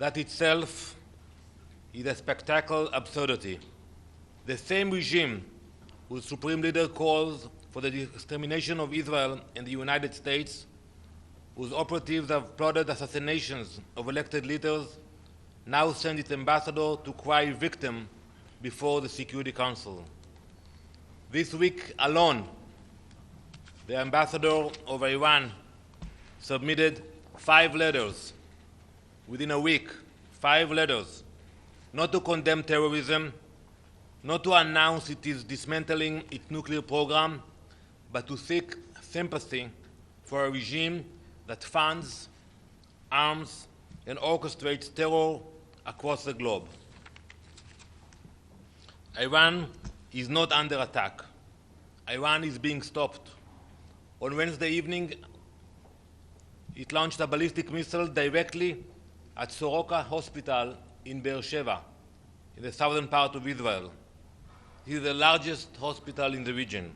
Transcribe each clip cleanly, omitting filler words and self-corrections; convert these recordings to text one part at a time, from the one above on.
That itself is a spectacular absurdity. The same regime whose supreme leader calls for the extermination of Israel and the United States, whose operatives have plotted assassinations of elected leaders, now send its ambassador to cry victim before the Security Council. This week alone, the ambassador of Iran submitted 5 letters within a week, 5 letters, not to condemn terrorism, not to announce it is dismantling its nuclear program, but to seek sympathy for a regime that funds, arms, and orchestrates terror across the globe. Iran is not under attack. Iran is being stopped. On Wednesday evening, it launched a ballistic missile directly at Soroka Hospital in Beersheba, in the southern part of Israel. This is the largest hospital in the region.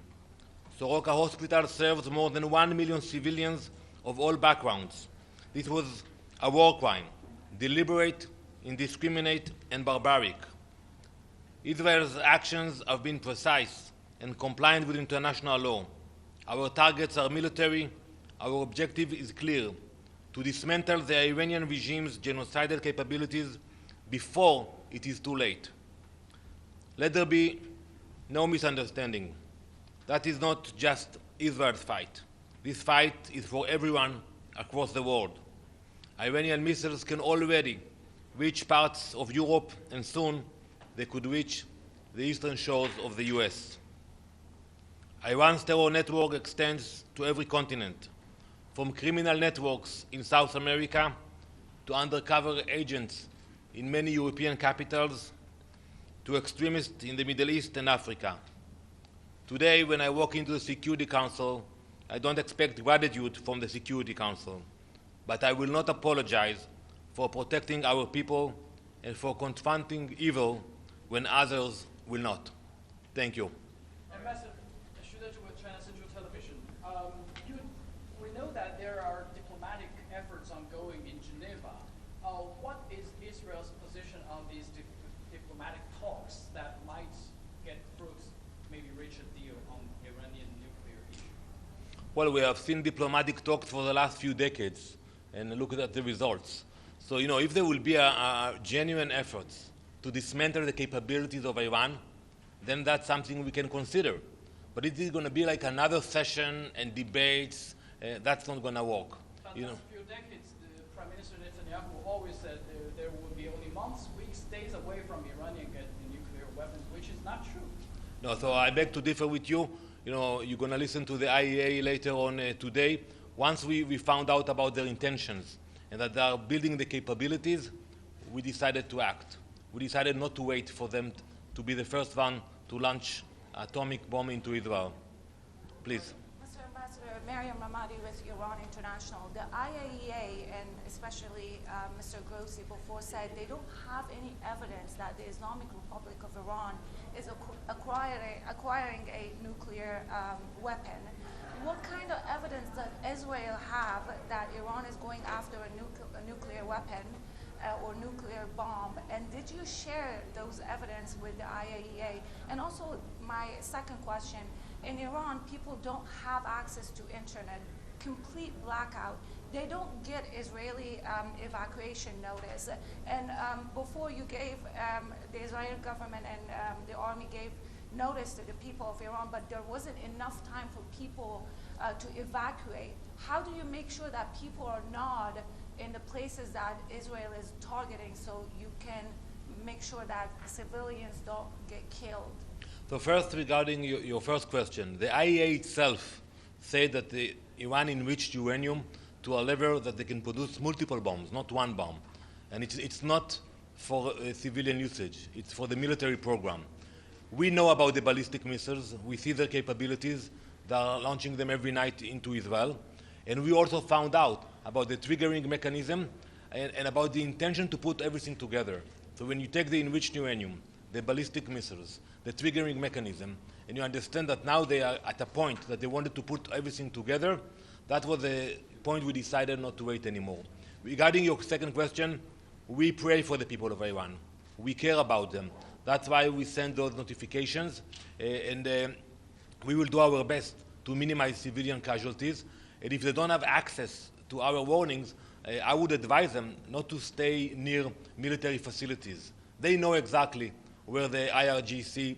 Soroka Hospital serves more than 1 million civilians of all backgrounds. This was a war crime, deliberate, indiscriminate, and barbaric. Israel's actions have been precise and compliant with international law. Our targets are military. Our objective is clear: to dismantle the Iranian regime's genocidal capabilities before it is too late. Let there be no misunderstanding. That is not just Israel's fight. This fight is for everyone across the world. Iranian missiles can already reach parts of Europe, and soon they could reach the eastern shores of the US. Iran's terror network extends to every continent, from criminal networks in South America to undercover agents in many European capitals to extremists in the Middle East and Africa. Today, when I walk into the Security Council, I don't expect gratitude from the Security Council, but I will not apologize for protecting our people and for confronting evil when others will not. Thank you. Ambassador, with China Central Television. We know that there are diplomatic efforts ongoing in Geneva. What is Israel's position on these diplomatic talks that might get fruits, maybe reach a deal on Iranian nuclear issue? Well, we have seen diplomatic talks for the last few decades, and look at the results. So, if there will be a genuine effort to dismantle the capabilities of Iran, then that's something we can consider. But it is going to be like another session and debates. That's not going to work. But the last few decades, the Prime Minister Netanyahu always said there will be only months, weeks, days away from Iranian getting nuclear weapons, which is not true. No, so I beg to differ with you. You're going to listen to the IEA later on today. Once we found out about their intentions and that they are building the capabilities, we decided to act. We decided not to wait for them to be the first one to launch atomic bomb into Israel. Please. Mr. Ambassador, Mariam Ramadi with Iran International. The IAEA and especially Mr. Grossi before said they don't have any evidence that the Islamic Republic of Iran is acquiring a nuclear weapon. What kind of evidence does Israel have that Iran is going after a nuclear weapon or nuclear bomb? And did you share those evidence with the IAEA? And also, my second question, in Iran, people don't have access to internet, complete blackout. They don't get Israeli evacuation notice. And before you gave, the Israeli government and the army gave notice to the people of Iran, but there wasn't enough time for people to evacuate. How do you make sure that people are not in the places that Israel is targeting so you can make sure that civilians don't get killed? So first, regarding your first question, the IAEA itself said that Iran enriched uranium to a level that they can produce multiple bombs, not one bomb. And it's not for civilian usage. It's for the military program. We know about the ballistic missiles. We see their capabilities. They are launching them every night into Israel. And we also found out about the triggering mechanism and about the intention to put everything together. So when you take the enriched uranium, the ballistic missiles, the triggering mechanism, and you understand that now they are at a point that they wanted to put everything together, that was the point we decided not to wait anymore. Regarding your second question, we pray for the people of Iran. We care about them. That's why we send those notifications, and we will do our best to minimize civilian casualties. And if they don't have access to our warnings, I would advise them not to stay near military facilities. They know exactly where the IRGC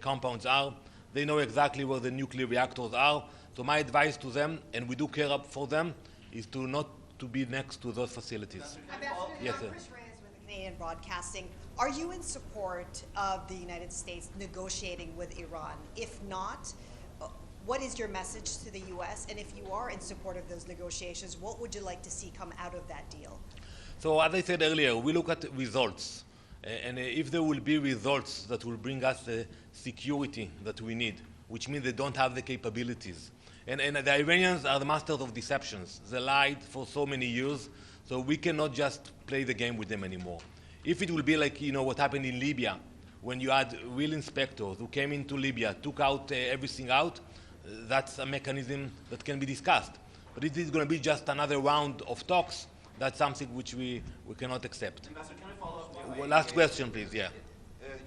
compounds are. They know exactly where the nuclear reactors are. So my advice to them, and we do care for them, is to not to be next to those facilities. Ambassador, Yes, sir. Chris Reyes with the Canadian Broadcasting. Are you in support of the United States negotiating with Iran? If not, what is your message to the U.S.? And if you are in support of those negotiations, what would you like to see come out of that deal? So as I said earlier, we look at results. And if there will be results that will bring us the security that we need, which means they don't have the capabilities. And the Iranians are the masters of deceptions. They lied for so many years, so we cannot just play the game with them anymore. If it will be like, you know, what happened in Libya, when you had real inspectors who came into Libya, took out everything out, that's a mechanism that can be discussed. But if it is going to be just another round of talks, that's something which we cannot accept. Ambassador, can I follow up? Well, last question, please, yeah.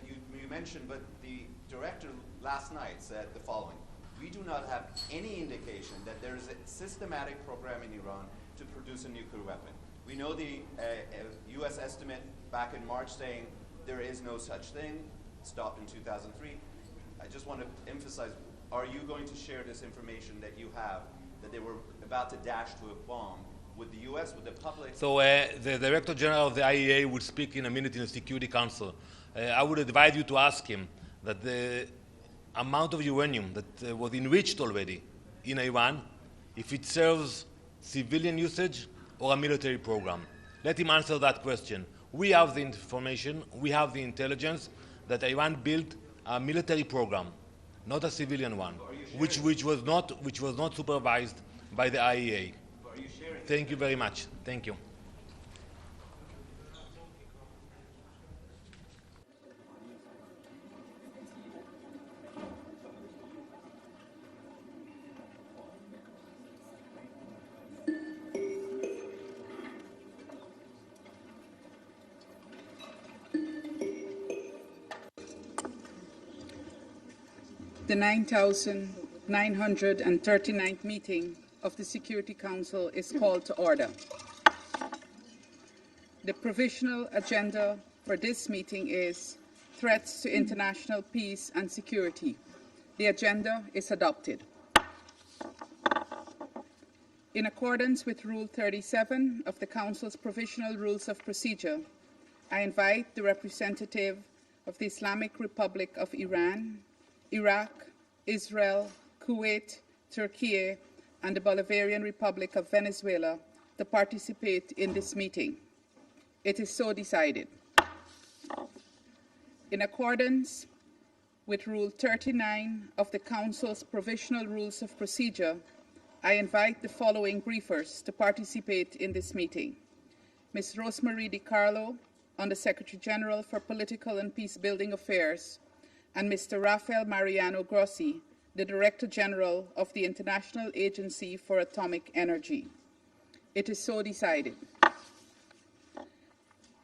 You mentioned, but the director last night said the following: we do not have any indication that there is a systematic program in Iran to produce a nuclear weapon. We know the U.S. estimate back in March saying there is no such thing, stopped in 2003. I just want to emphasize, are you going to share this information that you have, that they were about to dash to a bomb, with the U.S., with the public? So the Director General of the IAEA will speak in a minute in the Security Council. I would advise you to ask him that the amount of uranium that was enriched already in Iran, if it serves civilian usage or a military program. Let him answer that question. We have the information, we have the intelligence that Iran built a military program, not a civilian one, which was not supervised by the IAEA. Thank you very much. Thank you. The 9,939th meeting of the Security Council is called to order. The provisional agenda for this meeting is threats to international peace and security. The agenda is adopted. In accordance with Rule 37 of the Council's Provisional Rules of Procedure, I invite the representative of the Islamic Republic of Iran, Iraq, Israel, Kuwait, Turkey, and the Bolivarian Republic of Venezuela to participate in this meeting. It is so decided. In accordance with Rule 39 of the Council's Provisional Rules of Procedure, I invite the following briefers to participate in this meeting: Ms. Rosemarie DiCarlo, Under Secretary-General for Political and Peace-Building Affairs, and Mr. Rafael Mariano Grossi, the Director General of the International Agency for Atomic Energy. It is so decided.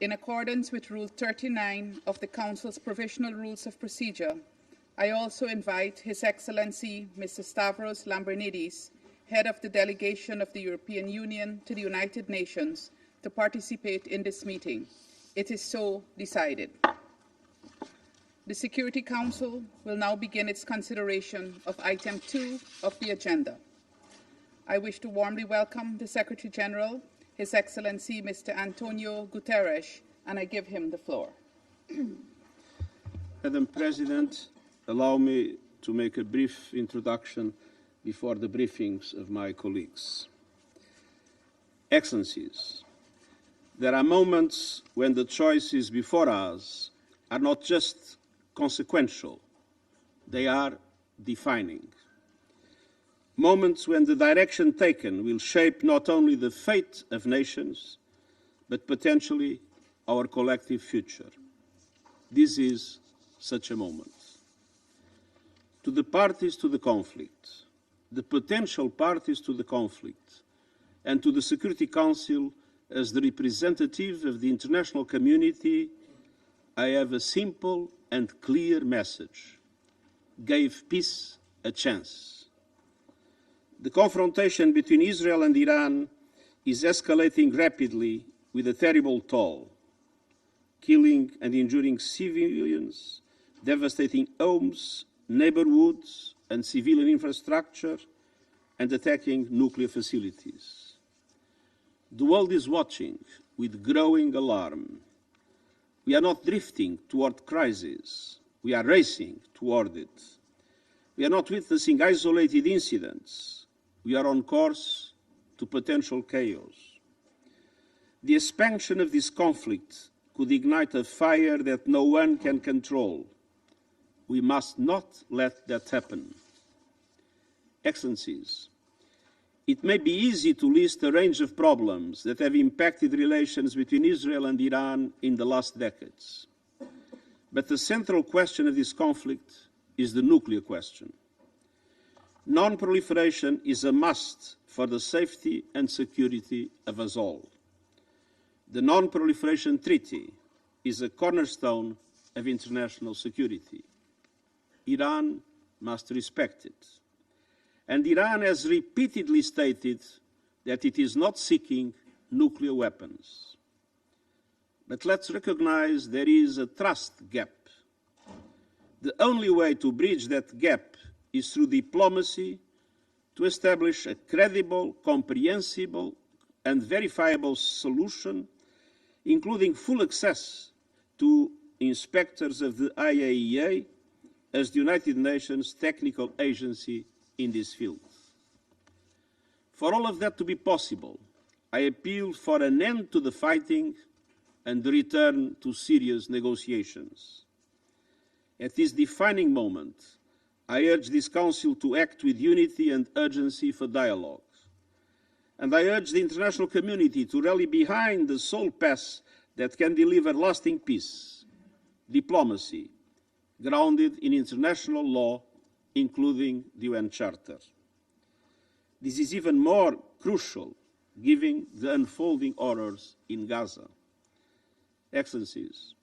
In accordance with Rule 39 of the Council's Provisional Rules of Procedure, I also invite His Excellency Mr. Stavros Lambrinidis, Head of the Delegation of the European Union to the United Nations, to participate in this meeting. It is so decided. The Security Council will now begin its consideration of item 2 of the agenda. I wish to warmly welcome the Secretary-General, His Excellency Mr. António Guterres, and I give him the floor. Madam President, allow me to make a brief introduction before the briefings of my colleagues. Excellencies, there are moments when the choices before us are not just consequential, they are defining. Moments when the direction taken will shape not only the fate of nations, but potentially our collective future. This is such a moment. To the parties to the conflict, the potential parties to the conflict, and to the Security Council as the representative of the international community, I have a simple and clear message. Give peace a chance. The confrontation between Israel and Iran is escalating rapidly with a terrible toll, killing and injuring civilians, devastating homes, neighborhoods, and civilian infrastructure, and attacking nuclear facilities. The world is watching with growing alarm. We are not drifting toward crisis. We are racing toward it. We are not witnessing isolated incidents. We are on course to potential chaos. The expansion of this conflict could ignite a fire that no one can control. We must not let that happen. Excellencies, it may be easy to list a range of problems that have impacted relations between Israel and Iran in the last decades. But the central question of this conflict is the nuclear question. Non-proliferation is a must for the safety and security of us all. The Non-Proliferation Treaty is a cornerstone of international security. Iran must respect it. And Iran has repeatedly stated that it is not seeking nuclear weapons. But let's recognize there is a trust gap. The only way to bridge that gap is through diplomacy to establish a credible, comprehensible, and verifiable solution, including full access to inspectors of the IAEA as the United Nations technical agency in this field. For all of that to be possible, I appeal for an end to the fighting and the return to serious negotiations. At this defining moment, I urge this Council to act with unity and urgency for dialogue. And I urge the international community to rally behind the sole path that can deliver lasting peace, diplomacy, grounded in international law, including the UN Charter. This is even more crucial given the unfolding horrors in Gaza. Excellencies,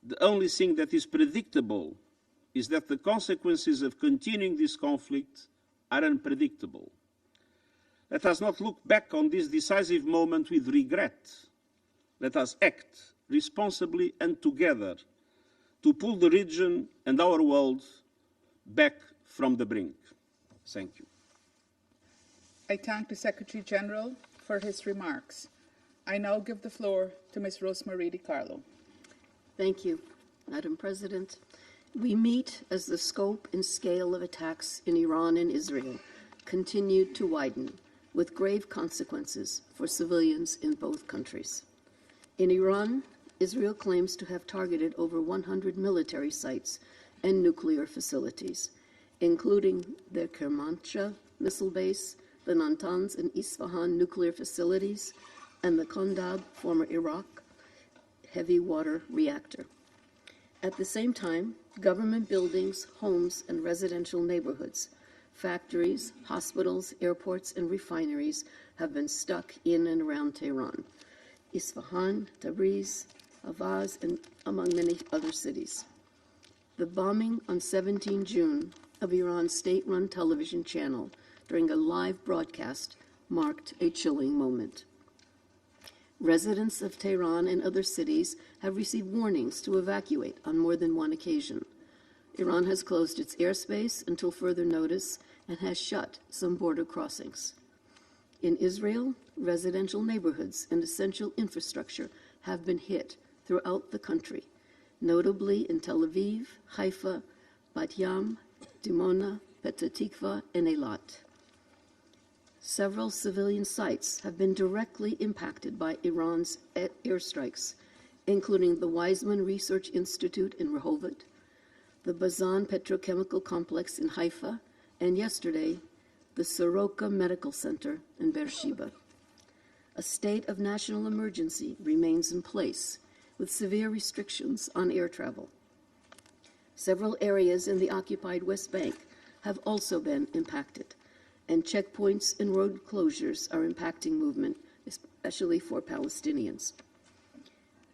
the only thing that is predictable is that the consequences of continuing this conflict are unpredictable. Let us not look back on this decisive moment with regret. Let us act responsibly and together to pull the region and our world back from the brink. Thank you. I thank the Secretary-General for his remarks. I now give the floor to Ms. Rosemary DiCarlo. Thank you, Madam President. We meet as the scope and scale of attacks in Iran and Israel continue to widen, with grave consequences for civilians in both countries. In Iran, Israel claims to have targeted over 100 military sites and nuclear facilities, including the Kermanshah missile base, the Natanz and Isfahan nuclear facilities, and the Kondab, former Iraq, heavy water reactor. At the same time, government buildings, homes, and residential neighborhoods, factories, hospitals, airports, and refineries have been stuck in and around Tehran, Isfahan, Tabriz, Avaz, and among many other cities. The bombing on 17 June of Iran's state-run television channel during a live broadcast marked a chilling moment. Residents of Tehran and other cities have received warnings to evacuate on more than one occasion. Iran has closed its airspace until further notice and has shut some border crossings. In Israel, residential neighborhoods and essential infrastructure have been hit throughout the country, notably in Tel Aviv, Haifa, Bat Yam, Dimona, Petah Tikva, and Eilat. Several civilian sites have been directly impacted by Iran's airstrikes, including the Weizmann Research Institute in Rehovot, the Bazan Petrochemical Complex in Haifa, and yesterday, the Soroka Medical Center in Beersheba. A state of national emergency remains in place, with severe restrictions on air travel. Several areas in the occupied West Bank have also been impacted, and checkpoints and road closures are impacting movement, especially for Palestinians.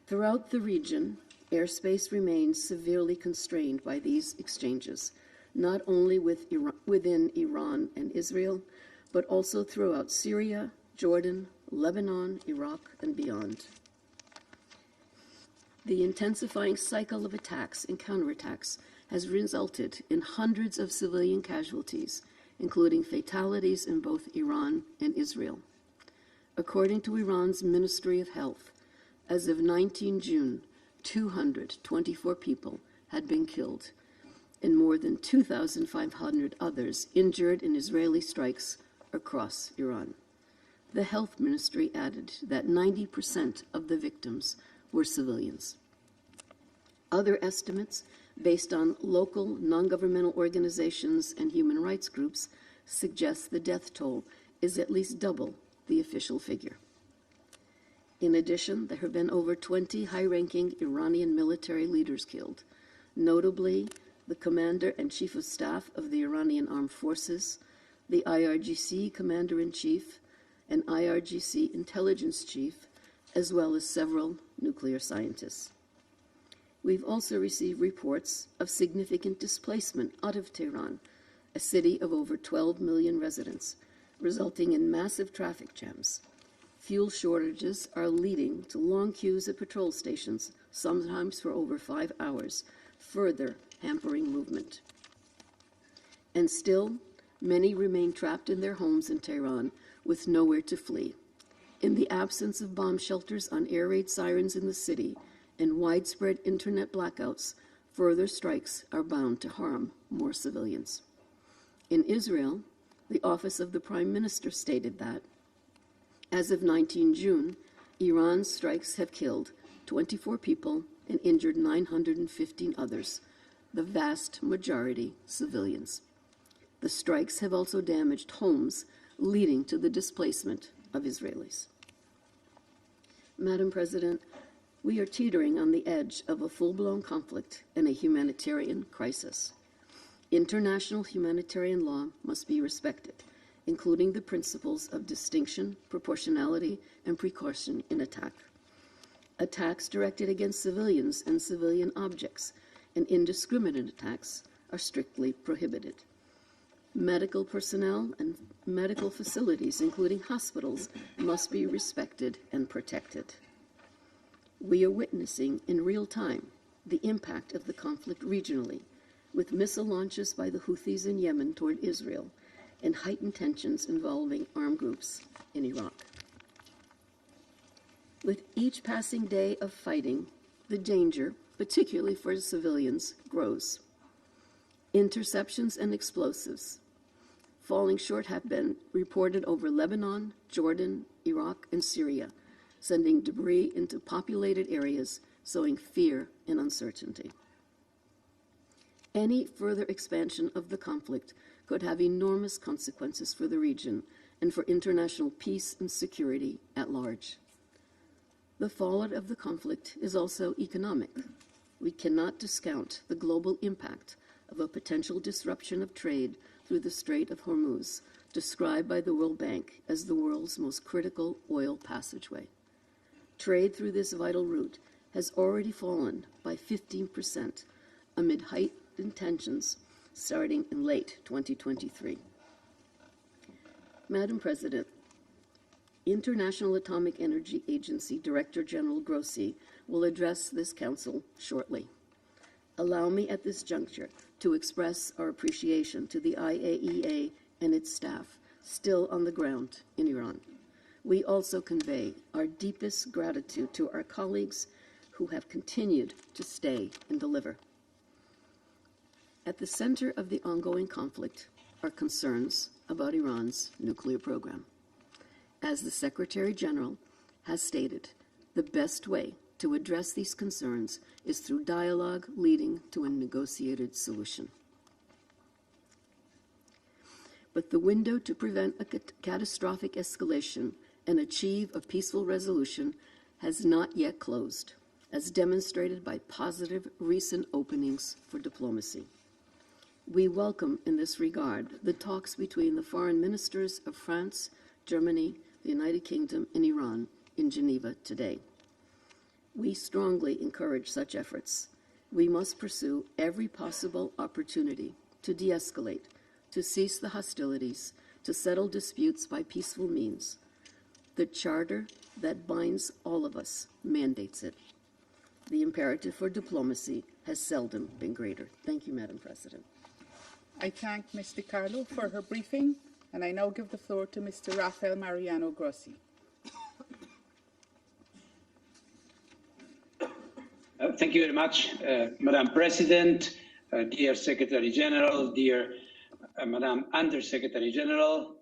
Throughout the region, airspace remains severely constrained by these exchanges, not only within Iran and Israel, but also throughout Syria, Jordan, Lebanon, Iraq, and beyond. The intensifying cycle of attacks and counterattacks has resulted in hundreds of civilian casualties, including fatalities in both Iran and Israel. According to Iran's Ministry of Health, as of 19 June, 224 people had been killed and more than 2,500 others injured in Israeli strikes across Iran. The health ministry added that 90% of the victims were civilians. Other estimates, based on local non-governmental organizations and human rights groups, suggest the death toll is at least double the official figure. In addition, there have been over 20 high-ranking Iranian military leaders killed, notably the Commander and Chief of Staff of the Iranian Armed Forces, the IRGC Commander-in-Chief, and IRGC Intelligence Chief, as well as several nuclear scientists. We've also received reports of significant displacement out of Tehran, a city of over 12 million residents, resulting in massive traffic jams. Fuel shortages are leading to long queues at patrol stations, sometimes for over 5 hours, further hampering movement. And still, many remain trapped in their homes in Tehran with nowhere to flee. In the absence of bomb shelters on air raid sirens in the city and widespread internet blackouts, further strikes are bound to harm more civilians. In Israel, the Office of the Prime Minister stated that, as of 19 June, Iran's strikes have killed 24 people and injured 915 others, the vast majority civilians. The strikes have also damaged homes, leading to the displacement of Israelis. Madam President, we are teetering on the edge of a full-blown conflict and a humanitarian crisis. International humanitarian law must be respected, including the principles of distinction, proportionality, and precaution in attack. Attacks directed against civilians and civilian objects and indiscriminate attacks are strictly prohibited. Medical personnel and medical facilities, including hospitals, must be respected and protected. We are witnessing in real time the impact of the conflict regionally, with missile launches by the Houthis in Yemen toward Israel and heightened tensions involving armed groups in Iraq. With each passing day of fighting, the danger, particularly for civilians, grows. Interceptions and explosives falling short have been reported over Lebanon, Jordan, Iraq, and Syria, sending debris into populated areas, sowing fear and uncertainty. Any further expansion of the conflict could have enormous consequences for the region and for international peace and security at large. The fallout of the conflict is also economic. We cannot discount the global impact of a potential disruption of trade through the Strait of Hormuz, described by the World Bank as the world's most critical oil passageway. Trade through this vital route has already fallen by 15% amid heightened tensions starting in late 2023. Madam President, International Atomic Energy Agency Director General Grossi will address this Council shortly. Allow me at this juncture to express our appreciation to the IAEA and its staff still on the ground in Iran. We also convey our deepest gratitude to our colleagues who have continued to stay and deliver. At the center of the ongoing conflict are concerns about Iran's nuclear program. As the Secretary-General has stated, the best way to address these concerns is through dialogue leading to a negotiated solution. But the window to prevent a catastrophic escalation and achieve a peaceful resolution has not yet closed, as demonstrated by positive recent openings for diplomacy. We welcome in this regard the talks between the foreign ministers of France, Germany, the the United Kingdom, and Iran in Geneva today. We strongly encourage such efforts. We must pursue every possible opportunity to de-escalate, to cease the hostilities, to settle disputes by peaceful means. The charter that binds all of us mandates it. The imperative for diplomacy has seldom been greater. Thank you, Madam President. I thank Ms. Di Carlo for her briefing, and I now give the floor to Mr. Rafael Mariano Grossi. Thank you very much, Madam President, dear Secretary-General, dear Madam Under-Secretary-General,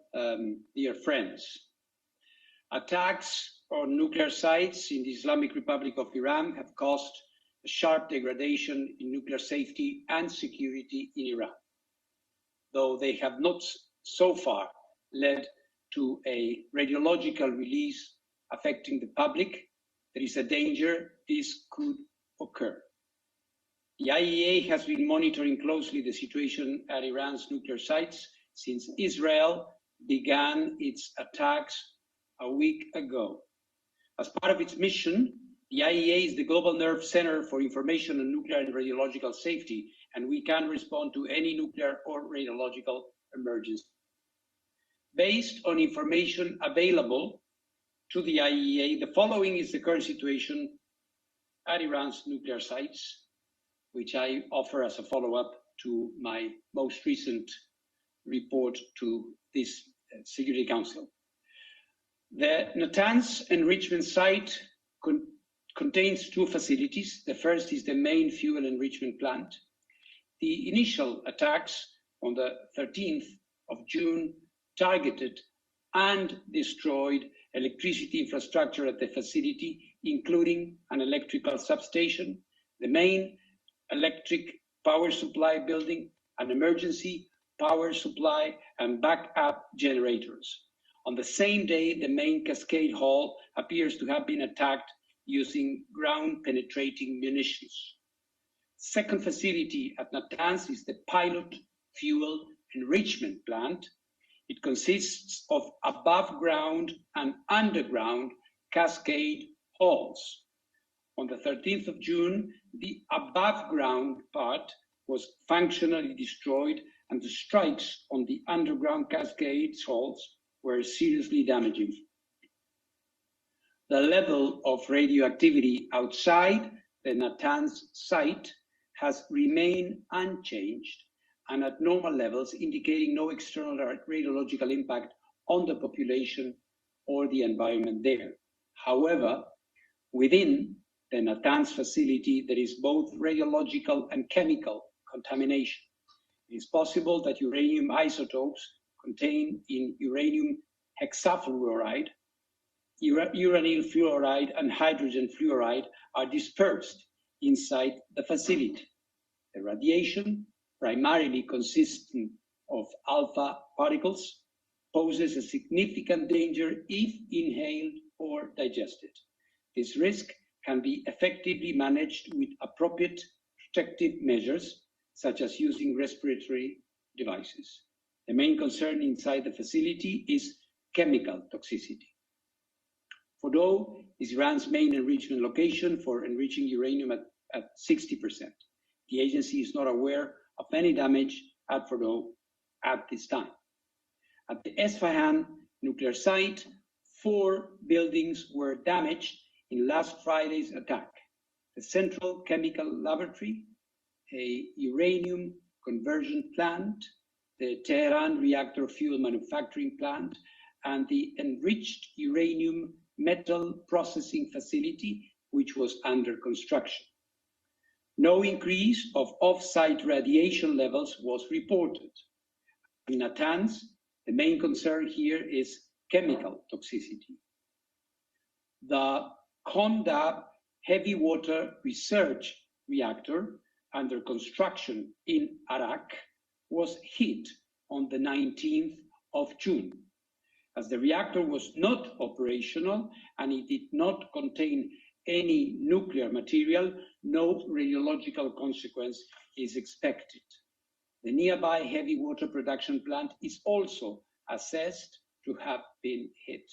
dear friends. Attacks on nuclear sites in the Islamic Republic of Iran have caused a sharp degradation in nuclear safety and security in Iran. Though they have not so far led to a radiological release affecting the public, there is a danger this could occur. The IAEA has been monitoring closely the situation at Iran's nuclear sites since Israel began its attacks a week ago. As part of its mission, the IAEA is the global nerve center for information on nuclear and radiological safety, and we can respond to any nuclear or radiological emergency. Based on information available to the IAEA, the following is the current situation at Iran's nuclear sites, which I offer as a follow-up to my most recent report to this Security Council. The Natanz enrichment site contains two facilities. The first is the main fuel enrichment plant. The initial attacks on the 13th of June targeted and destroyed electricity infrastructure at the facility, including an electrical substation, the main electric power supply building, an emergency power supply, and backup generators. On the same day, the main cascade hall appears to have been attacked using ground-penetrating munitions. Second facility at Natanz is the pilot fuel enrichment plant. It consists of above-ground and underground cascade halls. On the 13th of June, the above-ground part was functionally destroyed, and the strikes on the underground cascade halls were seriously damaging. The level of radioactivity outside the Natanz site has remained unchanged and at normal levels, indicating no external radiological impact on the population or the environment there. However, within the Natanz facility, there is both radiological and chemical contamination. It is possible that uranium isotopes contained in uranium hexafluoride, uranyl fluoride, and hydrogen fluoride are dispersed inside the facility. The radiation, primarily consisting of alpha particles, poses a significant danger if inhaled or digested. This risk can be effectively managed with appropriate protective measures, such as using respiratory devices. The main concern inside the facility is chemical toxicity. Fordow is Iran's main enrichment location for enriching uranium at 60%. The agency is not aware of any damage at Fordow at this time. At the Esfahan nuclear site, 4 buildings were damaged in last Friday's attack: the Central Chemical Laboratory, a uranium conversion plant, the Tehran reactor fuel manufacturing plant, and the enriched uranium metal processing facility, which was under construction. No increase of off-site radiation levels was reported. In Natanz, the main concern here is chemical toxicity. The Condab heavy water research reactor under construction in Arak was hit on the 19th of June. As the reactor was not operational and it did not contain any nuclear material, no radiological consequence is expected. The nearby heavy water production plant is also assessed to have been hit.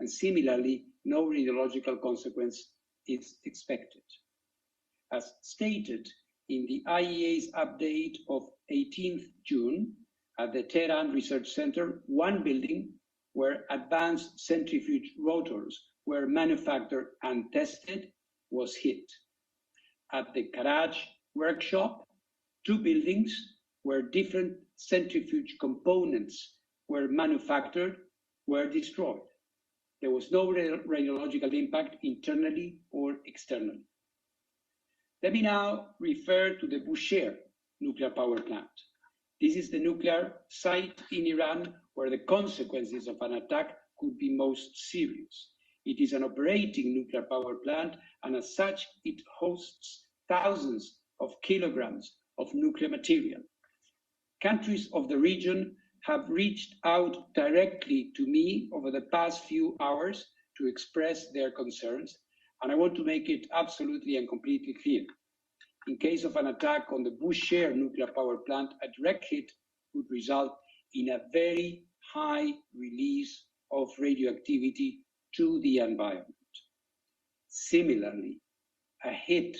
and similarly, no radiological consequence is expected. As stated in the IEA's update of 18th June at the Tehran Research Center, one building where advanced centrifuge rotors were manufactured and tested was hit. At the Karaj workshop, two buildings where different centrifuge components were manufactured were destroyed. There was no radiological impact internally or externally. Let me now refer to the Bushehr nuclear power plant. This is the nuclear site in Iran where the consequences of an attack could be most serious. It is an operating nuclear power plant, and as such, it hosts thousands of kilograms of nuclear material. Countries of the region have reached out directly to me over the past few hours to express their concerns, and I want to make it absolutely and completely clear. In case of an attack on the Bushehr nuclear power plant, a direct hit would result in a very high release of radioactivity to the environment. Similarly, a hit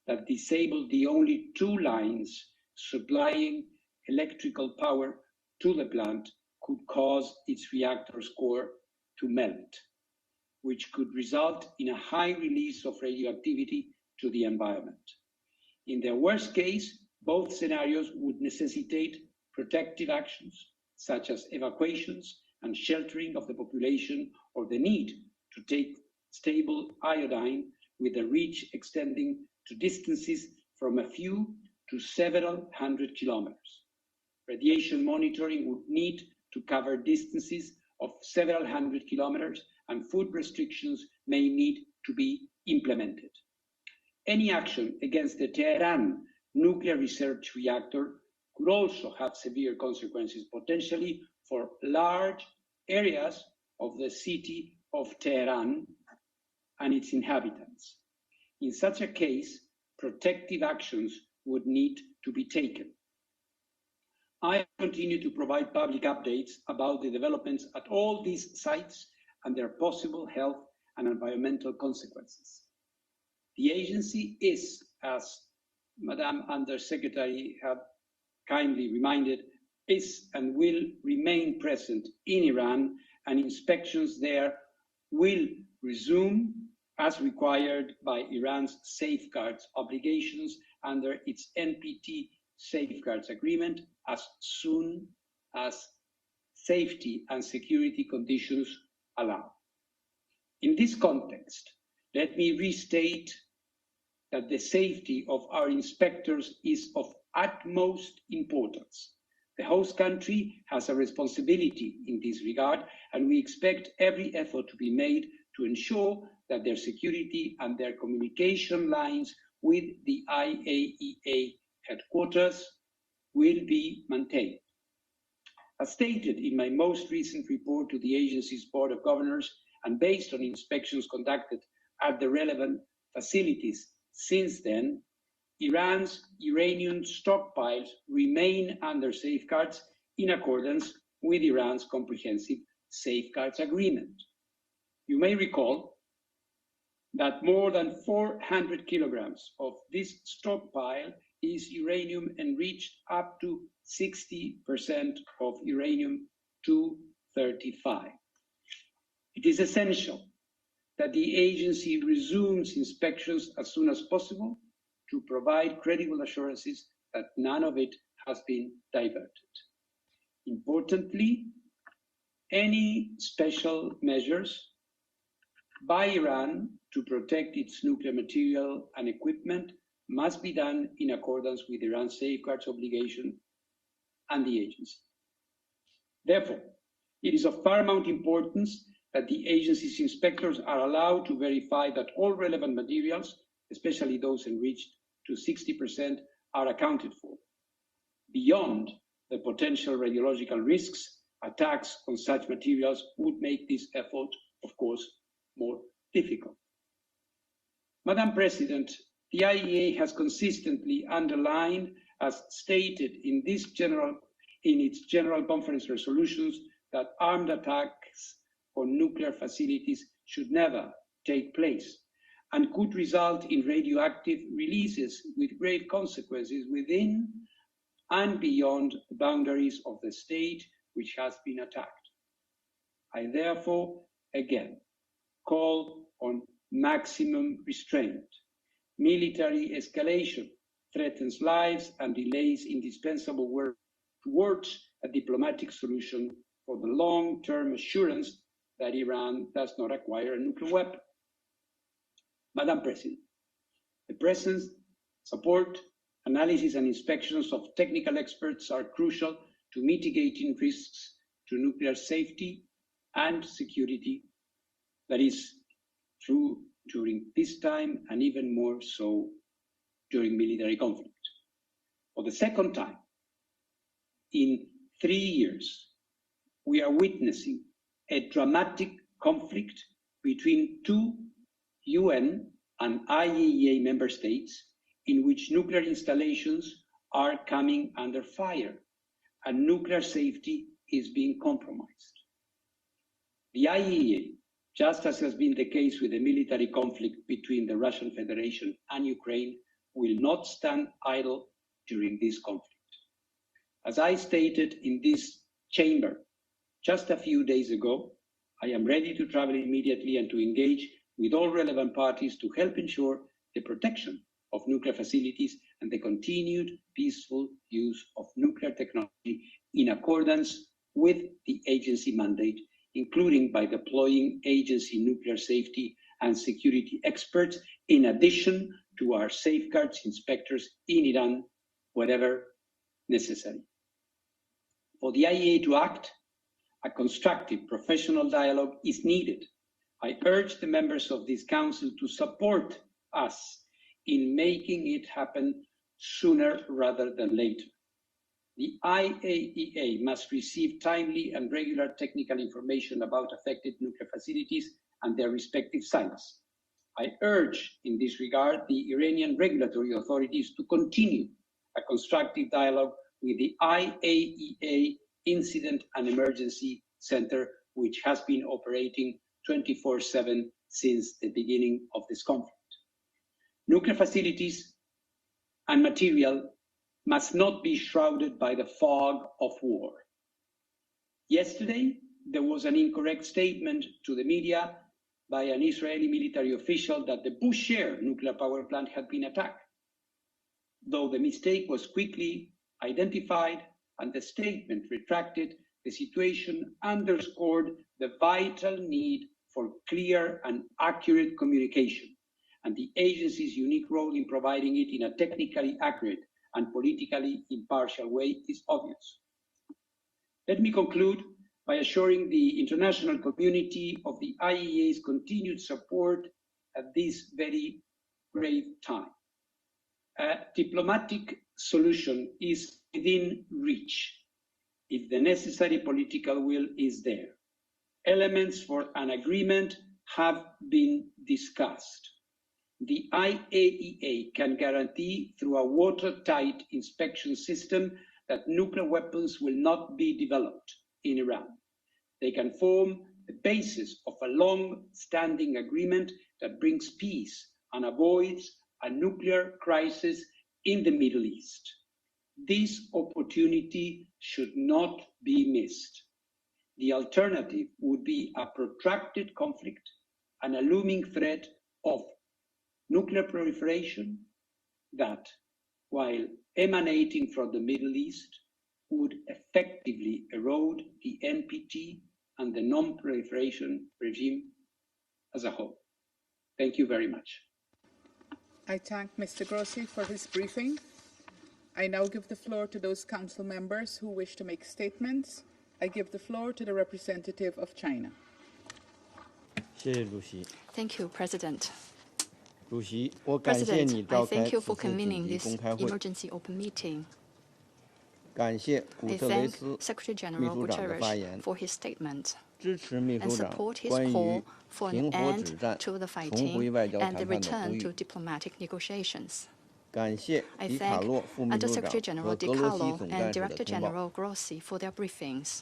that disabled the only two lines supplying electrical power to the plant could cause its reactor's core to melt, which could result in a high release of radioactivity to the environment. In the worst case, both scenarios would necessitate protective actions, such as evacuations and sheltering of the population, or the need to take stable iodine with a reach extending to distances from a few to several hundred kilometers. Radiation monitoring would need to cover distances of several hundred kilometers, and food restrictions may need to be implemented. Any action against the Tehran nuclear research reactor could also have severe consequences, potentially for large areas of the city of Tehran and its inhabitants. In such a case, protective actions would need to be taken. I continue to provide public updates about the developments at all these sites and their possible health and environmental consequences. The agency is, as Madam Undersecretary had kindly reminded, is and will remain present in Iran, and inspections there will resume as required by Iran's safeguards obligations under its NPT safeguards agreement as soon as safety and security conditions allow. In this context, let me restate that the safety of our inspectors is of utmost importance. The host country has a responsibility in this regard, and we expect every effort to be made to ensure that their security and their communication lines with the IAEA headquarters will be maintained. As stated in my most recent report to the agency's Board of Governors, and based on inspections conducted at the relevant facilities since then, Iran's uranium stockpiles remain under safeguards in accordance with Iran's comprehensive safeguards agreement. You may recall that more than 400 kilograms of this stockpile is uranium enriched up to 60% of uranium-235. It is essential that the agency resumes inspections as soon as possible to provide credible assurances that none of it has been diverted. Importantly, any special measures by Iran to protect its nuclear material and equipment must be done in accordance with Iran's safeguards obligation and the agency. Therefore, it is of paramount importance that the agency's inspectors are allowed to verify that all relevant materials, especially those enriched to 60%, are accounted for. Beyond the potential radiological risks, attacks on such materials would make this effort, of course, more difficult. Madam President, the IAEA has consistently underlined, as stated in its General Conference resolutions, that armed attacks on nuclear facilities should never take place and could result in radioactive releases with grave consequences within and beyond the boundaries of the state which has been attacked. I therefore again call on maximum restraint. Military escalation threatens lives and delays indispensable work towards a diplomatic solution for the long-term assurance that Iran does not acquire a nuclear weapon. Madam President, the presence, support, analysis and inspections of technical experts are crucial to mitigating risks to nuclear safety and security. That is true during peacetime and even more so during military conflict. For the second time in 3 years, we are witnessing a dramatic conflict between two UN and IAEA member states in which nuclear installations are coming under fire and nuclear safety is being compromised. The IAEA, just as has been the case with the military conflict between the Russian Federation and Ukraine, will not stand idle during this conflict. As I stated in this chamber just a few days ago, I am ready to travel immediately and to engage with all relevant parties to help ensure the protection of nuclear facilities and the continued peaceful use of nuclear technology in accordance with the agency mandate, including by deploying agency nuclear safety and security experts, in addition to our safeguards inspectors in Iran, wherever necessary. For the IAEA to act, a constructive professional dialogue is needed. I urge the members of this council to support us in making it happen sooner rather than later. The IAEA must receive timely and regular technical information about affected nuclear facilities and their respective sites. I urge in this regard the Iranian regulatory authorities to continue a constructive dialogue with the IAEA Incident and Emergency Center, which has been operating 24/7 since the beginning of this conflict. Nuclear facilities and material must not be shrouded by the fog of war. Yesterday, there was an incorrect statement to the media by an Israeli military official that the Bushehr nuclear power plant had been attacked. Though the mistake was quickly identified and the statement retracted, the situation underscored the vital need for clear and accurate communication, and the agency's unique role in providing it in a technically accurate and politically impartial way is obvious. Let me conclude by assuring the international community of the IAEA's continued support at this very grave time. A diplomatic solution is within reach if the necessary political will is there. Elements for an agreement have been discussed. The IAEA can guarantee through a watertight inspection system that nuclear weapons will not be developed in Iran. They can form the basis of a long-standing agreement that brings peace and avoids a nuclear crisis in the Middle East. This opportunity should not be missed. The alternative would be a protracted conflict and a looming threat of nuclear proliferation that, while emanating from the Middle East, would effectively erode the NPT and the non-proliferation regime as a whole. Thank you very much. I thank Mr. Grossi for his briefing. I now give the floor to those council members who wish to make statements. I give the floor to the representative of China. Thank you, President. 主席，我感谢你 President, 召 I 开 thank you 此 for 次紧 convening 急 this 公开会， emergency open meeting. 感谢古 I 特雷 thank 斯秘 Secretary-General 书长的发 Guterres 言， for his statement 支持秘 and 书长 support his 关于 call for 停 an 火止 end 战、 to the 重回 fighting 外交 and the 谈判的呼 return to 吁。 diplomatic negotiations. 感谢 I 迪卡 thank 洛副秘书长 Undersecretary-General 和 De 格罗西 Carlo 总 and 干事的通报。 Director-General Grossi for their briefings.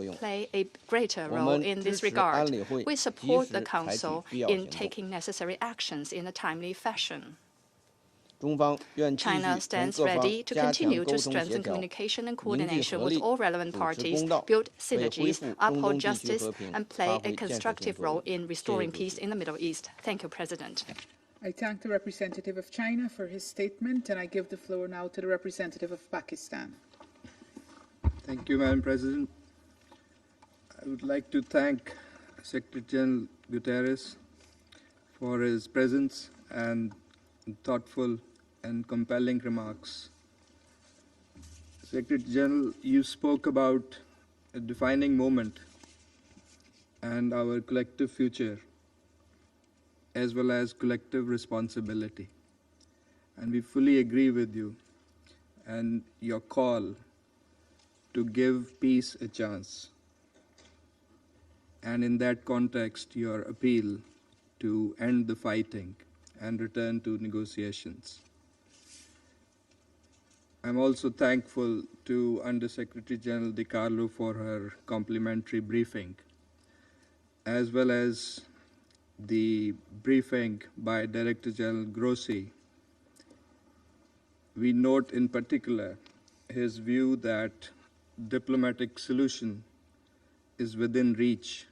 play a greater 我 role 们 in 支 this 持 regard. 安理会 We 及 support 时 the 采取 Council 必要 in 行动。 taking necessary actions in a timely fashion. 中方愿继续 China 同 stands 各方 ready to 加强 continue 沟 to 通协 strengthen 调， communication and 凝聚 coordination 合 with 力， all relevant 主持 parties, 公道， build 为恢 synergies, 复中 uphold 东地区 justice, 和平 and 发 play 挥 a 建设性 constructive 作 role 用。 in 谢谢 restoring 主 peace 席。 in the Middle East. Thank you, President. I thank the representative of China for his statement, and I give the floor now to the representative of Pakistan. Thank you, Madam President. I would like to thank Secretary-General Guterres for his presence and thoughtful and compelling remarks. Secretary-General, you spoke about a defining moment and our collective future, as well as collective responsibility. And we fully agree with you and your call to give peace a chance. And in that context, your appeal to end the fighting and return to negotiations. I'm also thankful to Undersecretary-General DiCarlo for her complimentary briefing, as well as the briefing by Director General Grossi. We note in particular his view that diplomatic solution is within reach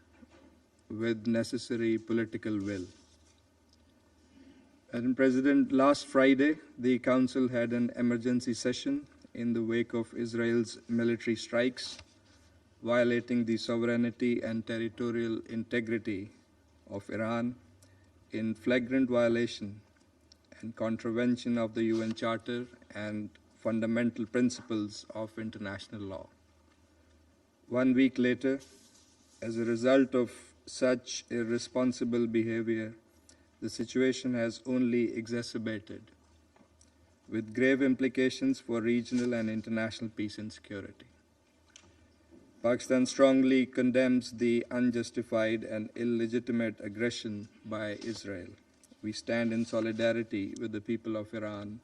with necessary political will. Madam President, last Friday, the Council had an emergency session in the wake of Israel's military strikes, violating the sovereignty and territorial integrity of Iran in flagrant violation and contravention of the UN Charter and fundamental principles of international law. 1 week later, as a result of such irresponsible behavior, the situation has only exacerbated, with grave implications for regional and international peace and security. Pakistan strongly condemns the unjustified and illegitimate aggression by Israel. We stand in solidarity with the people of Iran.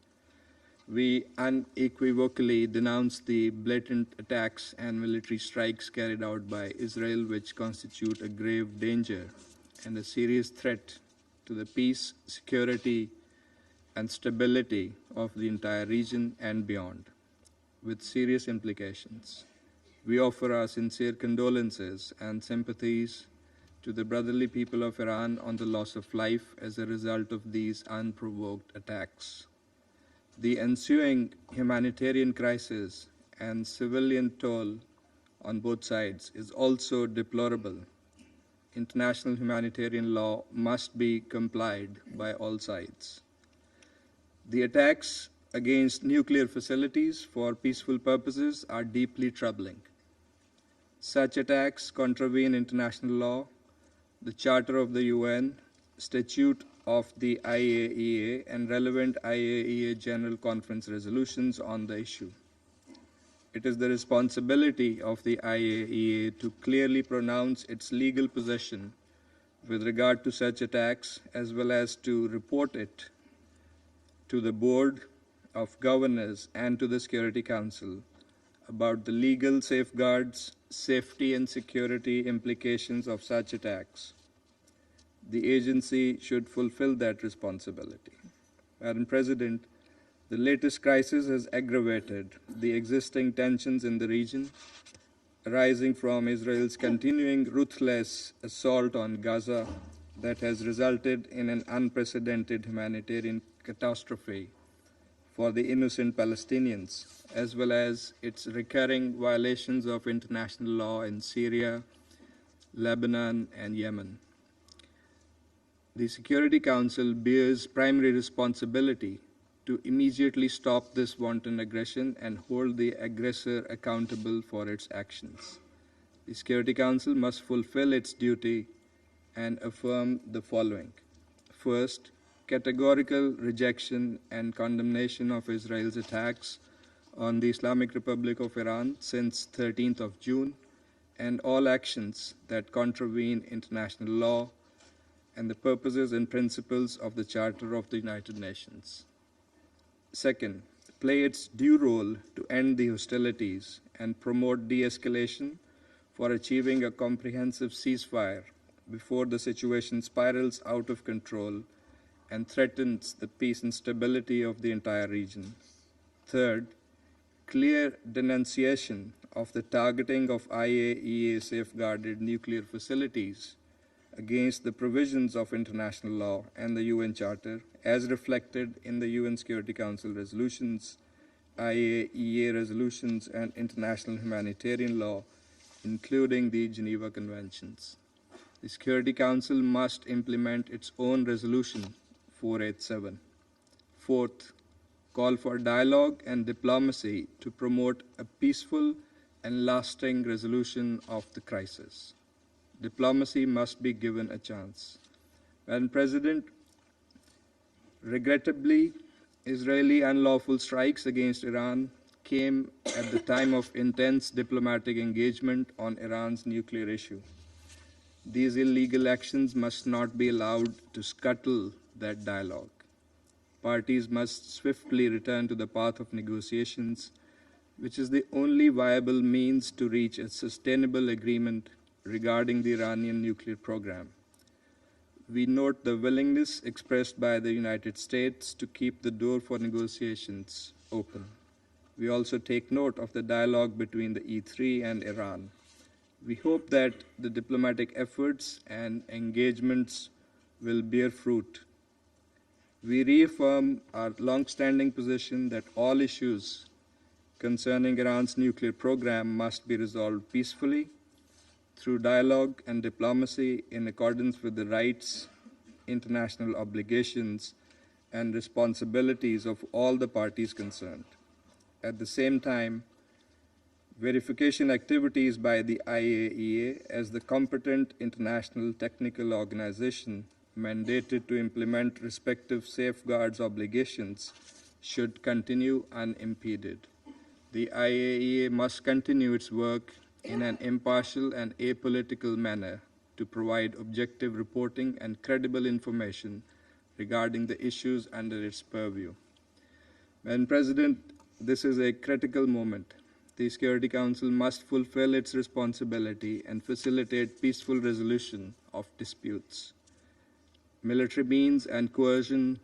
We unequivocally denounce the blatant attacks and military strikes carried out by Israel, which constitute a grave danger and a serious threat to the peace, security, and stability of the entire region and beyond, with serious implications. We offer our sincere condolences and sympathies to the brotherly people of Iran on the loss of life as a result of these unprovoked attacks. The ensuing humanitarian crisis and civilian toll on both sides is also deplorable. International humanitarian law must be complied by all sides. The attacks against nuclear facilities for peaceful purposes are deeply troubling. Such attacks contravene international law, the Charter of the UN, Statute of the IAEA, and relevant IAEA General Conference resolutions on the issue. It is the responsibility of the IAEA to clearly pronounce its legal position with regard to such attacks, as well as to report it to the Board of Governors and to the Security Council about the legal safeguards, safety and security implications of such attacks. The agency should fulfill that responsibility. Madam President, the latest crisis has aggravated the existing tensions in the region, arising from Israel's continuing ruthless assault on Gaza that has resulted in an unprecedented humanitarian catastrophe for the innocent Palestinians, as well as its recurring violations of international law in Syria, Lebanon, and Yemen. The Security Council bears primary responsibility to immediately stop this wanton aggression and hold the aggressor accountable for its actions. The Security Council must fulfill its duty and affirm the following. First, categorical rejection and condemnation of Israel's attacks on the Islamic Republic of Iran since 13th of June and all actions that contravene international law and the purposes and principles of the Charter of the United Nations. Second, play its due role to end the hostilities and promote de-escalation for achieving a comprehensive ceasefire before the situation spirals out of control and threatens the peace and stability of the entire region. Third, clear denunciation of the targeting of IAEA safeguarded nuclear facilities against the provisions of international law and the UN Charter, as reflected in the UN Security Council resolutions, IAEA resolutions, and international humanitarian law, including the Geneva Conventions. The Security Council must implement its own resolution 487. Fourth, call for dialogue and diplomacy to promote a peaceful and lasting resolution of the crisis. Diplomacy must be given a chance. Madam President, regrettably, Israeli unlawful strikes against Iran came at the time of intense diplomatic engagement on Iran's nuclear issue. These illegal actions must not be allowed to scuttle that dialogue. Parties must swiftly return to the path of negotiations, which is the only viable means to reach a sustainable agreement regarding the Iranian nuclear program. We note the willingness expressed by the United States to keep the door for negotiations open. We also take note of the dialogue between the E3 and Iran. We hope that the diplomatic efforts and engagements will bear fruit. We reaffirm our long-standing position that all issues concerning Iran's nuclear program must be resolved peacefully through dialogue and diplomacy in accordance with the rights, international obligations, and responsibilities of all the parties concerned. At the same time, verification activities by the IAEA as the competent international technical organization mandated to implement respective safeguards obligations should continue unimpeded. The IAEA must continue its work in an impartial and apolitical manner to provide objective reporting and credible information regarding the issues under its purview. Madam President, this is a critical moment. The Security Council must fulfill its responsibility and facilitate peaceful resolution of disputes. Military means and coercion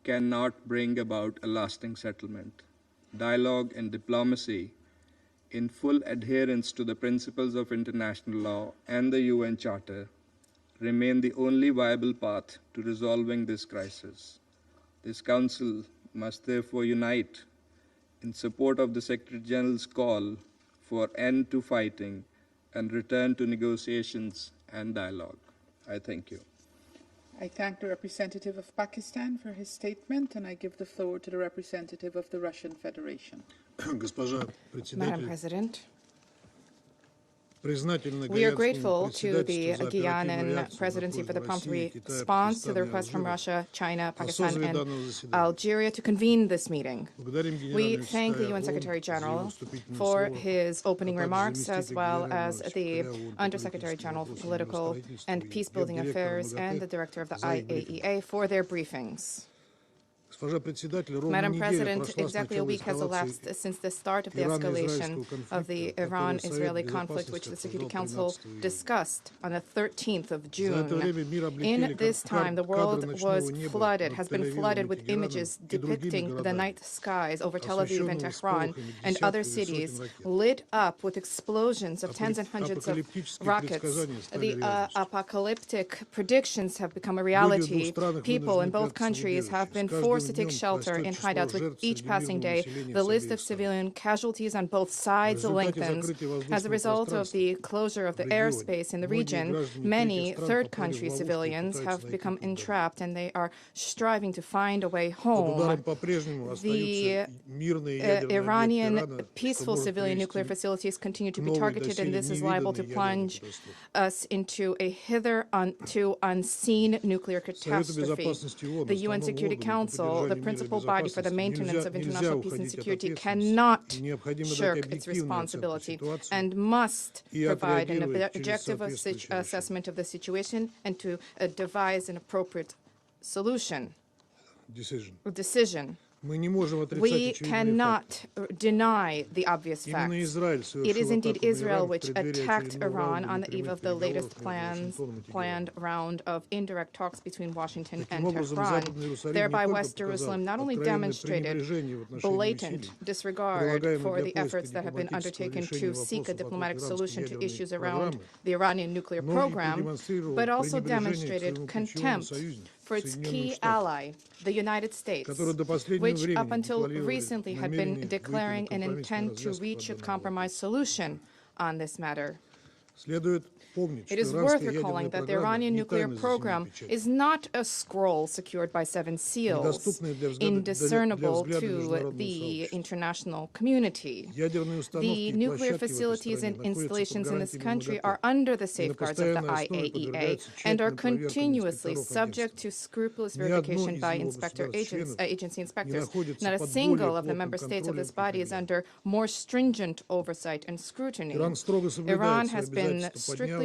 cannot bring about a lasting settlement. Dialogue and diplomacy, in full adherence to the principles of international law and the UN Charter, remain the only viable path to resolving this crisis. This Council must therefore unite in support of the Secretary-General's call for end to fighting and return to negotiations and dialogue. I thank you. I thank the representative of Pakistan for his statement, and I give the floor to the representative of the Russian Federation. Madam President, we are grateful to the Guianan presidency for the prompt response to the request from Russia, China, Pakistan, and Algeria to convene this meeting. We thank the UN Secretary-General for his opening remarks, as well as the Undersecretary-General for Political and Peace-Building Affairs and the Director of the IAEA for their briefings. Madam President, exactly a week has elapsed since the start of the escalation of the Iran-Israeli conflict, which the Security Council discussed on the 13th of June. In this time, the world has been flooded with images depicting the night skies over Tel Aviv and Tehran and other cities lit up with explosions of tens and hundreds of rockets. The apocalyptic predictions have become a reality. People in both countries have been forced to take shelter in hideouts with each passing day. The list of civilian casualties on both sides lengthens. As a result of the closure of the airspace in the region, many third country civilians have become entrapped and they are striving to find a way home. The Iranian peaceful civilian nuclear facilities continue to be targeted, and this is liable to plunge us into a hitherto unseen nuclear catastrophe. The UN Security Council, the principal body for the maintenance of international peace and security, cannot shirk its responsibility and must provide an objective assessment of the situation and to devise an appropriate decision. We cannot deny the obvious facts. It is indeed Israel which attacked Iran on the eve of the latest planned round of indirect talks between Washington and Tehran. Thereby, West Jerusalem not only demonstrated blatant disregard for the efforts that have been undertaken to seek a diplomatic solution to issues around the Iranian nuclear program, but also demonstrated contempt for its key ally, the United States, which up until recently had been declaring an intent to reach a compromise solution on this matter. It is worth recalling that the Iranian nuclear program is not a scroll secured by 7 seals, indiscernible to the international community. The nuclear facilities and installations in this country are under the safeguards of the IAEA and are continuously subject to scrupulous verification by agency inspectors. Not a single of the member states of this body is under more stringent oversight and scrutiny. Iran has been strictly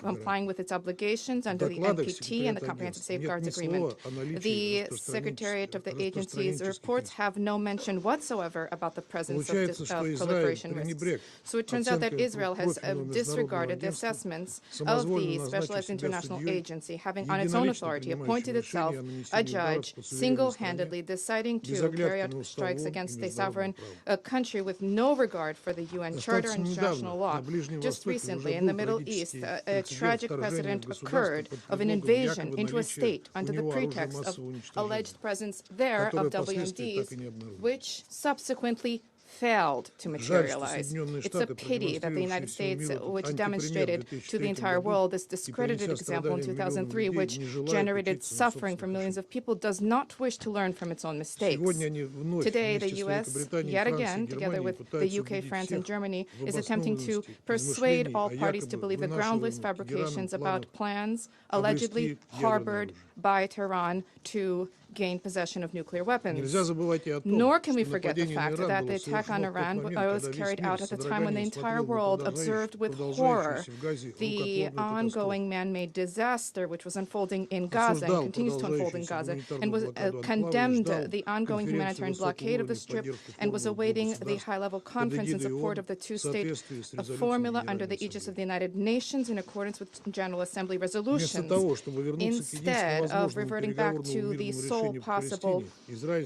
complying with its obligations under the NPT and the Comprehensive Safeguards Agreement. The Secretariat of the agency's reports have no mention whatsoever about the presence of proliferation risks. So it turns out that Israel has disregarded the assessments of the Specialized International Agency, having on its own authority appointed itself a judge, single-handedly deciding to carry out strikes against a sovereign country with no regard for the UN Charter and international law. Just recently, in the Middle East, a tragic precedent occurred of an invasion into a state under the pretext of alleged presence there of WMDs, which subsequently failed to materialize. It's a pity that the United States, which demonstrated to the entire world this discredited example in 2003, which generated suffering for millions of people, does not wish to learn from its own mistakes. Today, the U.S., yet again, together with the UK, France, and Germany, is attempting to persuade all parties to believe the groundless fabrications about plans allegedly harbored by Tehran to gain possession of nuclear weapons. Nor can we forget the fact that the attack on Iran was carried out at the time when the entire world observed with horror the ongoing man-made disaster which was unfolding in Gaza and continues to unfold in Gaza, and was condemned the ongoing humanitarian blockade of the Strip and was awaiting the high-level conference in support of the two-state formula under the aegis of the United Nations in accordance with General Assembly resolutions. Instead of reverting back to the sole possible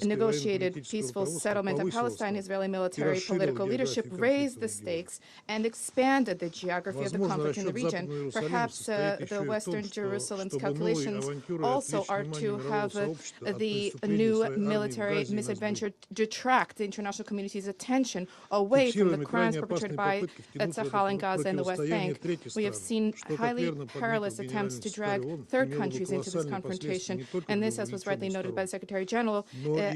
negotiated peaceful settlement of Palestine, Israeli military political leadership raised the stakes and expanded the geography of the conflict in the region. Perhaps the Western Jerusalem's calculations also are to have the new military misadventure detract the international community's attention away from the crimes perpetrated by Tzahal in Gaza and the West Bank. We have seen highly perilous attempts to drag third countries into this confrontation, and this, as was rightly noted by the Secretary-General,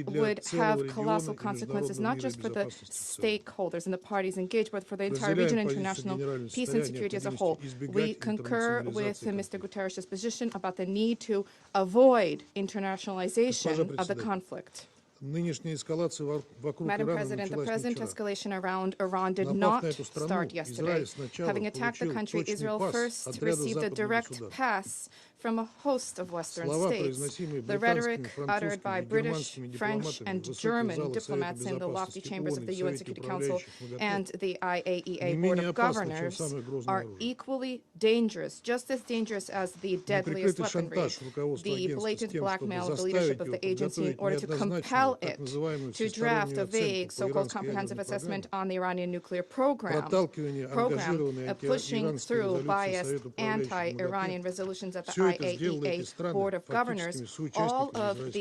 would have colossal consequences not just for the stakeholders and the parties engaged, but for the entire region and international peace and security as a whole. We concur with Mr. Guterres' position about the need to avoid internationalization of the conflict. Madam President, the present escalation around Iran did not start yesterday. Having attacked the country, Israel first received a direct pass from a host of Western states. The rhetoric uttered by British, French, and German diplomats in the lofty chambers of the UN Security Council and the IAEA Board of Governors are equally dangerous, just as dangerous as the deadliest weaponry, the blatant blackmail of the leadership of the agency in order to compel it to draft a vague so-called comprehensive assessment on the Iranian nuclear program, pushing through biased anti-Iranian resolutions at the IAEA Board of Governors. All of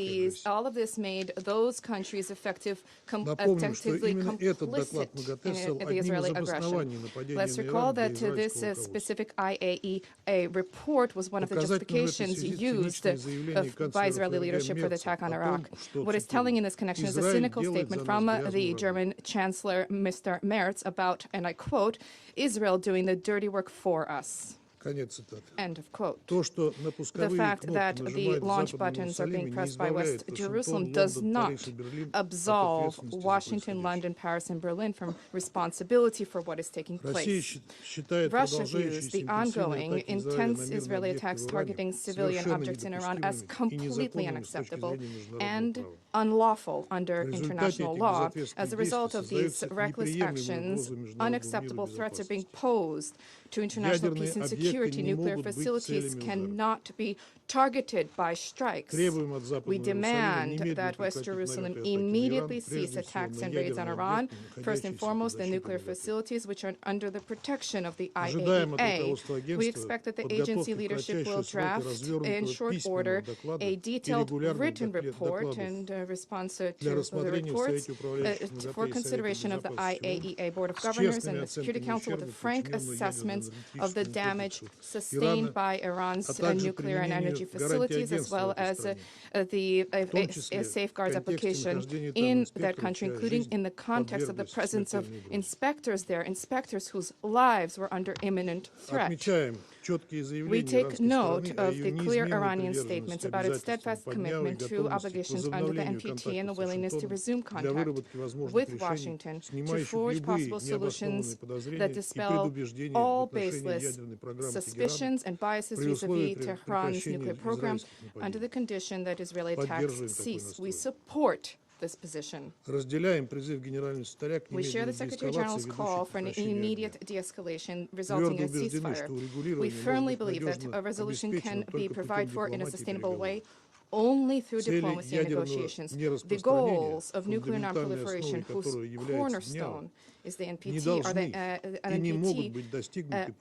this made those countries effectively complicit in the Israeli aggression. Let's recall that this specific IAEA report was one of the justifications used by Israeli leadership for the attack on Iraq. What is telling in this connection is a cynical statement from the German Chancellor, Mr. Merz, about, and I quote, Israel doing the dirty work for us. End of quote. The fact that the launch buttons are being pressed by West Jerusalem does not absolve Washington, London, Paris, and Berlin from responsibility for what is taking place. Russia views the ongoing intense Israeli attacks targeting civilian objects in Iran as completely unacceptable and unlawful under international law. As a result of these reckless actions, unacceptable threats are being posed to international peace and security. Nuclear facilities cannot be targeted by strikes. We demand that West Jerusalem immediately cease attacks and raids on Iran, first and foremost the nuclear facilities which are under the protection of the IAEA. We expect that the agency leadership will draft in short order a detailed written report and response to the reports for consideration of the IAEA Board of Governors and the Security Council with a frank assessment of the damage sustained by Iran's nuclear and energy facilities, as well as the safeguards application in that country, including in the context of the presence of inspectors there, inspectors whose lives were under imminent threat. We take note of the clear Iranian statements about its steadfast commitment to obligations under the NPT and a willingness to resume contact with Washington to forge possible solutions that dispel all baseless suspicions and biases vis-à-vis Tehran's nuclear program under the condition that Israeli attacks cease. We support this position. We share the Secretary-General's call for an immediate de-escalation resulting in a ceasefire. We firmly believe that a resolution can be provided for in a sustainable way only through diplomacy and negotiations. The goals of nuclear non-proliferation, whose cornerstone is the NPT,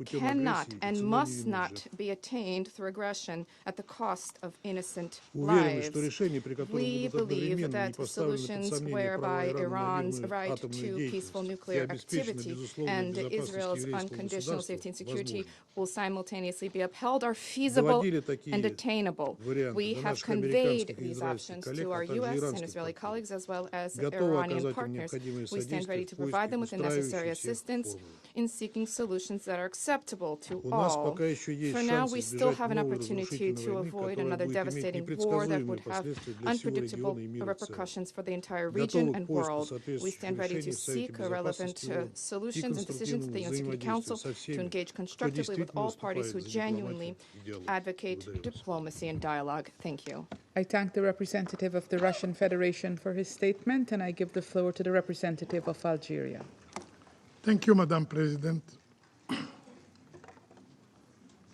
cannot and must not be attained through aggression at the cost of innocent lives. We believe that solutions whereby Iran's right to peaceful nuclear activity and Israel's unconditional safety and security will simultaneously be upheld are feasible and attainable. We have conveyed these options to our U.S. and Israeli colleagues as well as Iranian partners. We stand ready to provide them with the necessary assistance in seeking solutions that are acceptable to all. For now, we still have an opportunity to avoid another devastating war that would have unpredictable repercussions for the entire region and world. We stand ready to seek relevant solutions and decisions at the UN Security Council to engage constructively with all parties who genuinely advocate diplomacy and dialogue. Thank you. I thank the representative of the Russian Federation for his statement, and I give the floor to the representative of Algeria. Thank you, Madam President.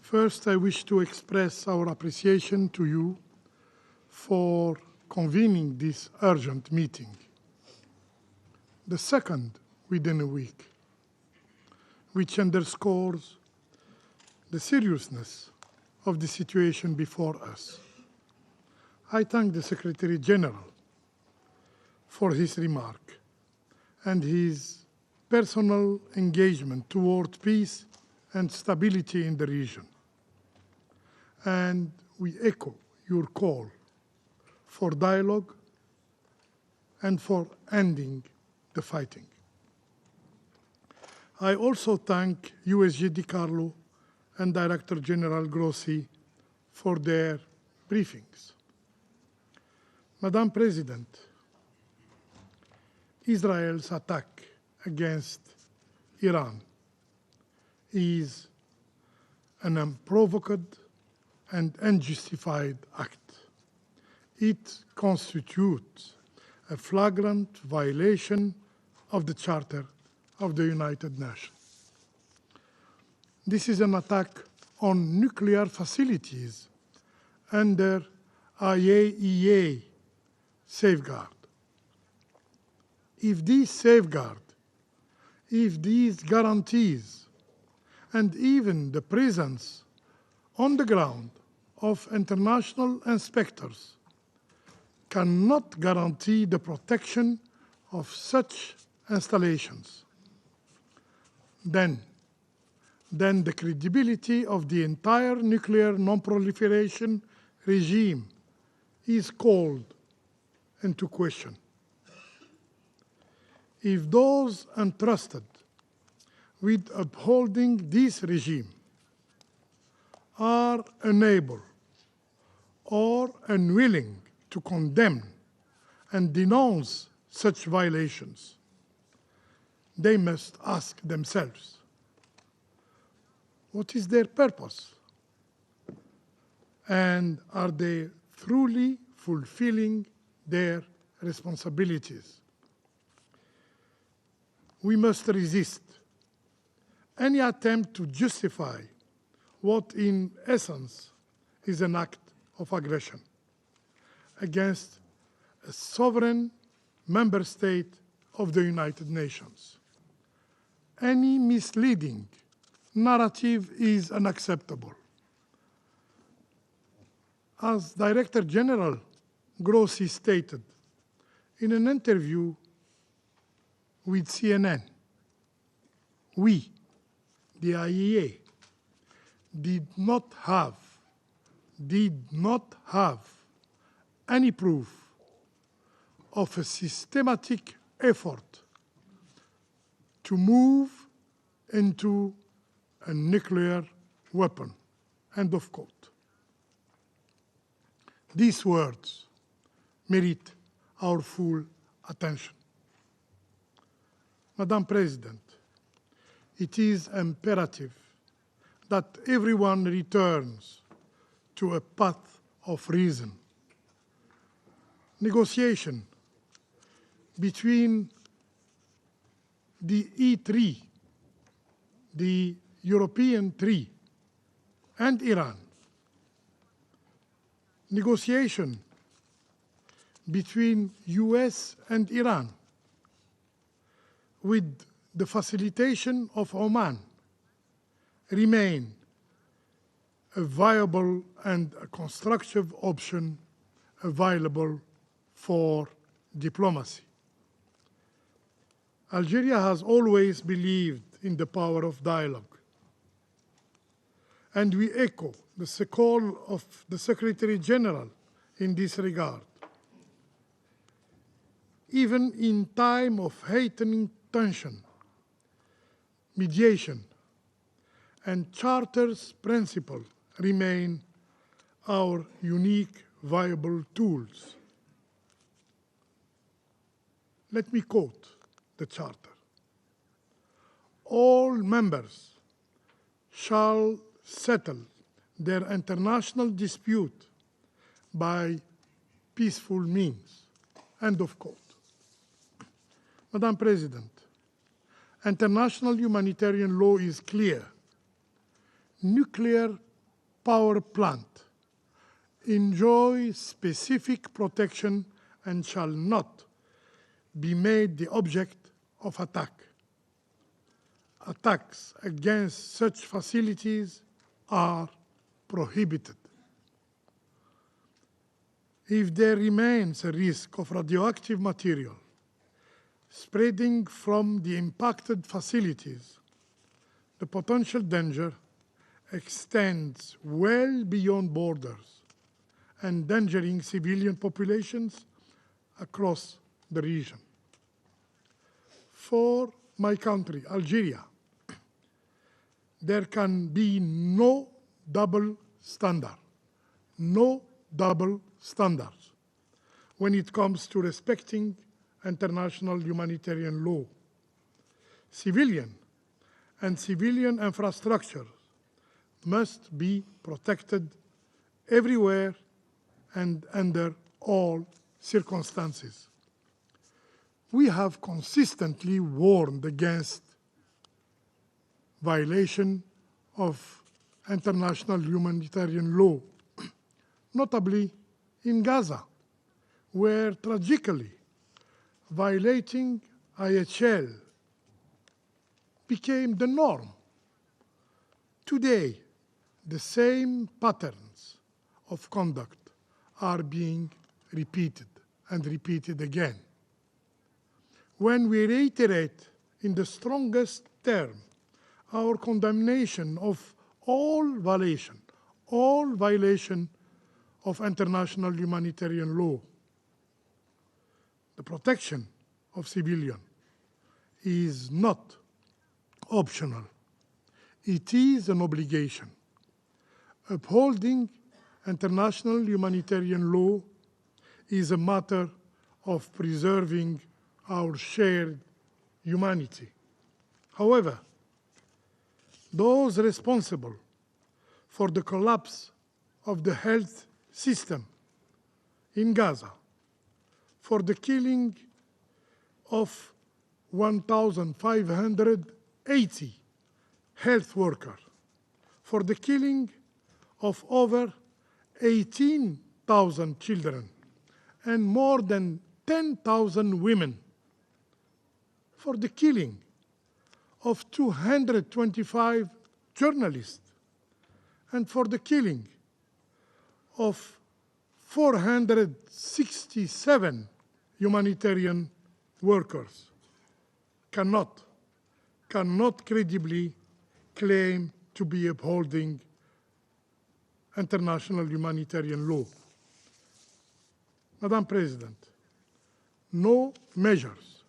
First, I wish to express our appreciation to you for convening this urgent meeting, the second within a week, which underscores the seriousness of the situation before us. I thank the Secretary-General for his remark and his personal engagement toward peace and stability in the region. And we echo your call for dialogue and for ending the fighting. I also thank USG DiCarlo and Director General Grossi for their briefings. Madam President, Israel's attack against Iran is an unprovoked and unjustified act. It constitutes a flagrant violation of the Charter of the United Nations. This is an attack on nuclear facilities under IAEA safeguard. If these guarantees and even the presence on the ground of international inspectors cannot guarantee the protection of such installations, then the credibility of the entire nuclear non-proliferation regime is called into question. If those entrusted with upholding this regime are unable or unwilling to condemn and denounce such violations, they must ask themselves, what is their purpose? And are they truly fulfilling their responsibilities? We must resist any attempt to justify what in essence is an act of aggression against a sovereign member state of the United Nations. Any misleading narrative is unacceptable. As Director General Grossi stated in an interview with CNN, we, the IAEA, did not have any proof of a systematic effort to move into a nuclear weapon. End of quote. These words merit our full attention. Madam President, it is imperative that everyone returns to a path of reason. Negotiation between the E3, the European three, and Iran. Negotiation between US and Iran with the facilitation of Oman remain a viable and a constructive option available for diplomacy. Algeria has always believed in the power of dialogue, and we echo the call of the Secretary-General in this regard. Even in time of heightening tension, mediation and Charter's principle remain our unique, viable tools. Let me quote the Charter. All members shall settle their international dispute by peaceful means. End of quote. Madam President, international humanitarian law is clear. Nuclear power plant enjoy specific protection and shall not be made the object of attack. Attacks against such facilities are prohibited. If there remains a risk of radioactive material spreading from the impacted facilities, the potential danger extends well beyond borders, endangering civilian populations across the region. For my country, Algeria, there can be no double standard, no double standards when it comes to respecting international humanitarian law. Civilian and civilian infrastructure must be protected everywhere and under all circumstances. We have consistently warned against violation of international humanitarian law, notably in Gaza, where tragically violating IHL became the norm. Today, the same patterns of conduct are being repeated and repeated again. When we reiterate in the strongest term our condemnation of all violation of international humanitarian law, the protection of civilians is not optional. It is an obligation. Upholding international humanitarian law is a matter of preserving our shared humanity. However, those responsible for the collapse of the health system in Gaza, for the killing of 1,580 health workers, for the killing of over 18,000 children and more than 10,000 women, for the killing of 225 journalists, and for the killing of 467 humanitarian workers, cannot credibly claim to be upholding international humanitarian law. Madam President, no measures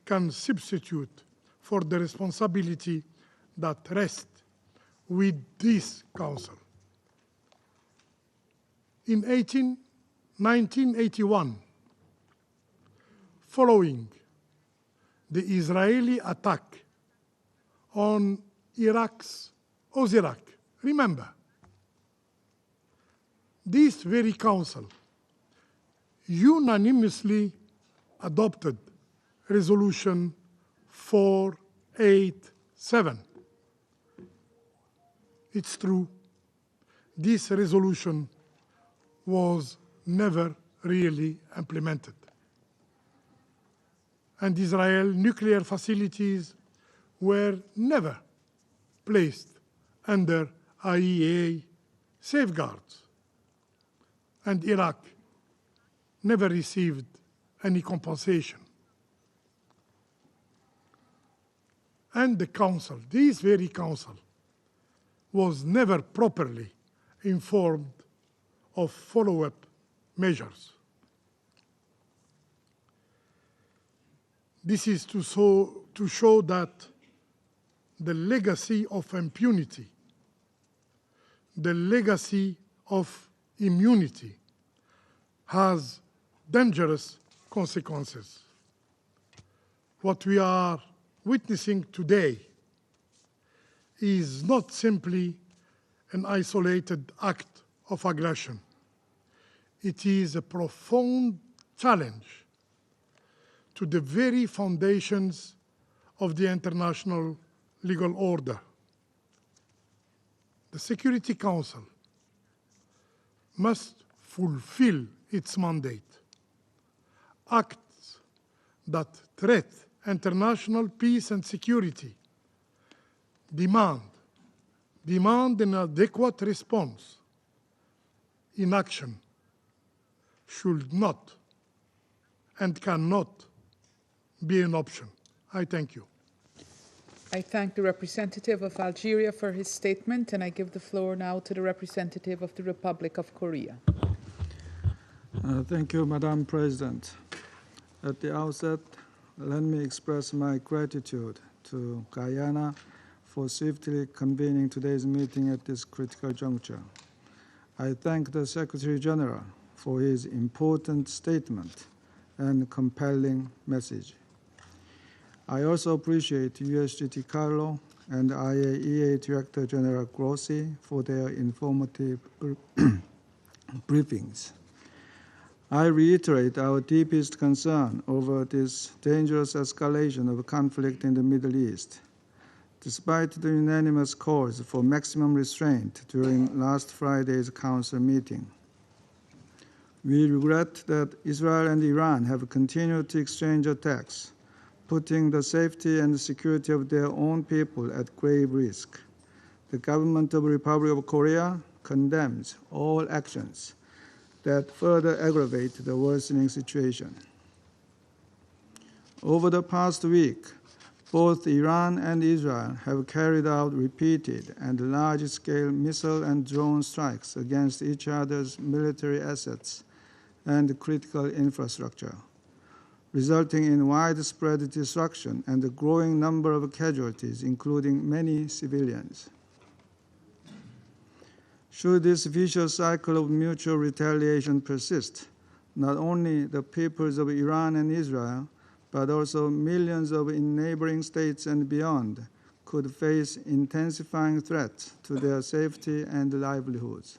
can substitute for the responsibility that rests with this Council. In 1981, following the Israeli attack on Iraq, remember, this very Council unanimously adopted Resolution 487. It's true, this resolution was never really implemented. And Israel's nuclear facilities were never placed under IAEA safeguards. And Iraq never received any compensation. And the Council, this very Council, was never properly informed of follow-up measures. This is to show that the legacy of impunity, the legacy of immunity, has dangerous consequences. What we are witnessing today is not simply an isolated act of aggression. It is a profound challenge to the very foundations of the international legal order. The Security Council must fulfill its mandate. Acts that threaten international peace and security demand an adequate response. Inaction should not and cannot be an option. I thank you. I thank the representative of Algeria for his statement, and I give the floor now to the representative of the Republic of Korea. Thank you, Madam President. At the outset, let me express my gratitude to Guyana for swiftly convening today's meeting at this critical juncture. I thank the Secretary-General for his important statement and compelling message. I also appreciate USGT Carlo and IAEA Director General Grossi for their informative briefings. I reiterate our deepest concern over this dangerous escalation of conflict in the Middle East. Despite the unanimous calls for maximum restraint during last Friday's Council meeting, we regret that Israel and Iran have continued to exchange attacks, putting the safety and security of their own people at grave risk. The government of the Republic of Korea condemns all actions that further aggravate the worsening situation. Over the past week, both Iran and Israel have carried out repeated and large-scale missile and drone strikes against each other's military assets and critical infrastructure, resulting in widespread destruction and a growing number of casualties, including many civilians. Should this vicious cycle of mutual retaliation persist, not only the peoples of Iran and Israel, but also millions in neighboring states and beyond could face intensifying threats to their safety and livelihoods.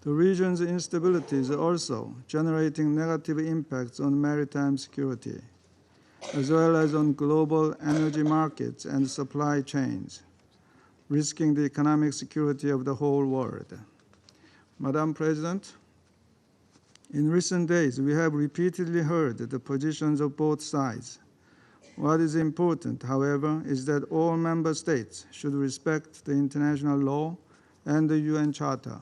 The region's instability is also generating negative impacts on maritime security, as well as on global energy markets and supply chains, risking the economic security of the whole world. Madam President, in recent days, we have repeatedly heard the positions of both sides. What is important, however, is that all member states should respect the international law and the UN Charter,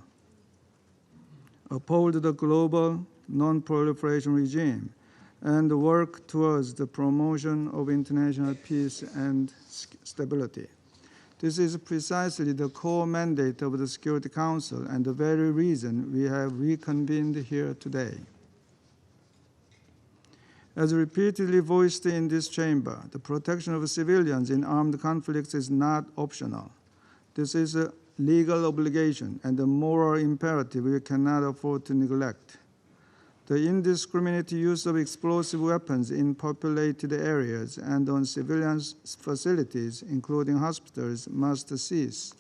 uphold the global non-proliferation regime, and work towards the promotion of international peace and stability. This is precisely the core mandate of the Security Council and the very reason we have reconvened here today. As repeatedly voiced in this chamber, the protection of civilians in armed conflicts is not optional. This is a legal obligation and a moral imperative we cannot afford to neglect. The indiscriminate use of explosive weapons in populated areas and on civilian facilities, including hospitals, must cease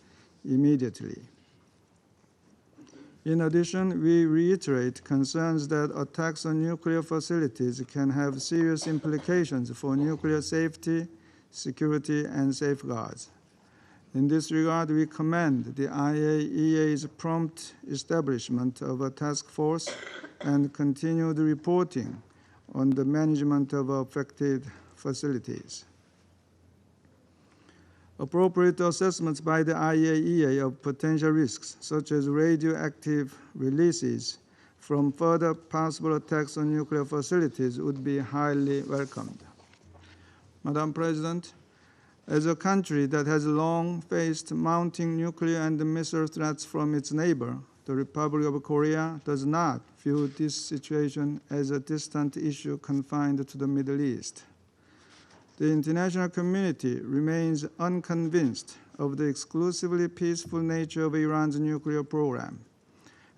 immediately. In addition, we reiterate concerns that attacks on nuclear facilities can have serious implications for nuclear safety, security, and safeguards. In this regard, we commend the IAEA's prompt establishment of a task force and continued reporting on the management of affected facilities. Appropriate assessments by the IAEA of potential risks, such as radioactive releases from further possible attacks on nuclear facilities, would be highly welcomed. Madam President, as a country that has long faced mounting nuclear and missile threats from its neighbor, the Republic of Korea does not view this situation as a distant issue confined to the Middle East. The international community remains unconvinced of the exclusively peaceful nature of Iran's nuclear program,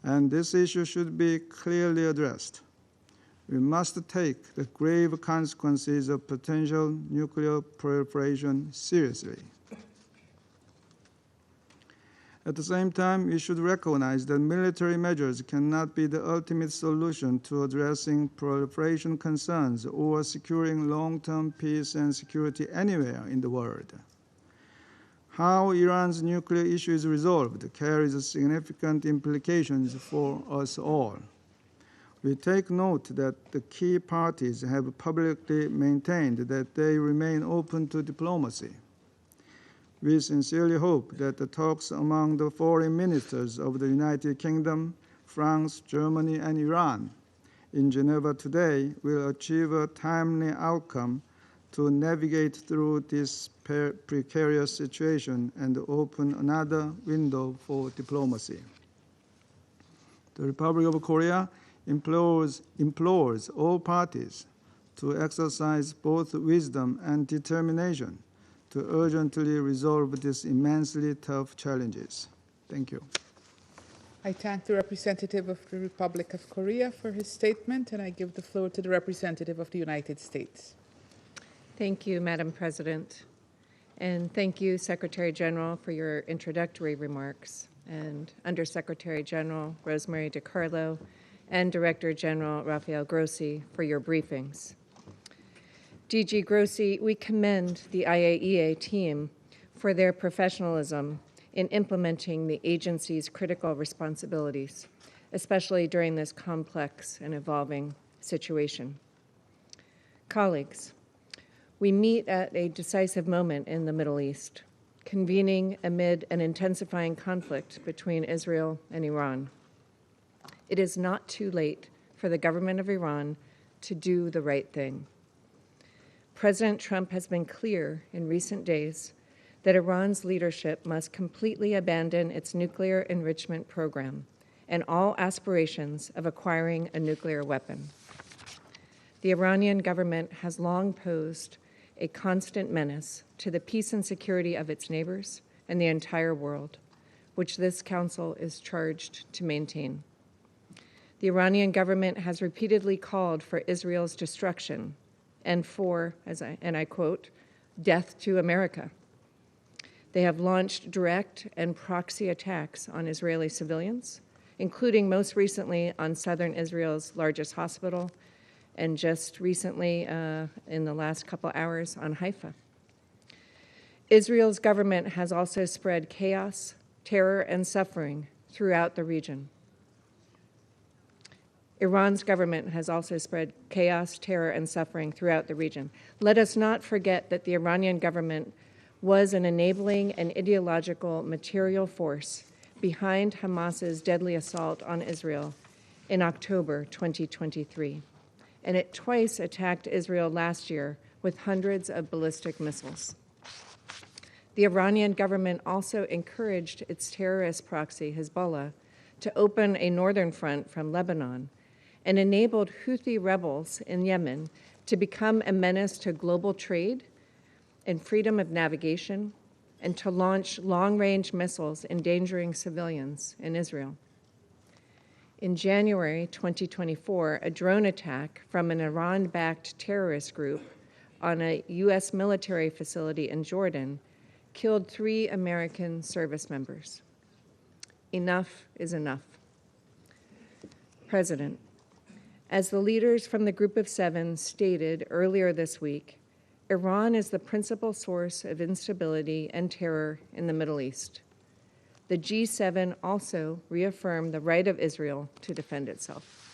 and this issue should be clearly addressed. We must take the grave consequences of potential nuclear proliferation seriously. At the same time, we should recognize that military measures cannot be the ultimate solution to addressing proliferation concerns or securing long-term peace and security anywhere in the world. How Iran's nuclear issue is resolved carries significant implications for us all. We take note that the key parties have publicly maintained that they remain open to diplomacy. We sincerely hope that the talks among the foreign ministers of the United Kingdom, France, Germany, and Iran in Geneva today will achieve a timely outcome to navigate through this precarious situation and open another window for diplomacy. The Republic of Korea implores all parties to exercise both wisdom and determination to urgently resolve these immensely tough challenges. Thank you. I thank the representative of the Republic of Korea for his statement, and I give the floor to the representative of the United States. Thank you, Madam President. And thank you, Secretary-General, for your introductory remarks, and Undersecretary-General Rosemary DiCarlo and Director-General Rafael Grossi for your briefings. DG Grossi, we commend the IAEA team for their professionalism in implementing the agency's critical responsibilities, especially during this complex and evolving situation. Colleagues, we meet at a decisive moment in the Middle East, convening amid an intensifying conflict between Israel and Iran. It is not too late for the government of Iran to do the right thing. President Trump has been clear in recent days that Iran's leadership must completely abandon its nuclear enrichment program and all aspirations of acquiring a nuclear weapon. The Iranian government has long posed a constant menace to the peace and security of its neighbors and the entire world, which this council is charged to maintain. The Iranian government has repeatedly called for Israel's destruction and for, and I quote, death to America. They have launched direct and proxy attacks on Israeli civilians, including most recently on southern Israel's largest hospital, and just recently, in the last couple hours, on Haifa. Israel's government has also spread chaos, terror, and suffering throughout the region. Iran's government has also spread chaos, terror, and suffering throughout the region. Let us not forget that the Iranian government was an enabling and ideological material force behind Hamas's deadly assault on Israel in October 2023. And it twice attacked Israel last year with hundreds of ballistic missiles. The Iranian government also encouraged its terrorist proxy, Hezbollah, to open a northern front from Lebanon and enabled Houthi rebels in Yemen to become a menace to global trade and freedom of navigation, and to launch long-range missiles endangering civilians in Israel. In January 2024, a drone attack from an Iran-backed terrorist group on a U.S. military facility in Jordan killed 3 American service members. Enough is enough. President, as the leaders from the Group of Seven stated earlier this week, Iran is the principal source of instability and terror in the Middle East. The G7 also reaffirmed the right of Israel to defend itself.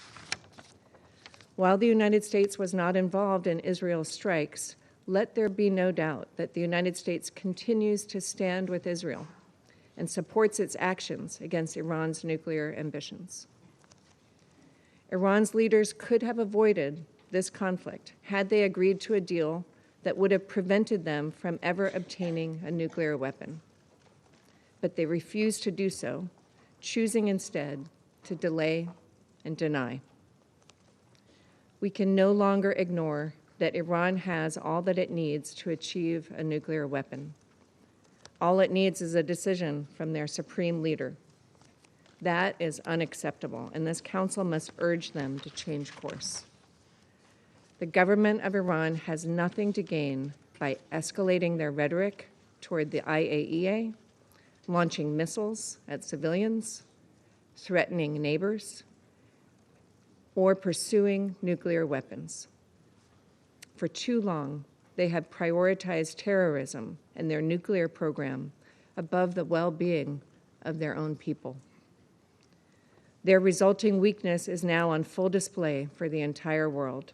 While the United States was not involved in Israel's strikes, let there be no doubt that the United States continues to stand with Israel and supports its actions against Iran's nuclear ambitions. Iran's leaders could have avoided this conflict had they agreed to a deal that would have prevented them from ever obtaining a nuclear weapon. But they refused to do so, choosing instead to delay and deny. We can no longer ignore that Iran has all that it needs to achieve a nuclear weapon. All it needs is a decision from their supreme leader. That is unacceptable, and this Council must urge them to change course. The government of Iran has nothing to gain by escalating their rhetoric toward the IAEA, launching missiles at civilians, threatening neighbors, or pursuing nuclear weapons. For too long, they have prioritized terrorism and their nuclear program above the well-being of their own people. Their resulting weakness is now on full display for the entire world.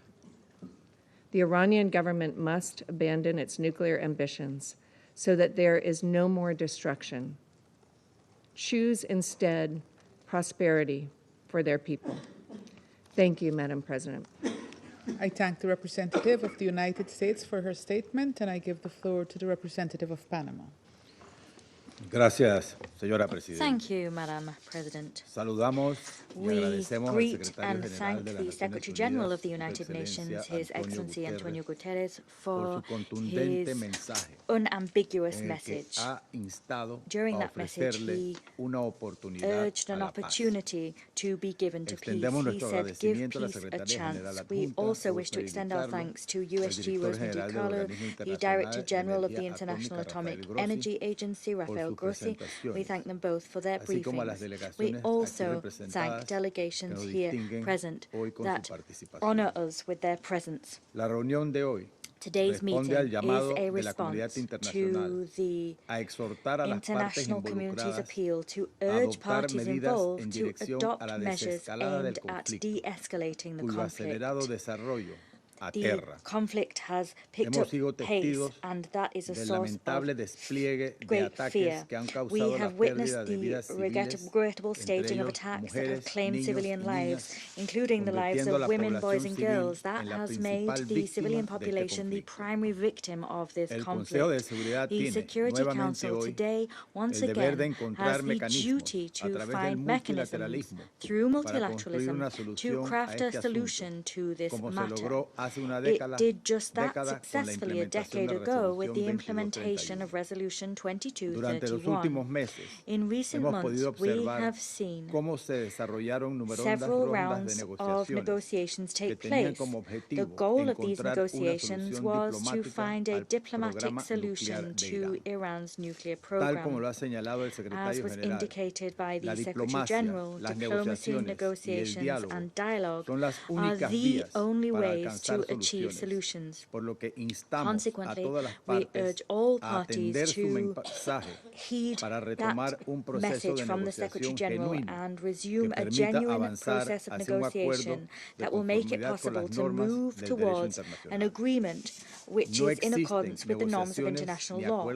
The Iranian government must abandon its nuclear ambitions so that there is no more destruction. Choose instead prosperity for their people. Thank you, Madam President. I thank the representative of the United States for her statement, and I give the floor to the representative of Panama. Gracias, señora Presidenta. Thank you, Madam President. Saludamos y We agradecemos al greet Secretario and General thank de las the Naciones Secretary-General of the Unidas, United Su Nations, Excelencia His Excellency António Guterres, por for su contundente his mensaje unambiguous en el que message. ha instado During a that message, ofrecerle he una oportunidad urged a an la paz. opportunity to be given to peace. Extendemos He nuestro said, give agradecimiento a la peace a Secretaria General chance. We Adjunta also por wish to extend our solicitarlo thanks to al USG Director Rosemary General del DiCarlo, Organismo the Director Internacional General de of the Energía International Atómica, Atomic Rafael Grossi, Energy Agency, por Rafael sus Grossi. We presentaciones, thank them both for their así como a las briefings. We delegaciones aquí also representadas thank que delegations nos here distinguen present hoy con that su participación. honor us with their presence. La reunión de hoy Today's meeting responde al is llamado a de la comunidad response internacional to the a exhortar a las partes international community's involucradas appeal to a urge adoptar parties medidas en involved to dirección adopt a la measures desescalada del aimed at conflicto, de-escalating the cuyo conflict. acelerado desarrollo The aterra. conflict has picked Hemos up sido pace, testigos and that is a del source lamentable of despliegue de great ataques fear. que han We causado la have pérdida witnessed de vidas the civiles, regrettable entre staging of ellos attacks that have mujeres, claimed niños civilian y lives, niñas, including the lives convirtiendo a of la women, boys, población and civil girls. That en la has made principal the civilian víctima de este population the conflicto. primary victim of this El Consejo de conflict. Seguridad The tiene Security nuevamente Council hoy today, once el deber de again, encontrar has the mecanismos duty a to través del find mechanisms multilateralismo through para construir multilateralism una to solución a craft a este asunto, solution to this como se matter. logró hace una It década did just that con la successfully a implementación decade de ago with the Resolución implementation 2231. of Resolution Durante los últimos 2231. meses In recent hemos months, podido we observar have seen cómo se desarrollaron numerosas several rondas de rounds of negotiations que take tenían place. como The objetivo goal of these encontrar una negotiations solución was to diplomática find a al diplomatic programa solution nuclear de to Irán. Iran's nuclear Tal como program. lo ha señalado el As Secretario was General, indicated by la the diplomacia, Secretary-General, las diplomacy, negociaciones y el negotiations, diálogo and dialogue son las are únicas the vías only para ways alcanzar to achieve solutions. Consequently, we urge all parties to heed that message from the Secretary-General and resume a genuine process of negotiation that will make it possible to move towards an agreement which is in accordance with the norms of international law.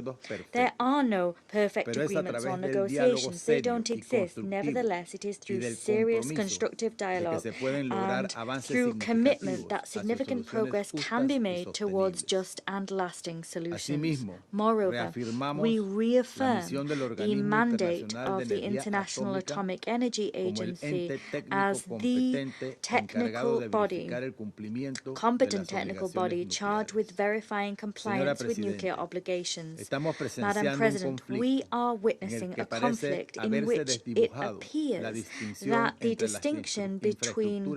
There are no perfect agreements or negotiations. They don't exist. Nevertheless, it is through serious, constructive dialogue and through commitment that significant progress can be made towards just and lasting solutions. Moreover, we reaffirm the mandate of the International Atomic Energy Agency as the technical body, competent technical body charged with verifying compliance with nuclear obligations. Madam President, we are witnessing a conflict in which it appears that the distinction between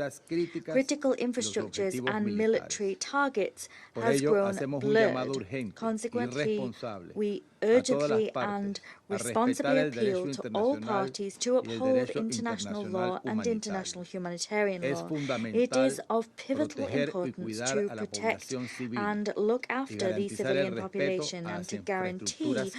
critical infrastructures and military targets has grown blurred. Consequently, we urgently and responsibly appeal to all parties to uphold international law and international humanitarian law. It is of pivotal importance to protect and look after the civilian population and to guarantee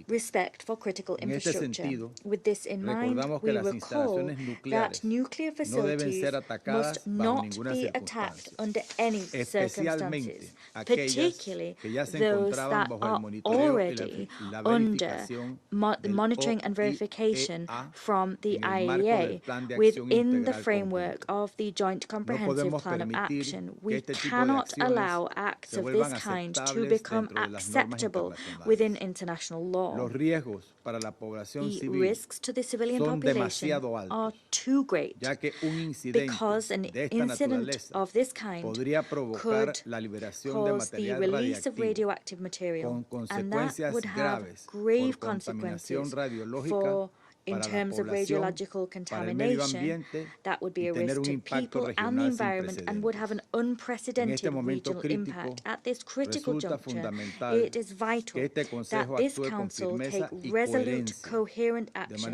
respect for critical infrastructure. With this in mind, we recall that nuclear facilities must not be attacked under any circumstances, particularly those that are already under the monitoring and verification from the IAEA within the framework of the Joint Comprehensive Plan of Action. We cannot allow acts of this kind to become acceptable within international law. The risks to the civilian population are too great because an incident of this kind could cause the release of radioactive material, and that would have grave consequences in terms of radiological contamination. That would be a risk to people and the environment and would have an unprecedented regional impact. At this critical juncture, it is vital that this Council take resolute, coherent action,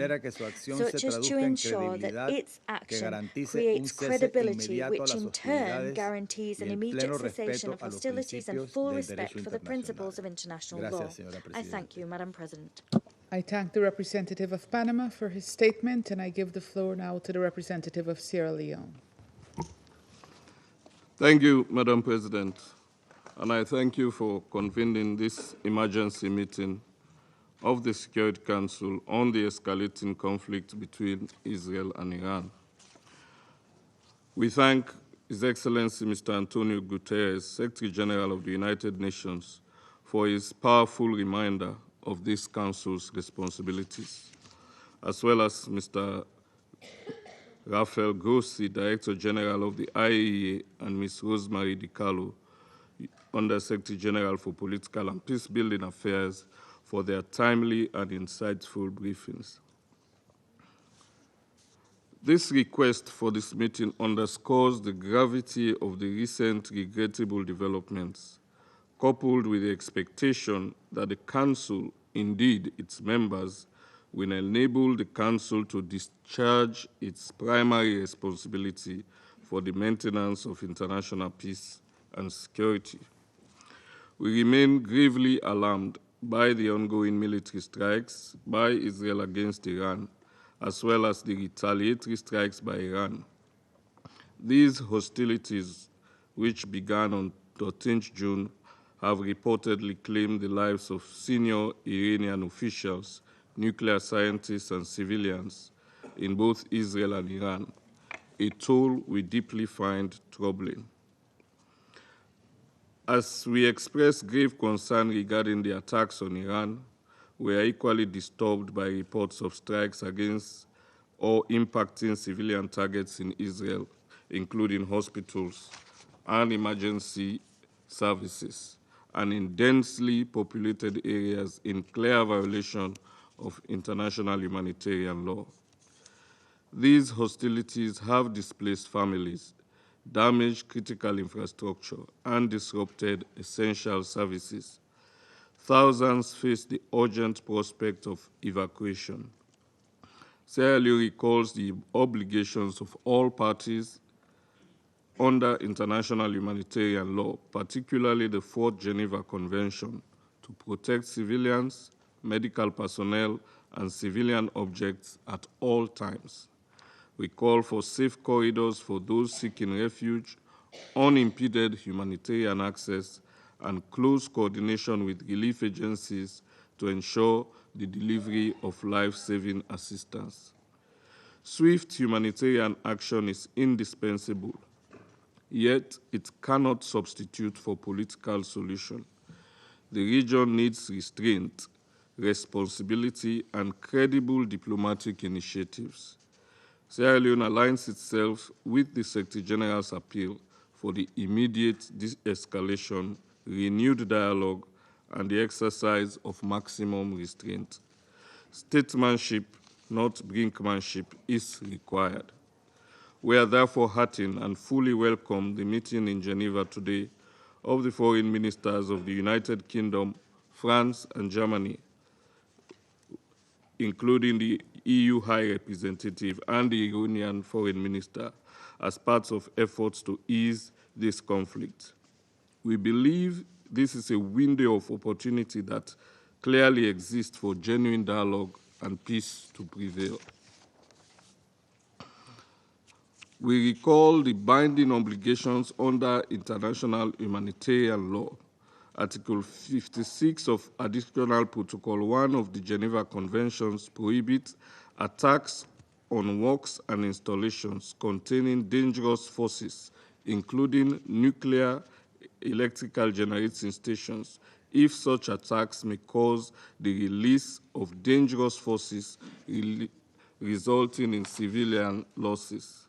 such as to ensure that its action creates credibility, which in turn guarantees an immediate cessation of hostilities and full respect for the principles of international law. I thank you, Madam President. I thank the representative of Panama for his statement, and I give the floor now to the representative of Sierra Leone. Thank you, Madam President, and I thank you for convening this emergency meeting of the Security Council on the escalating conflict between Israel and Iran. We thank His Excellency Mr. António Guterres, Secretary-General of the United Nations, for his powerful reminder of this Council's responsibilities, as well as Mr. Rafael Grossi, Director General of the IAEA, and Ms. Rosemary DiCarlo, Under Secretary General for Political and Peacebuilding Affairs, for their timely and insightful briefings. This request for this meeting underscores the gravity of the recent regrettable developments, coupled with the expectation that the Council, indeed its members, will enable the Council to discharge its primary responsibility for the maintenance of international peace and security. We remain gravely alarmed by the ongoing military strikes by Israel against Iran, as well as the retaliatory strikes by Iran. These hostilities, which began on 13th June, have reportedly claimed the lives of senior Iranian officials, nuclear scientists, and civilians in both Israel and Iran, a toll we deeply find troubling. As we express grave concern regarding the attacks on Iran, we are equally disturbed by reports of strikes against or impacting civilian targets in Israel, including hospitals and emergency services, and in densely populated areas in clear violation of international humanitarian law. These hostilities have displaced families, damaged critical infrastructure, and disrupted essential services. Thousands face the urgent prospect of evacuation. Sierra Leone recalls the obligations of all parties under international humanitarian law, particularly the Fourth Geneva Convention, to protect civilians, medical personnel, and civilian objects at all times. We call for safe corridors for those seeking refuge, unimpeded humanitarian access, and close coordination with relief agencies to ensure the delivery of life-saving assistance. Swift humanitarian action is indispensable, yet it cannot substitute for political solution. The region needs restraint, responsibility, and credible diplomatic initiatives. Sierra Leone aligns itself with the Secretary-General's appeal for the immediate de-escalation, renewed dialogue, and the exercise of maximum restraint. Statesmanship, not brinkmanship, is required. We are therefore heartened and fully welcome the meeting in Geneva today of the foreign ministers of the United Kingdom, France, and Germany, including the EU High Representative and the Iranian Foreign Minister, as part of efforts to ease this conflict. We believe this is a window of opportunity that clearly exists for genuine dialogue and peace to prevail. We recall the binding obligations under international humanitarian law. Article 56 of Additional Protocol 1 of the Geneva Conventions prohibits attacks on works and installations containing dangerous forces, including nuclear, electrical generating stations, if such attacks may cause the release of dangerous forces resulting in civilian losses.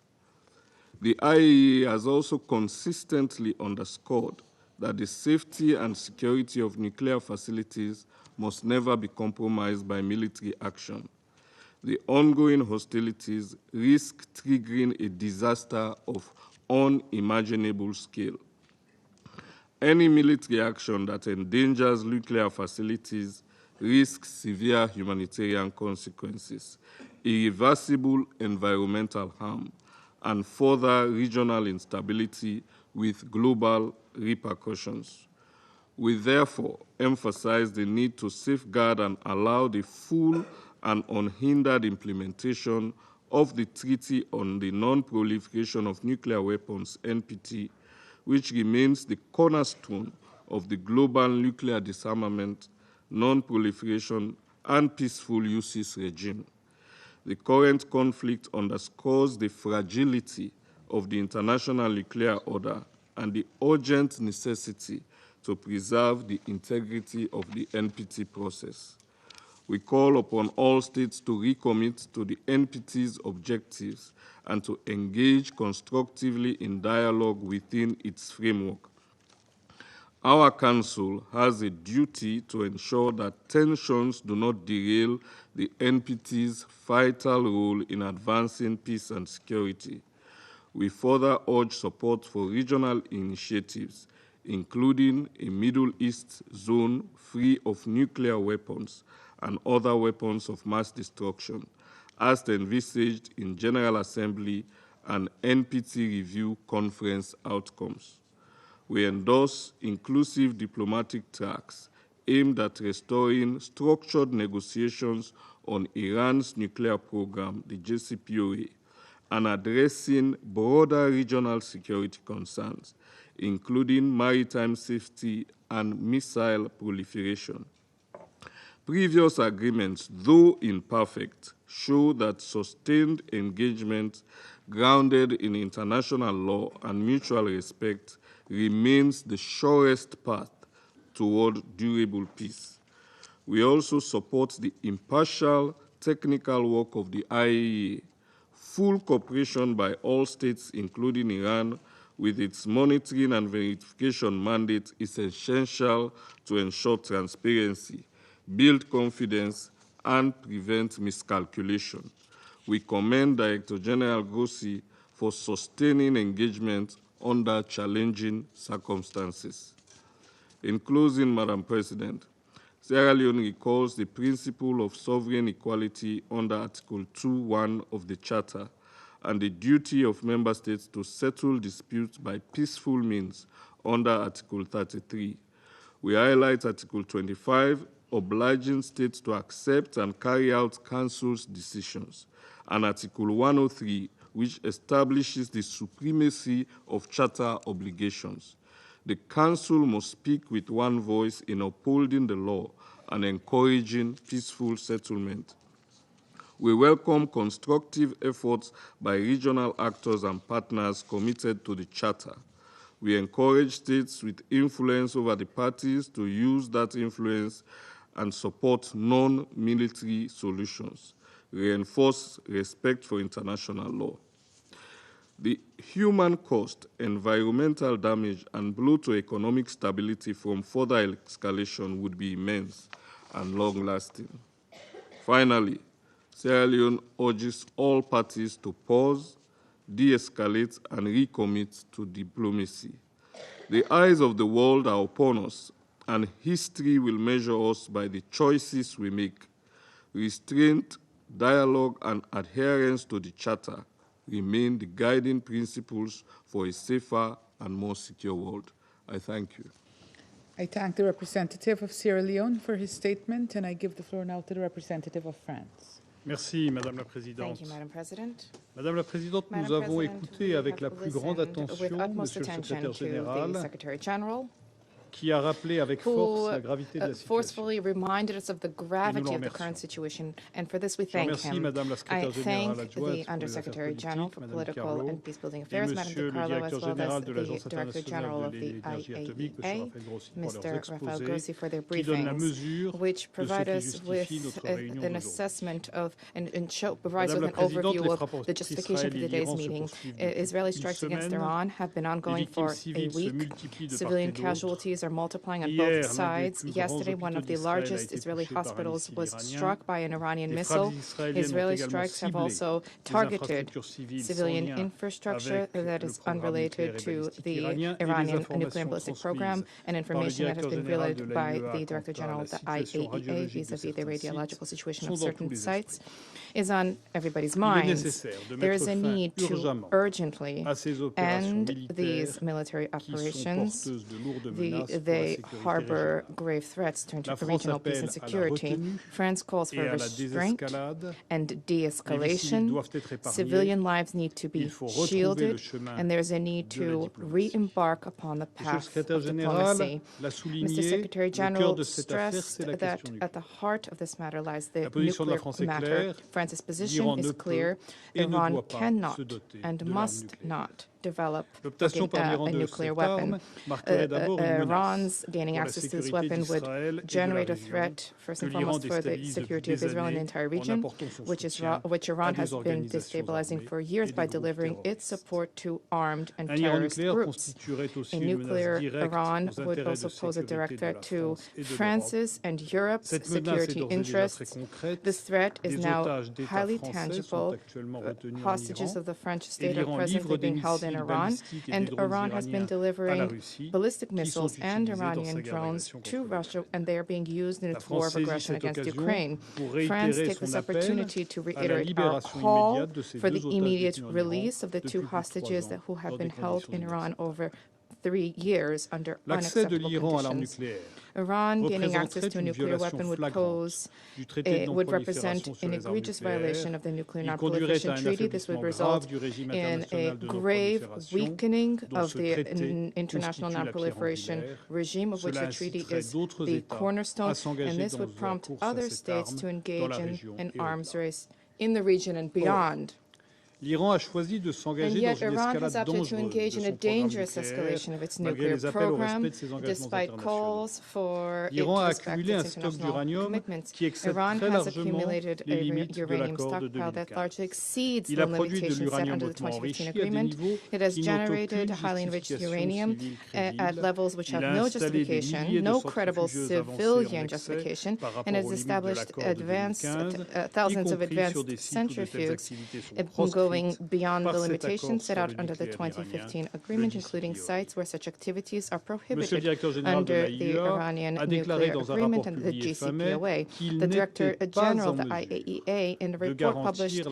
The IAEA has also consistently underscored that the safety and security of nuclear facilities must never be compromised by military action. The ongoing hostilities risk triggering a disaster of unimaginable scale. Any military action that endangers nuclear facilities risks severe humanitarian consequences, irreversible environmental harm, and further regional instability with global repercussions. We therefore emphasize the need to safeguard and allow the full and unhindered implementation of the Treaty on the Non-Proliferation of Nuclear Weapons, NPT, which remains the cornerstone of the global nuclear disarmament, non-proliferation, and peaceful uses regime. The current conflict underscores the fragility of the international nuclear order and the urgent necessity to preserve the integrity of the NPT process. We call upon all states to recommit to the NPT's objectives and to engage constructively in dialogue within its framework. Our Council has a duty to ensure that tensions do not derail the NPT's vital role in advancing peace and security. We further urge support for regional initiatives, including a Middle East zone free of nuclear weapons and other weapons of mass destruction, as envisaged in General Assembly and NPT review conference outcomes. We endorse inclusive diplomatic tracks aimed at restoring structured negotiations on Iran's nuclear program, the JCPOA, and addressing broader regional security concerns, including maritime safety and missile proliferation. Previous agreements, though imperfect, show that sustained engagement grounded in international law and mutual respect remains the surest path toward durable peace. We also support the impartial technical work of the IAEA. Full cooperation by all states, including Iran, with its monitoring and verification mandate is essential to ensure transparency, build confidence, and prevent miscalculation. We commend Director General Grossi for sustaining engagement under challenging circumstances. In closing, Madam President, Sierra Leone recalls the principle of sovereign equality under Article 2.1 of the Charter and the duty of member states to settle disputes by peaceful means under Article 33. We highlight Article 25, obliging states to accept and carry out Council's decisions, and Article 103, which establishes the supremacy of Charter obligations. The Council must speak with one voice in upholding the law and encouraging peaceful settlement. We welcome constructive efforts by regional actors and partners committed to the Charter. We encourage states with influence over the parties to use that influence and support non-military solutions, reinforce respect for international law. The human cost, environmental damage, and blow to economic stability from further escalation would be immense and long-lasting. Finally, Sierra Leone urges all parties to pause, de-escalate, and recommit to diplomacy. The eyes of the world are upon us, and history will measure us by the choices we make. Restraint, dialogue, and adherence to the Charter remain the guiding principles for a safer and more secure world. I thank you. I thank the representative of Sierra Leone for his statement, and I give the floor now to the representative of France. Merci, Madame la Présidente. Thank you, Madam President. Madame la Présidente, nous avons écouté avec la plus grande attention Monsieur le Secrétaire-Général, qui a rappelé avec force la gravité de la situation. Forcefully reminded us of the gravity of the current situation, and for this we thank him. I thank the Undersecretary-General for Political and Peacebuilding Affairs, Madame Di Carlo, as well as the Director General of the IAEA, Mr. Rafael Grossi, for their briefings, which provide us with an assessment of and provides us with an overview of the justification for today's meeting. Israeli strikes against Iran have been ongoing for a week. Civilian casualties are multiplying on both sides. Yesterday, one of the largest Israeli hospitals was struck by an Iranian missile. Israeli strikes have also targeted civilian infrastructure that is unrelated to the Iranian nuclear and ballistic program, and information that has been relayed by the Director General of the IAEA vis-à-vis the radiological situation of certain sites is on everybody's minds. There is a need to urgently end these military operations. They harbor grave threats to regional peace and security. France calls for restraint and de-escalation. Civilian lives need to be shielded, and there's a need to re-embark upon the path of diplomacy. Mr. Secretary-General stressed that at the heart of this matter lies the nuclear matter. France's position is clear. Iran cannot and must not develop a nuclear weapon. Iran's gaining access to this weapon would generate a threat, first and foremost, for the security of Israel and the entire region, which Iran has been destabilizing for years by delivering its support to armed and terrorist groups. A nuclear Iran would also pose a direct threat to France's and Europe's security interests. This threat is now highly tangible. Hostages of the French state are presently being held in Iran, and Iran has been delivering ballistic missiles and Iranian drones to Russia, and they are being used in its war of aggression against Ukraine. France takes this opportunity to reiterate our call for the immediate release of the two hostages who have been held in Iran over 3 years under unacceptable conditions. Iran gaining access to a nuclear weapon would represent an egregious violation of the Nuclear Non-Proliferation Treaty. This would result in a grave weakening of the international non-proliferation regime, of which the treaty is the cornerstone, and this would prompt other states to engage in an arms race in the region and beyond. And yet Iran has opted to engage in a dangerous escalation of its nuclear program, despite calls for it to respect its international commitments. Iran has accumulated a uranium stockpile that largely exceeds the limitations set under the 2015 agreement. It has generated highly enriched uranium at levels which have no justification, no credible civilian justification, and has established thousands of advanced centrifuges. It goes going beyond the limitations set out under the 2015 agreement, including sites where such activities are prohibited under the Iranian nuclear agreement and the JCPOA. The Director General of the IAEA, in a report published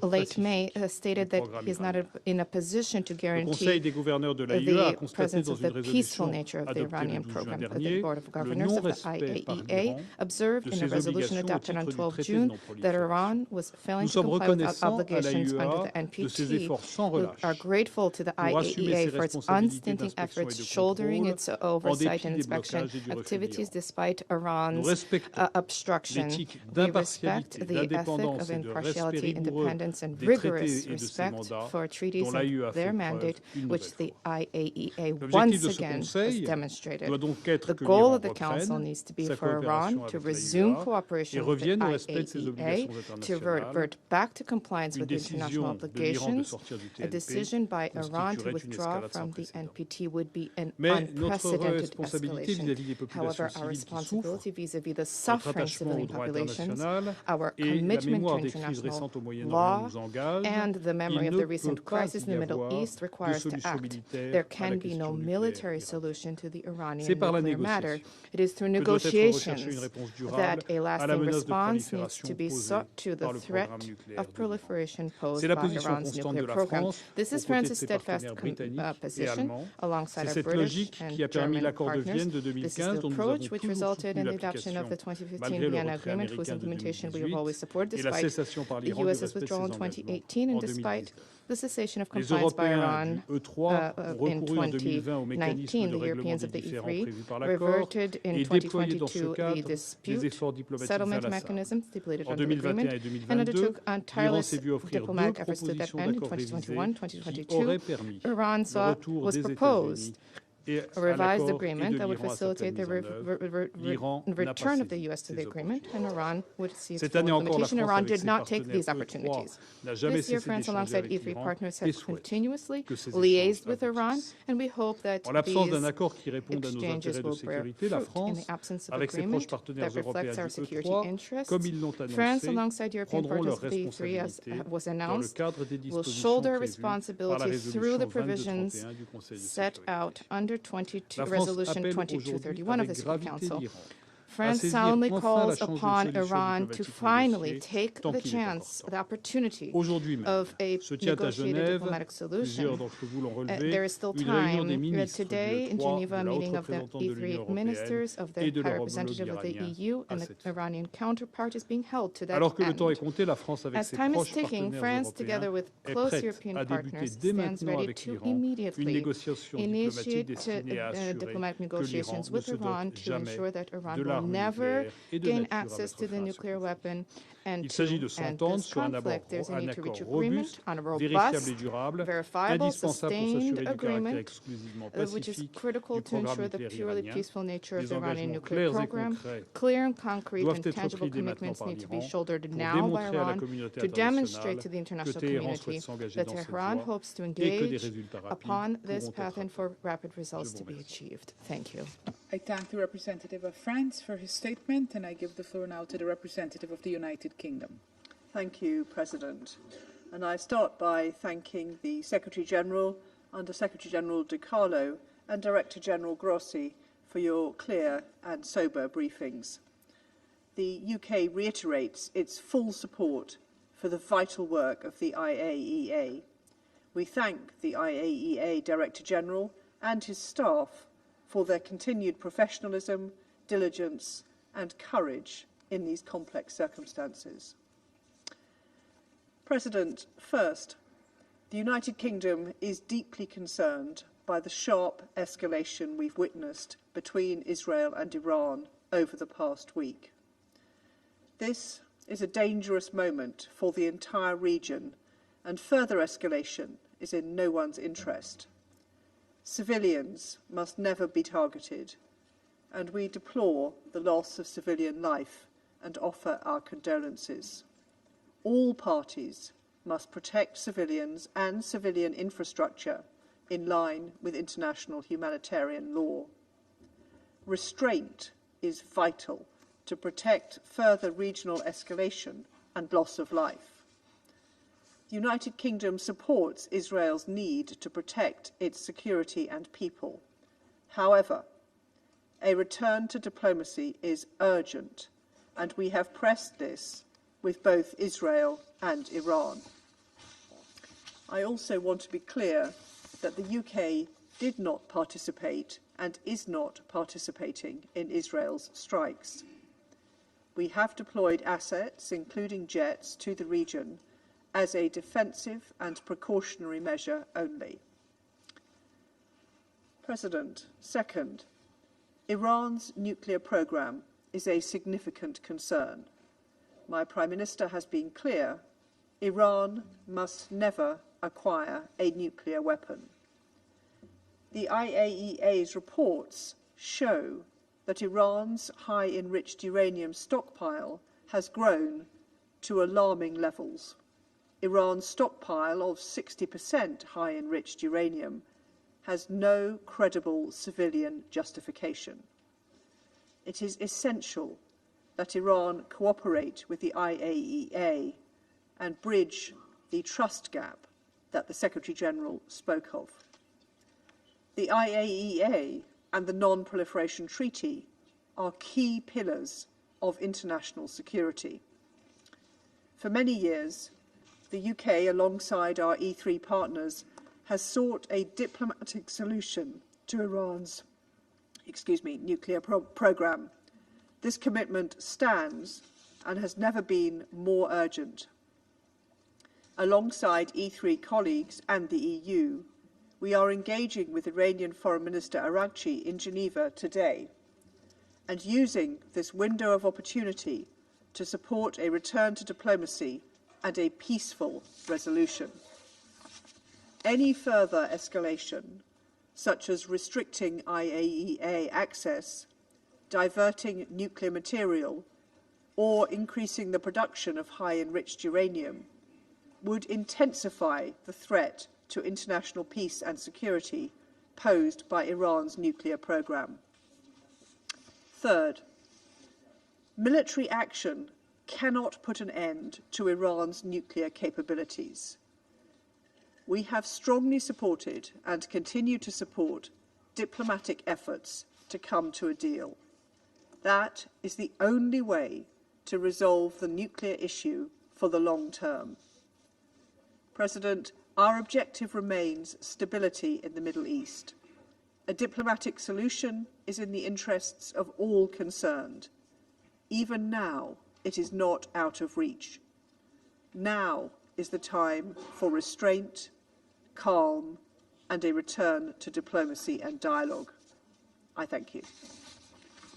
late May, stated that he is not in a position to guarantee the presence of the peaceful nature of the Iranian program. The Board of Governors of the IAEA observed in a resolution adopted on 12 June that Iran was failing to comply with obligations under the NPT. We are grateful to the IAEA for its unstinting efforts shouldering its oversight and inspection activities despite Iran's obstruction. We respect the ethic of impartiality, independence, and rigorous respect for treaties and their mandate, which the IAEA once again has demonstrated. The goal of the Council needs to be for Iran to resume cooperation with the IAEA, to revert back to compliance with international obligations. A decision by Iran to withdraw from the NPT would be an unprecedented escalation. However, our responsibility vis-à-vis the suffering civilian populations, our commitment to international law, and the memory of the recent crisis in the Middle East requires to act. There can be no military solution to the Iranian nuclear matter. It is through negotiations that a lasting response needs to be sought to the threat of proliferation posed by Iran's nuclear program. This is France's steadfast position, alongside our British and German partners. This is the approach which resulted in the adoption of the 2015 Vienna Agreement, whose implementation we have always supported, despite the U.S.'s withdrawal in 2018 and despite the cessation of compliance by Iran in 2019. The Europeans of the E3 reverted in 2022 the dispute settlement mechanism stipulated under the agreement and undertook tireless diplomatic efforts to that end in 2021, 2022. Iran was proposed a revised agreement that would facilitate the return of the U.S. to the agreement, and Iran would see its full implementation. Iran did not take these opportunities. This year, France, alongside E3 partners, has continuously liaised with Iran, and we hope that these exchanges will bear fruit. In the absence of agreement that reflects our security interests, France, alongside European partners of the E3, as was announced, will shoulder responsibility through the provisions set out under Resolution 2231 of the Security Council. France soundly calls upon Iran to finally take the chance, the opportunity of a negotiated diplomatic solution. There is still time. Today in Geneva, a meeting of the E3 ministers, of the High Representative of the EU and the Iranian counterpart is being held to that end. As time is ticking, France, together with close European partners, stands ready to immediately initiate diplomatic negotiations with Iran to ensure that Iran will never gain access to the nuclear weapon and to end this conflict. There's a need to reach agreement on a robust, verifiable, sustained agreement, which is critical to ensure the purely peaceful nature of the Iranian nuclear program. Clear and concrete and tangible commitments need to be shouldered now by Iran to demonstrate to the international community that Tehran hopes to engage upon this path and for rapid results to be achieved. Thank you. I thank the representative of France for his statement, and I give the floor now to the representative of the United Kingdom. Thank you, President. And I start by thanking the Secretary-General, Under Secretary-General De Carlo, and Director General Grossi for your clear and sober briefings. The UK reiterates its full support for the vital work of the IAEA. We thank the IAEA Director General and his staff for their continued professionalism, diligence, and courage in these complex circumstances. President, first, the United Kingdom is deeply concerned by the sharp escalation we've witnessed between Israel and Iran over the past week. This is a dangerous moment for the entire region, and further escalation is in no one's interest. Civilians must never be targeted, and we deplore the loss of civilian life and offer our condolences. All parties must protect civilians and civilian infrastructure in line with international humanitarian law. Restraint is vital to protect further regional escalation and loss of life. The United Kingdom supports Israel's need to protect its security and people. However, a return to diplomacy is urgent, and we have pressed this with both Israel and Iran. I also want to be clear that the UK did not participate and is not participating in Israel's strikes. We have deployed assets, including jets, to the region as a defensive and precautionary measure only. President, second, Iran's nuclear program is a significant concern. My Prime Minister has been clear, Iran must never acquire a nuclear weapon. The IAEA's reports show that Iran's high-enriched uranium stockpile has grown to alarming levels. Iran's stockpile of 60% high-enriched uranium has no credible civilian justification. It is essential that Iran cooperate with the IAEA and bridge the trust gap that the Secretary-General spoke of. The IAEA and the Non-Proliferation Treaty are key pillars of international security. For many years, the UK, alongside our E3 partners, has sought a diplomatic solution to Iran's nuclear program. This commitment stands and has never been more urgent. Alongside E3 colleagues and the EU, we are engaging with Iranian Foreign Minister Araghchi in Geneva today and using this window of opportunity to support a return to diplomacy and a peaceful resolution. Any further escalation, such as restricting IAEA access, diverting nuclear material, or increasing the production of high-enriched uranium, would intensify the threat to international peace and security posed by Iran's nuclear program. Third, military action cannot put an end to Iran's nuclear capabilities. We have strongly supported and continue to support diplomatic efforts to come to a deal. That is the only way to resolve the nuclear issue for the long term. President, our objective remains stability in the Middle East. A diplomatic solution is in the interests of all concerned. Even now, it is not out of reach. Now is the time for restraint, calm, and a return to diplomacy and dialogue. I thank you.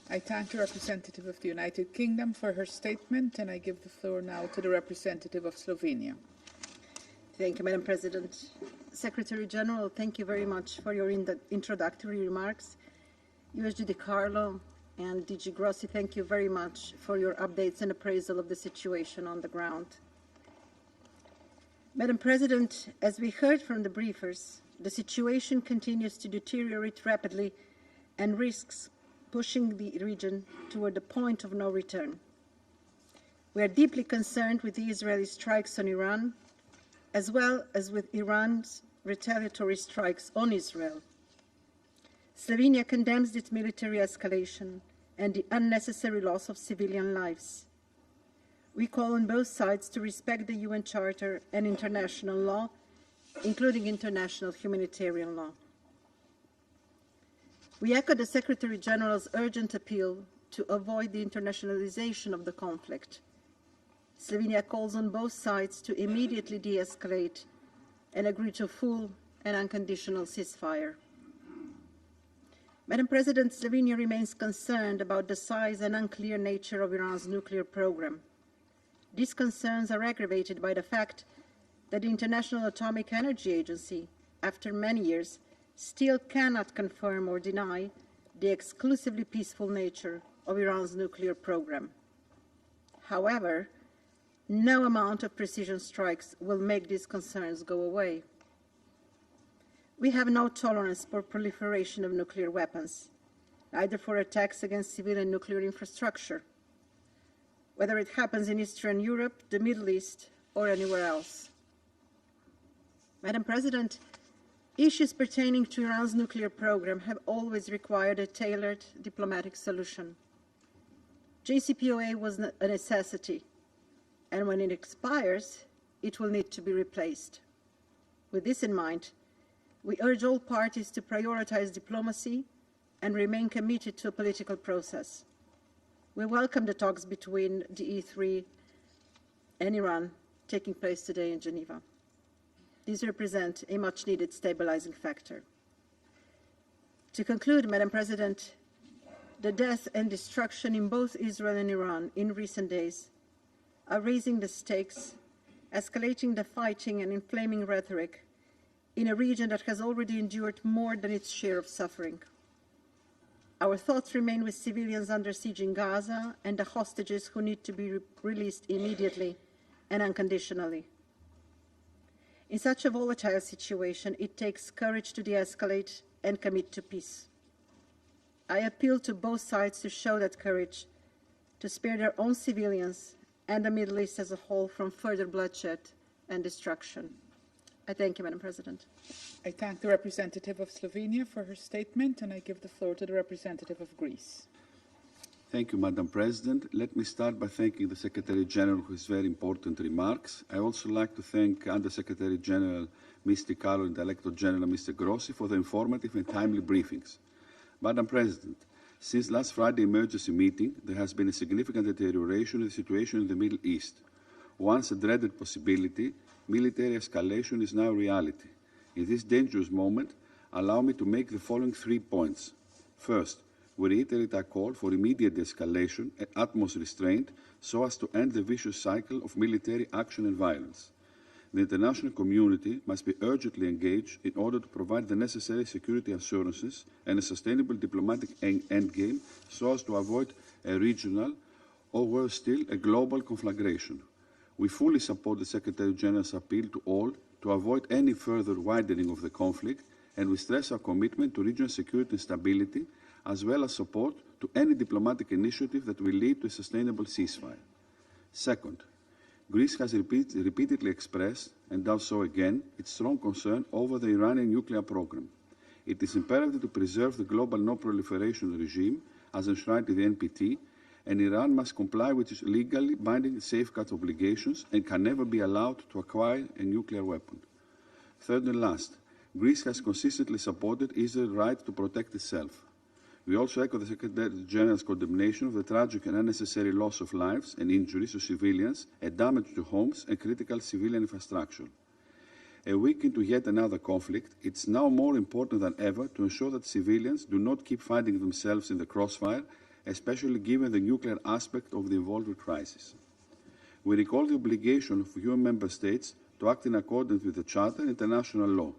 I thank the representative of the United Kingdom for her statement, and I give the floor now to the representative of Slovenia. Thank you, Madam President. Secretary-General, thank you very much for your introductory remarks. USG De Carlo and DG Grossi, thank you very much for your updates and appraisal of the situation on the ground. Madam President, as we heard from the briefers, the situation continues to deteriorate rapidly and risks pushing the region toward the point of no return. We are deeply concerned with the Israeli strikes on Iran, as well as with Iran's retaliatory strikes on Israel. Slovenia condemns its military escalation and the unnecessary loss of civilian lives. We call on both sides to respect the UN Charter and international law, including international humanitarian law. We echo the Secretary-General's urgent appeal to avoid the internationalization of the conflict. Slovenia calls on both sides to immediately de-escalate and agree to full and unconditional ceasefire. Madam President, Slovenia remains concerned about the size and unclear nature of Iran's nuclear program. These concerns are aggravated by the fact that the International Atomic Energy Agency, after many years, still cannot confirm or deny the exclusively peaceful nature of Iran's nuclear program. However, no amount of precision strikes will make these concerns go away. We have no tolerance for proliferation of nuclear weapons, either for attacks against civilian nuclear infrastructure, whether it happens in Eastern Europe, the Middle East, or anywhere else. Madam President, issues pertaining to Iran's nuclear program have always required a tailored diplomatic solution. JCPOA was a necessity, and when it expires, it will need to be replaced. With this in mind, we urge all parties to prioritize diplomacy and remain committed to a political process. We welcome the talks between DE3 and Iran taking place today in Geneva. These represent a much-needed stabilizing factor. To conclude, Madam President, the death and destruction in both Israel and Iran in recent days are raising the stakes, escalating the fighting and inflaming rhetoric in a region that has already endured more than its share of suffering. Our thoughts remain with civilians under siege in Gaza and the hostages who need to be released immediately and unconditionally. In such a volatile situation, it takes courage to de-escalate and commit to peace. I appeal to both sides to show that courage, to spare their own civilians and the Middle East as a whole from further bloodshed and destruction. I thank you, Madam President. I thank the representative of Slovenia for her statement, and I give the floor to the representative of Greece. Thank you, Madam President. Let me start by thanking the Secretary-General for his very important remarks. I also like to thank Under-Secretary-General Mr. Carlo and Director General Mr. Grossi for the informative and timely briefings. Madam President, since last Friday's emergency meeting, there has been a significant deterioration of the situation in the Middle East. Once a dreaded possibility, military escalation is now a reality. In this dangerous moment, allow me to make the following 3 points. First, we reiterate our call for immediate de-escalation and utmost restraint so as to end the vicious cycle of military action and violence. The international community must be urgently engaged in order to provide the necessary security assurances and a sustainable diplomatic endgame so as to avoid a regional or, worse still, a global conflagration. We fully support the Secretary-General's appeal to all to avoid any further widening of the conflict, and we stress our commitment to regional security and stability, as well as support to any diplomatic initiative that will lead to a sustainable ceasefire. Second, Greece has repeatedly expressed, and does so again, its strong concern over the Iranian nuclear program. It is imperative to preserve the global non-proliferation regime as enshrined in the NPT, and Iran must comply with its legally binding safeguard obligations and can never be allowed to acquire a nuclear weapon. Third and last, Greece has consistently supported Israel's right to protect itself. We also echo the Secretary-General's condemnation of the tragic and unnecessary loss of lives and injuries to civilians and damage to homes and critical civilian infrastructure. A week into yet another conflict, it's now more important than ever to ensure that civilians do not keep finding themselves in the crossfire, especially given the nuclear aspect of the involved crisis. We recall the obligation of UN member states to act in accordance with the Charter and international law.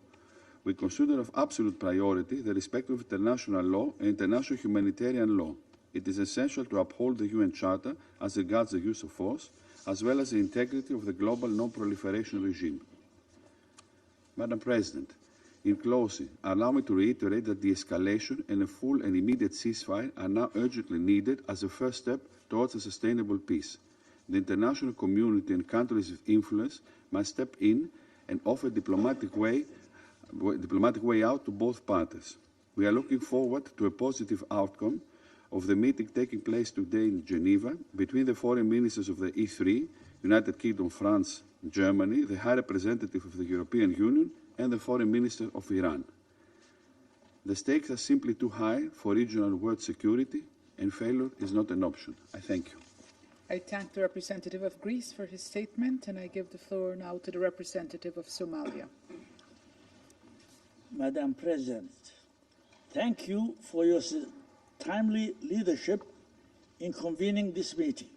We consider of absolute priority the respect of international law and international humanitarian law. It is essential to uphold the UN Charter as regards the use of force, as well as the integrity of the global non-proliferation regime. Madam President, in closing, allow me to reiterate that de-escalation and a full and immediate ceasefire are now urgently needed as a first step towards a sustainable peace. The international community and countries of influence must step in and offer a diplomatic way out to both parties. We are looking forward to a positive outcome of the meeting taking place today in Geneva between the foreign ministers of the E3, United Kingdom, France, Germany, the High Representative of the European Union, and the Foreign Minister of Iran. The stakes are simply too high for regional world security, and failure is not an option. I thank you. I thank the representative of Greece for his statement, and I give the floor now to the representative of Somalia. Madam President, thank you for your timely leadership in convening this meeting.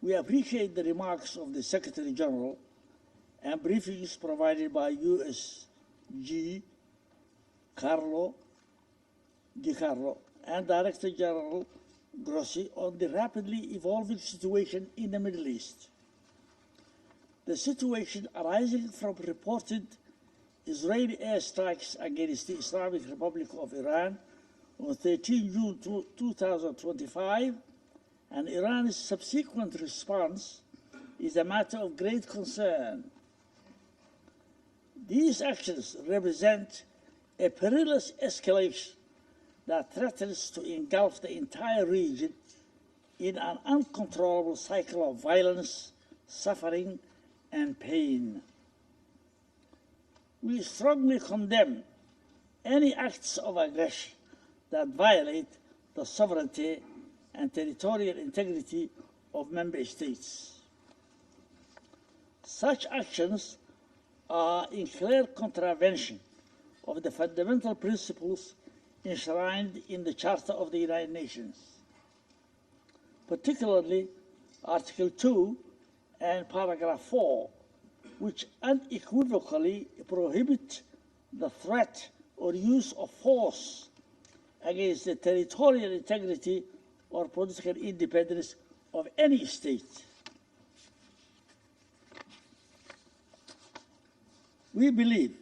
We appreciate the remarks of the Secretary-General and briefings provided by USG Carlo Di Carlo and Director General Grossi on the rapidly evolving situation in the Middle East. The situation arising from reported Israeli airstrikes against the Islamic Republic of Iran on 13 June 2025 and Iran's subsequent response is a matter of great concern. These actions represent a perilous escalation that threatens to engulf the entire region in an uncontrollable cycle of violence, suffering, and pain. We strongly condemn any acts of aggression that violate the sovereignty and territorial integrity of member states. Such actions are in clear contravention of the fundamental principles enshrined in the Charter of the United Nations, particularly Article 2 and Paragraph 4, which unequivocally prohibit the threat or use of force against the territorial integrity or political independence of any state. We believe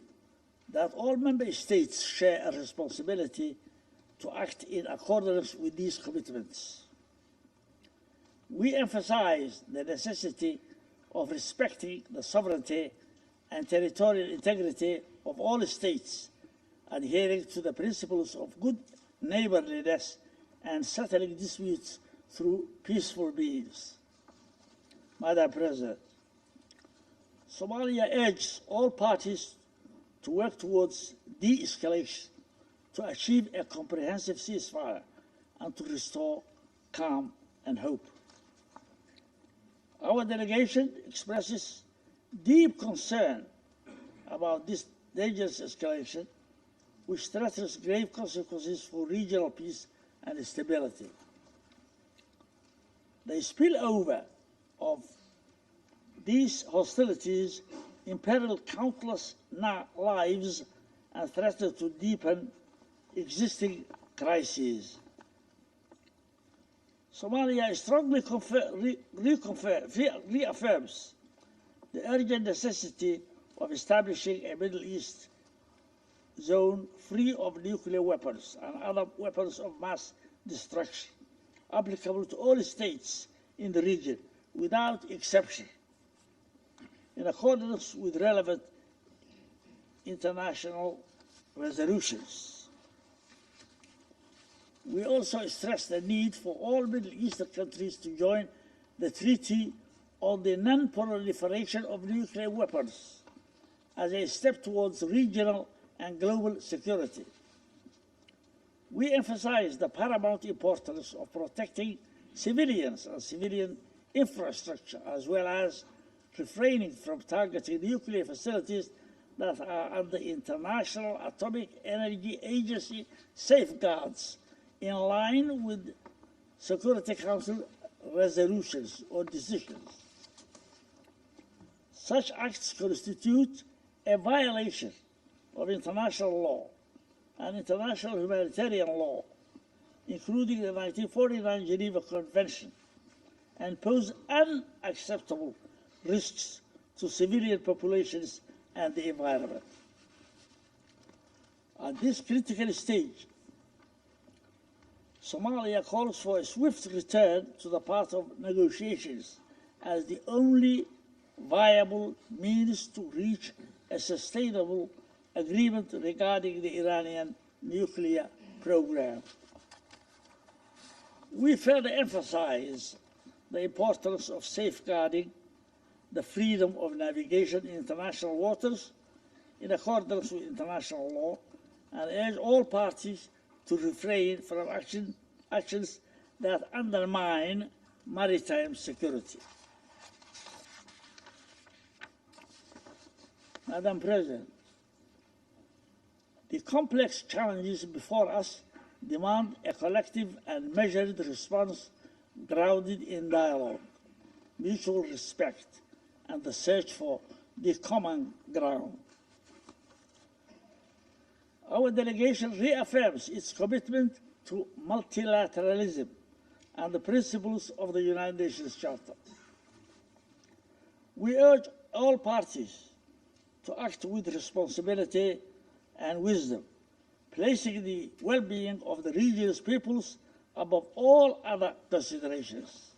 that all member states share a responsibility to act in accordance with these commitments. We emphasize the necessity of respecting the sovereignty and territorial integrity of all states, adhering to the principles of good neighborliness and settling disputes through peaceful means. Madam President, Somalia urges all parties to work towards de-escalation, to achieve a comprehensive ceasefire, and to restore calm and hope. Our delegation expresses deep concern about this dangerous escalation, which threatens grave consequences for regional peace and stability. The spillover of these hostilities imperil countless lives and threaten to deepen existing crises. Somalia strongly reaffirms the urgent necessity of establishing a Middle East zone free of nuclear weapons and other weapons of mass destruction, applicable to all states in the region without exception, in accordance with relevant international resolutions. We also stress the need for all Middle Eastern countries to join the Treaty on the Non-Proliferation of Nuclear Weapons as a step towards regional and global security. We emphasize the paramount importance of protecting civilians and civilian infrastructure, as well as refraining from targeting nuclear facilities that are under International Atomic Energy Agency safeguards in line with Security Council resolutions or decisions. Such acts constitute a violation of international law and international humanitarian law, including the 1949 Geneva Convention, and pose unacceptable risks to civilian populations and the environment. At this critical stage, Somalia calls for a swift return to the path of negotiations as the only viable means to reach a sustainable agreement regarding the Iranian nuclear program. We further emphasize the importance of safeguarding the freedom of navigation in international waters in accordance with international law, and urge all parties to refrain from actions that undermine maritime security. Madam President, the complex challenges before us demand a collective and measured response grounded in dialogue, mutual respect, and the search for the common ground. Our delegation reaffirms its commitment to multilateralism and the principles of the United Nations Charter. We urge all parties to act with responsibility and wisdom, placing the well-being of the region's peoples above all other considerations.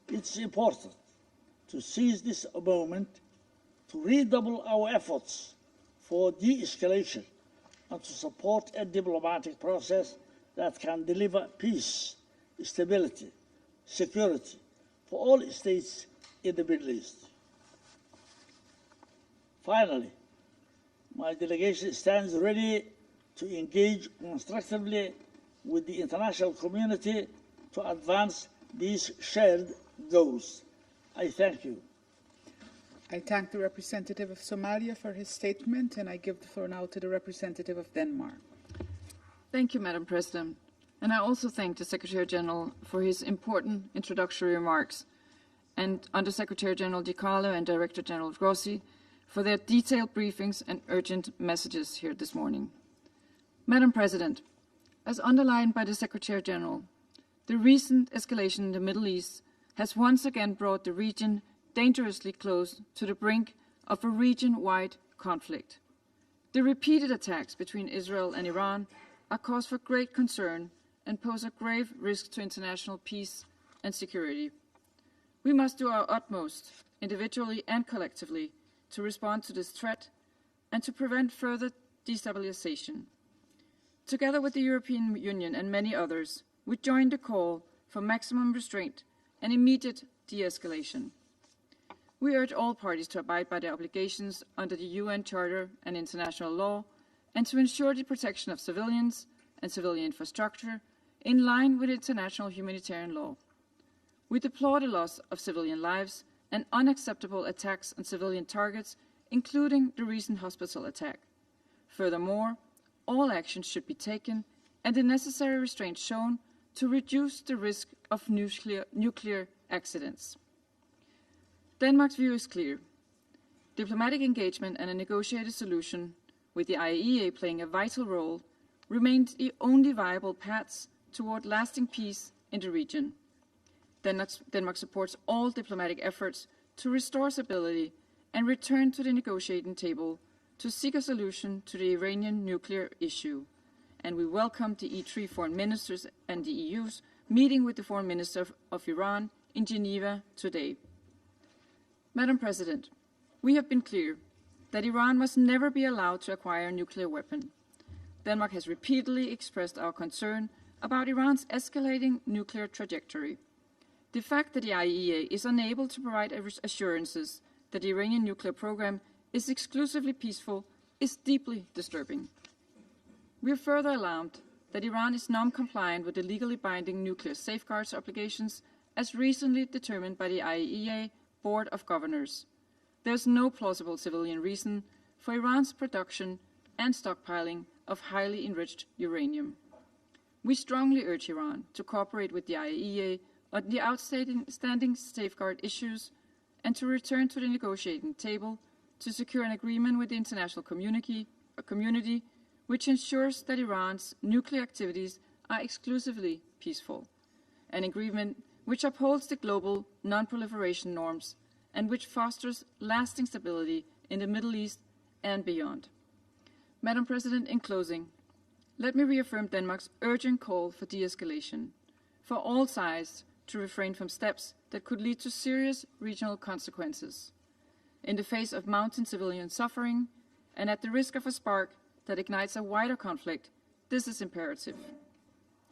It's important to seize this moment to redouble our efforts for de-escalation and to support a diplomatic process that can deliver peace, stability, security for all states in the Middle East. Finally, my delegation stands ready to engage constructively with the international community to advance these shared goals. I thank you. I thank the representative of Somalia for his statement, and I give the floor now to the representative of Denmark. Thank you, Madam President. And I also thank the Secretary-General for his important introductory remarks, and Under-Secretary-General Di Carlo and Director-General Grossi for their detailed briefings and urgent messages here this morning. Madam President, as underlined by the Secretary-General, the recent escalation in the Middle East has once again brought the region dangerously close to the brink of a region-wide conflict. The repeated attacks between Israel and Iran are cause for great concern and pose a grave risk to international peace and security. We must do our utmost, individually and collectively, to respond to this threat and to prevent further destabilization. Together with the European Union and many others, we join the call for maximum restraint and immediate de-escalation. We urge all parties to abide by their obligations under the UN Charter and international law and to ensure the protection of civilians and civilian infrastructure in line with international humanitarian law. We deplore the loss of civilian lives and unacceptable attacks on civilian targets, including the recent hospital attack. Furthermore, all actions should be taken and the necessary restraint shown to reduce the risk of nuclear accidents. Denmark's view is clear. Diplomatic engagement and a negotiated solution, with the IAEA playing a vital role, remain the only viable paths toward lasting peace in the region. Denmark supports all diplomatic efforts to restore stability and return to the negotiating table to seek a solution to the Iranian nuclear issue. And we welcome the E3 foreign ministers and the EU's meeting with the foreign minister of Iran in Geneva today. Madam President, we have been clear that Iran must never be allowed to acquire a nuclear weapon. Denmark has repeatedly expressed our concern about Iran's escalating nuclear trajectory. The fact that the IAEA is unable to provide assurances that the Iranian nuclear program is exclusively peaceful is deeply disturbing. We are further alarmed that Iran is non-compliant with the legally binding nuclear safeguards obligations as recently determined by the IAEA Board of Governors. There is no plausible civilian reason for Iran's production and stockpiling of highly enriched uranium. We strongly urge Iran to cooperate with the IAEA on the outstanding safeguard issues and to return to the negotiating table to secure an agreement with the international community which ensures that Iran's nuclear activities are exclusively peaceful, an agreement which upholds the global non-proliferation norms and which fosters lasting stability in the Middle East and beyond. Madam President, in closing, let me reaffirm Denmark's urgent call for de-escalation, for all sides to refrain from steps that could lead to serious regional consequences. In the face of mounting civilian suffering and at the risk of a spark that ignites a wider conflict, this is imperative.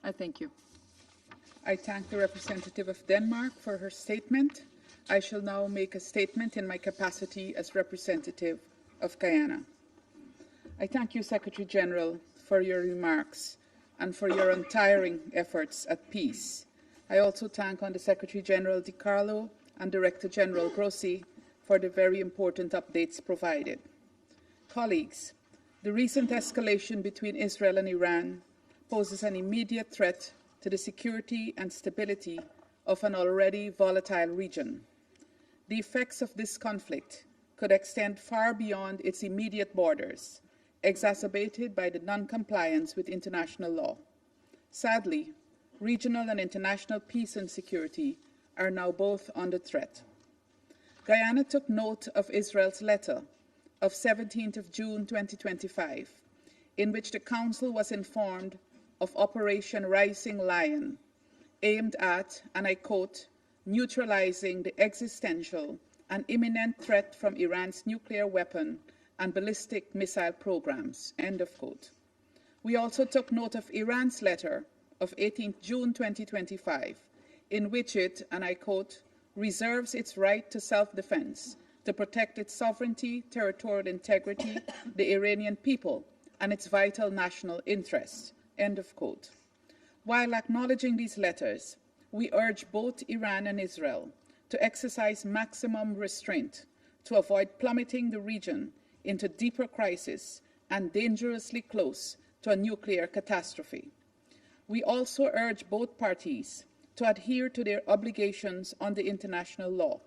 I thank you. I thank the representative of Denmark for her statement. I shall now make a statement in my capacity as representative of Guyana. I thank you, Secretary-General, for your remarks and for your untiring efforts at peace. I also thank Under-Secretary-General Di Carlo and Director-General Grossi for the very important updates provided. Colleagues, the recent escalation between Israel and Iran poses an immediate threat to the security and stability of an already volatile region. The effects of this conflict could extend far beyond its immediate borders, exacerbated by the non-compliance with international law. Sadly, regional and international peace and security are now both under threat. Guyana took note of Israel's letter of 17th of June 2025, in which the Council was informed of Operation Rising Lion, aimed at, and I quote, neutralizing the existential an imminent threat from Iran's nuclear weapon and ballistic missile programs, end of quote. We also took note of Iran's letter of 18 June 2025, in which it, and I quote, reserves its right to self-defense, to protect its sovereignty, territorial integrity, the Iranian people, and its vital national interests, end of quote. While acknowledging these letters, we urge both Iran and Israel to exercise maximum restraint to avoid plummeting the region into deeper crisis and dangerously close to a nuclear catastrophe. We also urge both parties to adhere to their obligations under international law,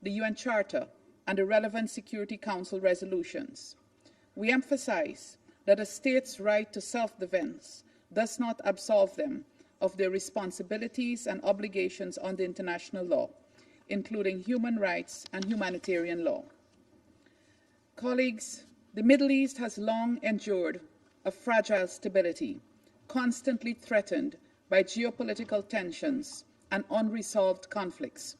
the UN Charter, and the relevant Security Council resolutions. We emphasize that a state's right to self-defense does not absolve them of their responsibilities and obligations under international law, including human rights and humanitarian law. Colleagues, the Middle East has long endured a fragile stability, constantly threatened by geopolitical tensions and unresolved conflicts.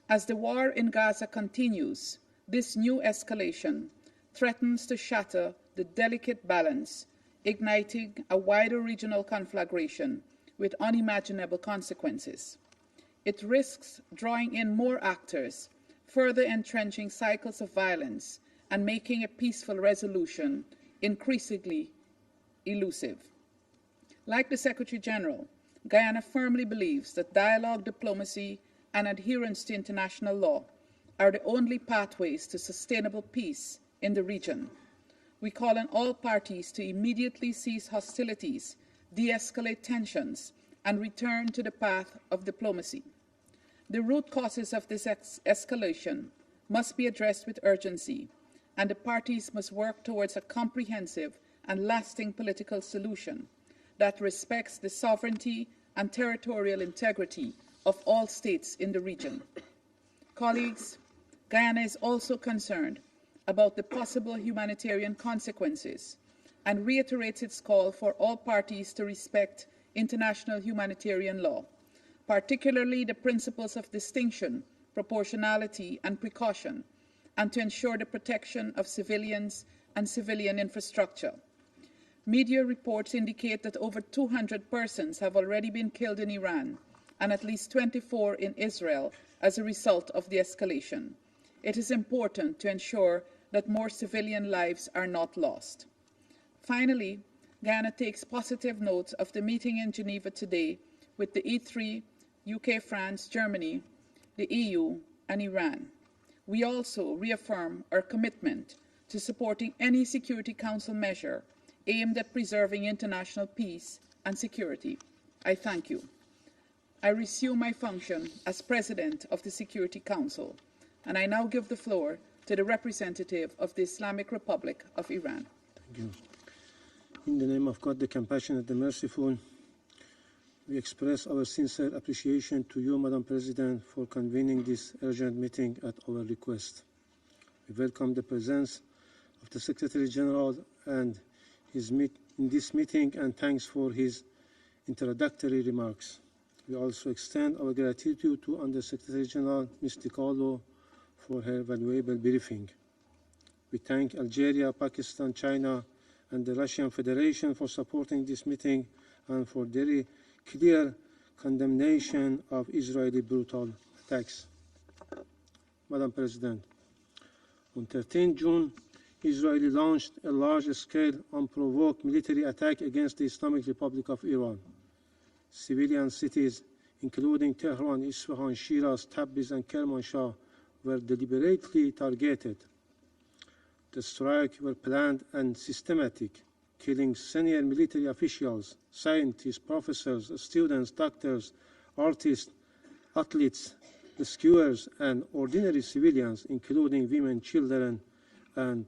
As the war in Gaza continues, this new escalation threatens to shatter the delicate balance, igniting a wider regional conflagration with unimaginable consequences. It risks drawing in more actors, further entrenching cycles of violence, and making a peaceful resolution increasingly elusive. Like the Secretary-General, Guyana firmly believes that dialogue, diplomacy, and adherence to international law are the only pathways to sustainable peace in the region. We call on all parties to immediately cease hostilities, de-escalate tensions, and return to the path of diplomacy. The root causes of this escalation must be addressed with urgency, and the parties must work towards a comprehensive and lasting political solution that respects the sovereignty and territorial integrity of all states in the region. Colleagues, Guyana is also concerned about the possible humanitarian consequences and reiterates its call for all parties to respect international humanitarian law, particularly the principles of distinction, proportionality, and precaution, and to ensure the protection of civilians and civilian infrastructure. Media reports indicate that over 200 persons have already been killed in Iran and at least 24 in Israel as a result of the escalation. It is important to ensure that more civilian lives are not lost. Finally, Guyana takes positive note of the meeting in Geneva today with the E3, UK, France, Germany, the EU, and Iran. We also reaffirm our commitment to supporting any Security Council measure aimed at preserving international peace and security. I thank you. I resume my function as President of the Security Council, and I now give the floor to the representative of the Islamic Republic of Iran. Thank you. In the name of God, the compassionate, the merciful, we express our sincere appreciation to you, Madam President, for convening this urgent meeting at our request. We welcome the presence of the Secretary-General and in this meeting, and thanks for his introductory remarks. We also extend our gratitude to Under Secretary-General Ms. DiCarlo for her valuable briefing. We thank Algeria, Pakistan, China, and the Russian Federation for supporting this meeting and for their clear condemnation of Israeli brutal attacks. Madam President, on 13 June, Israel launched a large-scale, unprovoked military attack against the Islamic Republic of Iran. Civilian cities, including Tehran, Isfahan, Shiraz, Tabriz, and Kermanshah, were deliberately targeted. The strikes were planned and systematic, killing senior military officials, scientists, professors, students, doctors, artists, athletes, rescuers, and ordinary civilians, including women, children, and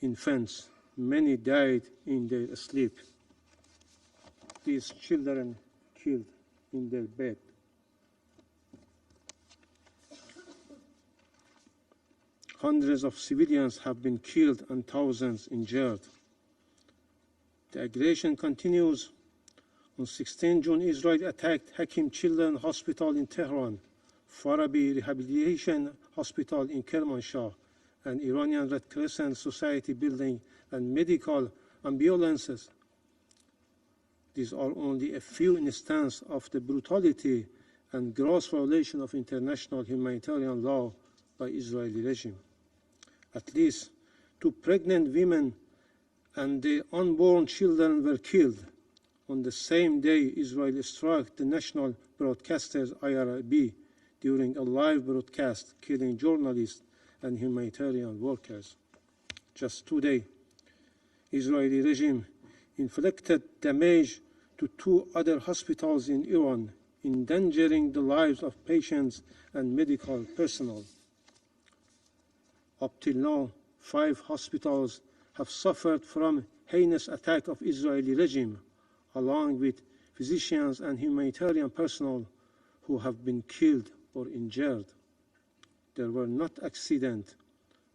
infants. Many died in their sleep. These children killed in their bed. Hundreds of civilians have been killed and thousands injured. The aggression continues. On 16 June, Israel attacked Hakim Children's Hospital in Tehran, Farabi Rehabilitation hospital in Kermanshah, an Iranian Red Crescent Society building, and medical ambulances. These are only a few instances of the brutality and gross violation of international humanitarian law by Israeli regime. At least 2 pregnant women and their unborn children were killed. On the same day, Israel struck the national broadcasters IRIB during a live broadcast, killing journalists and humanitarian workers. Just today, Israeli regime inflicted damage to 2 other hospitals in Iran, endangering the lives of patients and medical personnel. Up till now, 5 hospitals have suffered from heinous attack of Israeli regime, along with physicians and humanitarian personnel who have been killed or injured. There were not accidents,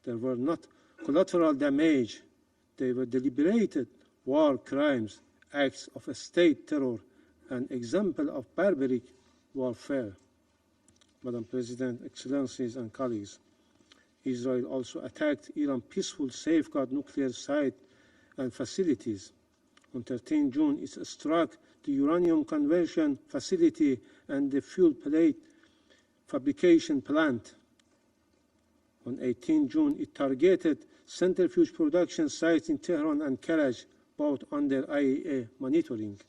there were not collateral damage, they were deliberated war crimes, acts of a state terror, an example of barbaric warfare. Madam President, Excellencies and colleagues, Israel also attacked Iran's peaceful safeguard nuclear site and facilities. On 13 June, it struck the uranium conversion facility and the fuel plate fabrication plant. On 18 June, it targeted centrifuge production sites in Tehran and Karaj, both under IAEA monitoring.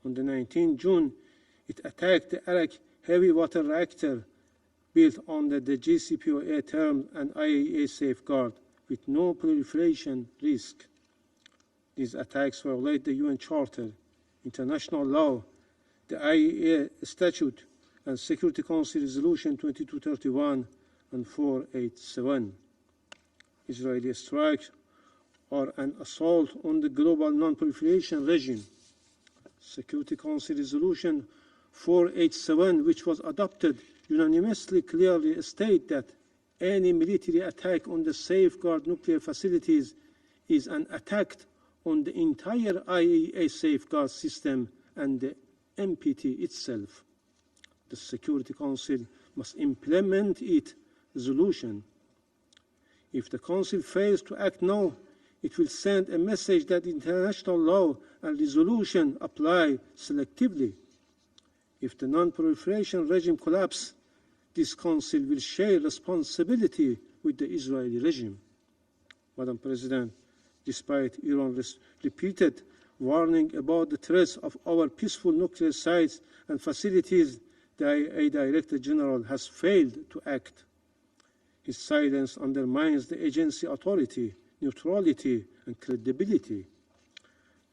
On the 19th June, it attacked the Arak heavy water reactor built under the JCPOA terms and IAEA safeguard with no proliferation risk. These attacks violate the UN Charter, international law, the IAEA Statute, and Security Council Resolution 2231 and 487. Israeli strikes are an assault on the global non-proliferation regime. Security Council Resolution 487, which was adopted unanimously, clearly states that any military attack on the safeguard nuclear facilities is an attack on the entire IAEA safeguard system and the NPT itself. The Security Council must implement its resolution. If the Council fails to act now, it will send a message that international law and resolution apply selectively. If the non-proliferation regime collapses, this Council will share responsibility with the Israeli regime. Madam President, despite Iran's repeated warning about the threats of our peaceful nuclear sites and facilities, the IAEA Director General has failed to act. His silence undermines the agency's authority, neutrality, and credibility.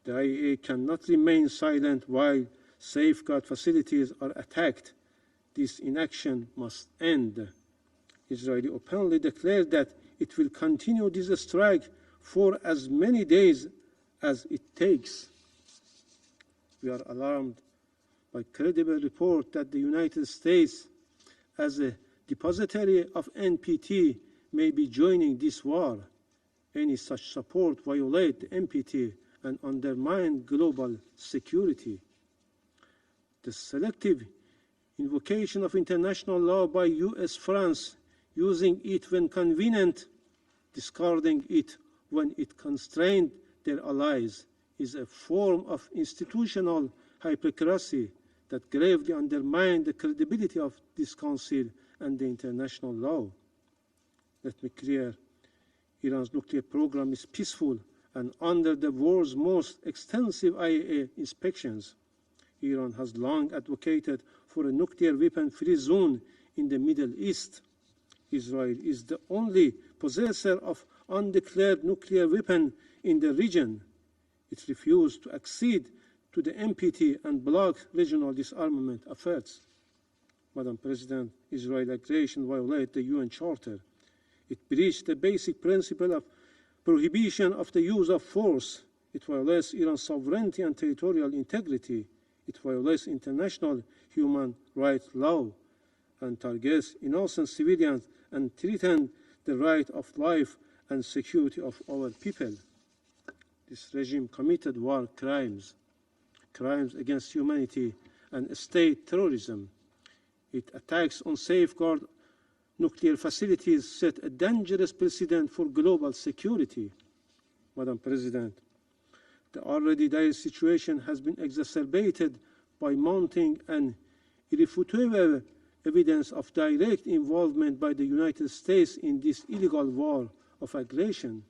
The IAEA cannot remain silent while safeguard facilities are attacked. This inaction must end. Israel openly declared that it will continue this strike for as many days as it takes. We are alarmed by credible report that the United States, as a depositary of NPT, may be joining this war. Any such support violates the NPT and undermines global security. The selective invocation of international law by US, France, using it when convenient, discarding it when it constrained their allies, is a form of institutional hypocrisy that gravely undermines the credibility of this Council and the international law. Let me be clear, Iran's nuclear program is peaceful and under the world's most extensive IAEA inspections. Iran has long advocated for a nuclear weapon-free zone in the Middle East. Israel is the only possessor of undeclared nuclear weapon in the region. It refused to accede to the NPT and block regional disarmament efforts. Madam President, Israeli aggression violates the UN Charter. It breached the basic principle of prohibition of the use of force. It violates Iran's sovereignty and territorial integrity. It violates international human rights law and targets innocent civilians and threatens the right of life and security of our people. This regime committed war crimes, crimes against humanity, and state terrorism. It attacks on safeguard nuclear facilities set a dangerous precedent for global security. Madam President, the already dire situation has been exacerbated by mounting and irrefutable evidence of direct involvement by the United States in this illegal war of aggression.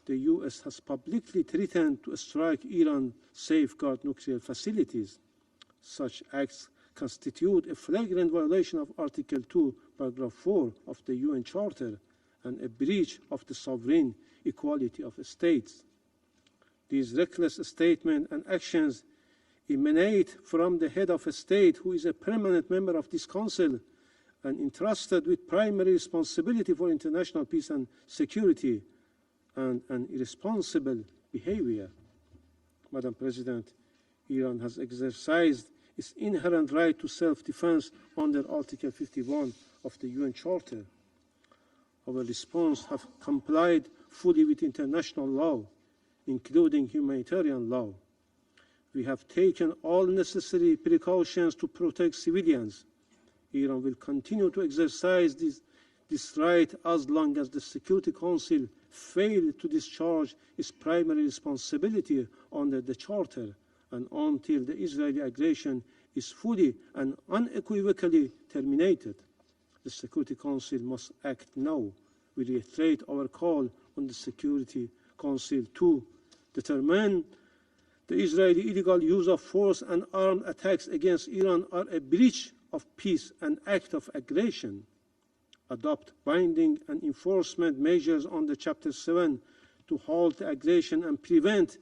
The US has publicly threatened to strike Iran's safeguard nuclear facilities. Such acts constitute a flagrant violation of Article 2, Paragraph 4 of the UN Charter and a breach of the sovereign equality of states. These reckless statements and actions emanate from the head of a state who is a permanent member of this Council and entrusted with primary responsibility for international peace and security, and an irresponsible behavior. Madam President, Iran has exercised its inherent right to self-defense under Article 51 of the UN Charter. Our response has complied fully with international law, including humanitarian law. We have taken all necessary precautions to protect civilians. Iran will continue to exercise this right as long as the Security Council failed to discharge its primary responsibility under the Charter and until the Israeli aggression is fully and unequivocally terminated. The Security Council must act now. We reiterate our call on the Security Council to determine the Israeli illegal use of force and armed attacks against Iran are a breach of peace and act of aggression. Adopt binding and enforcement measures under Chapter 7 to halt the aggression and prevent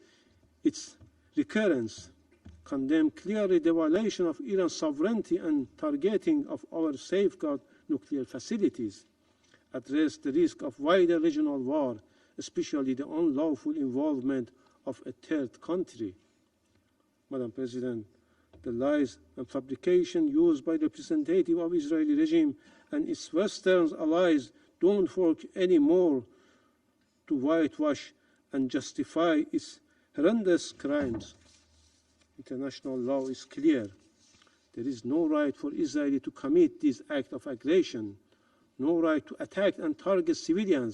its recurrence. Condemn clearly the violation of Iran's sovereignty and targeting of our safeguard nuclear facilities. Address the risk of wider regional war, especially the unlawful involvement of a third country. Madam President, the lies and fabrication used by the representative of Israeli regime and its Western allies don't work anymore to whitewash and justify its horrendous crimes. International law is clear. There is no right for Israel to commit this act of aggression, no right to attack and target civilian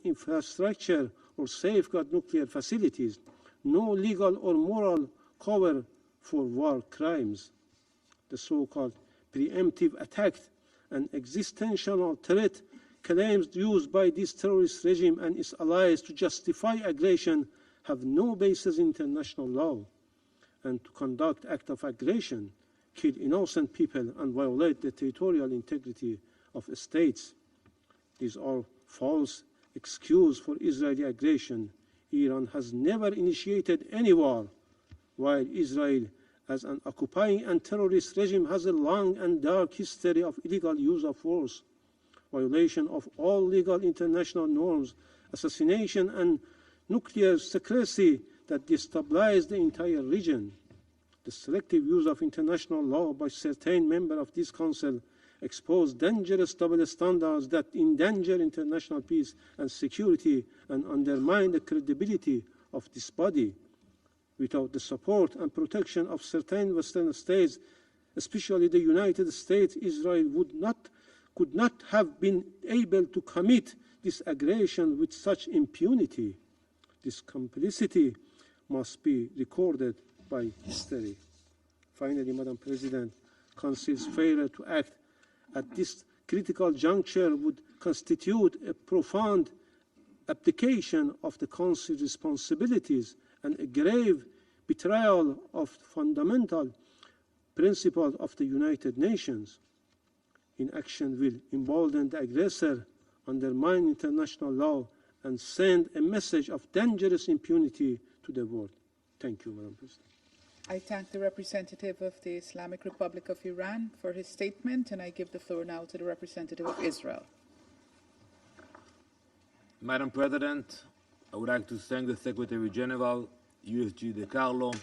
infrastructure or safeguard nuclear facilities, no legal or moral cover for war crimes. The so-called preemptive attack and existential threat claims used by this terrorist regime and its allies to justify aggression have no basis in international law, and to conduct acts of aggression, kill innocent people and violate the territorial integrity of states. These are false excuses for Israeli aggression. Iran has never initiated any war, while Israel, as an occupying and terrorist regime, has a long and dark history of illegal use of force, violation of all legal international norms, assassination and nuclear secrecy that destabilized the entire region. The selective use of international law by certain members of this Council expose dangerous double standards that endanger international peace and security and undermine the credibility of this body. Without the support and protection of certain Western states, especially the United States, Israel could not have been able to commit this aggression with such impunity. This complicity must be recorded by history. Finally, Madam President, Council's failure to act at this critical juncture would constitute a profound abdication of the Council's responsibilities and a grave betrayal of fundamental principles of the United Nations. Inaction will embolden the aggressor, undermine international law, and send a message of dangerous impunity to the world. Thank you, Madam President. I thank the representative of the Islamic Republic of Iran for his statement, and I give the floor now to the representative of Israel. Madam President, I would like to thank the Secretary-General, USG De Carlo,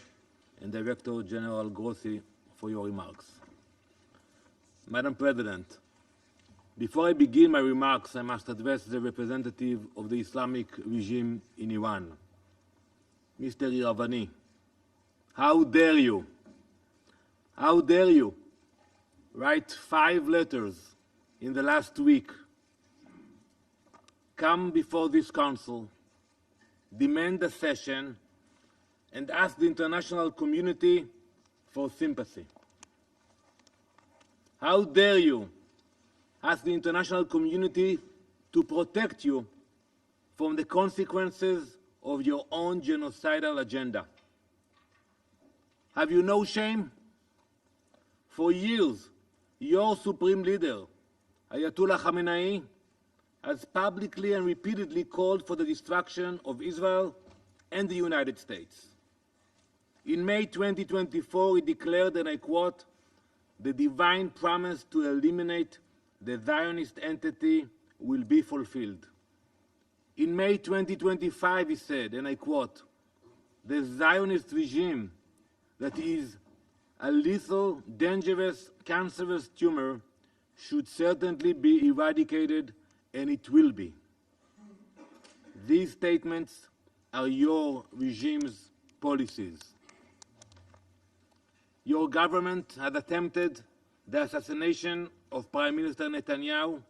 and Director General Grossi for your remarks. Madam President, before I begin my remarks, I must address the representative of the Islamic regime in Iran. Mr. Iravani, how dare you write 5 letters in the last week come before this Council, demand a session, and ask the international community for sympathy. How dare you ask the international community to protect you from the consequences of your own genocidal agenda? Have you no shame? For years, your supreme leader, Ayatollah Khamenei, has publicly and repeatedly called for the destruction of Israel and the United States. In May 2024, he declared, and I quote, "The divine promise to eliminate the Zionist entity will be fulfilled." In May 2025, he said, and I quote, "The Zionist regime that is a lethal, dangerous, cancerous tumor should certainly be eradicated, and it will be." These statements are your regime's policies. Your government has attempted the assassination of Prime Minister Netanyahu.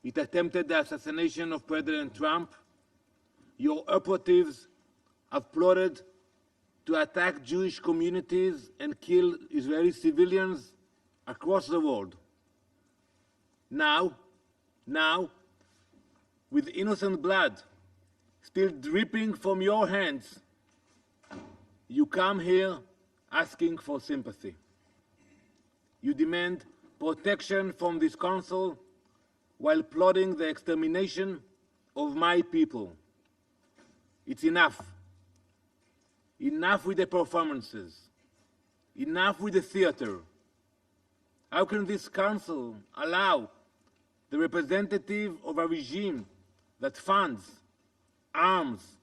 It attempted the assassination of President Trump. Your operatives have plotted to attack Jewish communities and kill Israeli civilians across the world. Now, with innocent blood still dripping from your hands, you come here asking for sympathy. You demand protection from this Council while plotting the extermination of my people. It's enough. Enough with the performances. Enough with the theater. How can this Council allow the representative of a regime that funds, arms,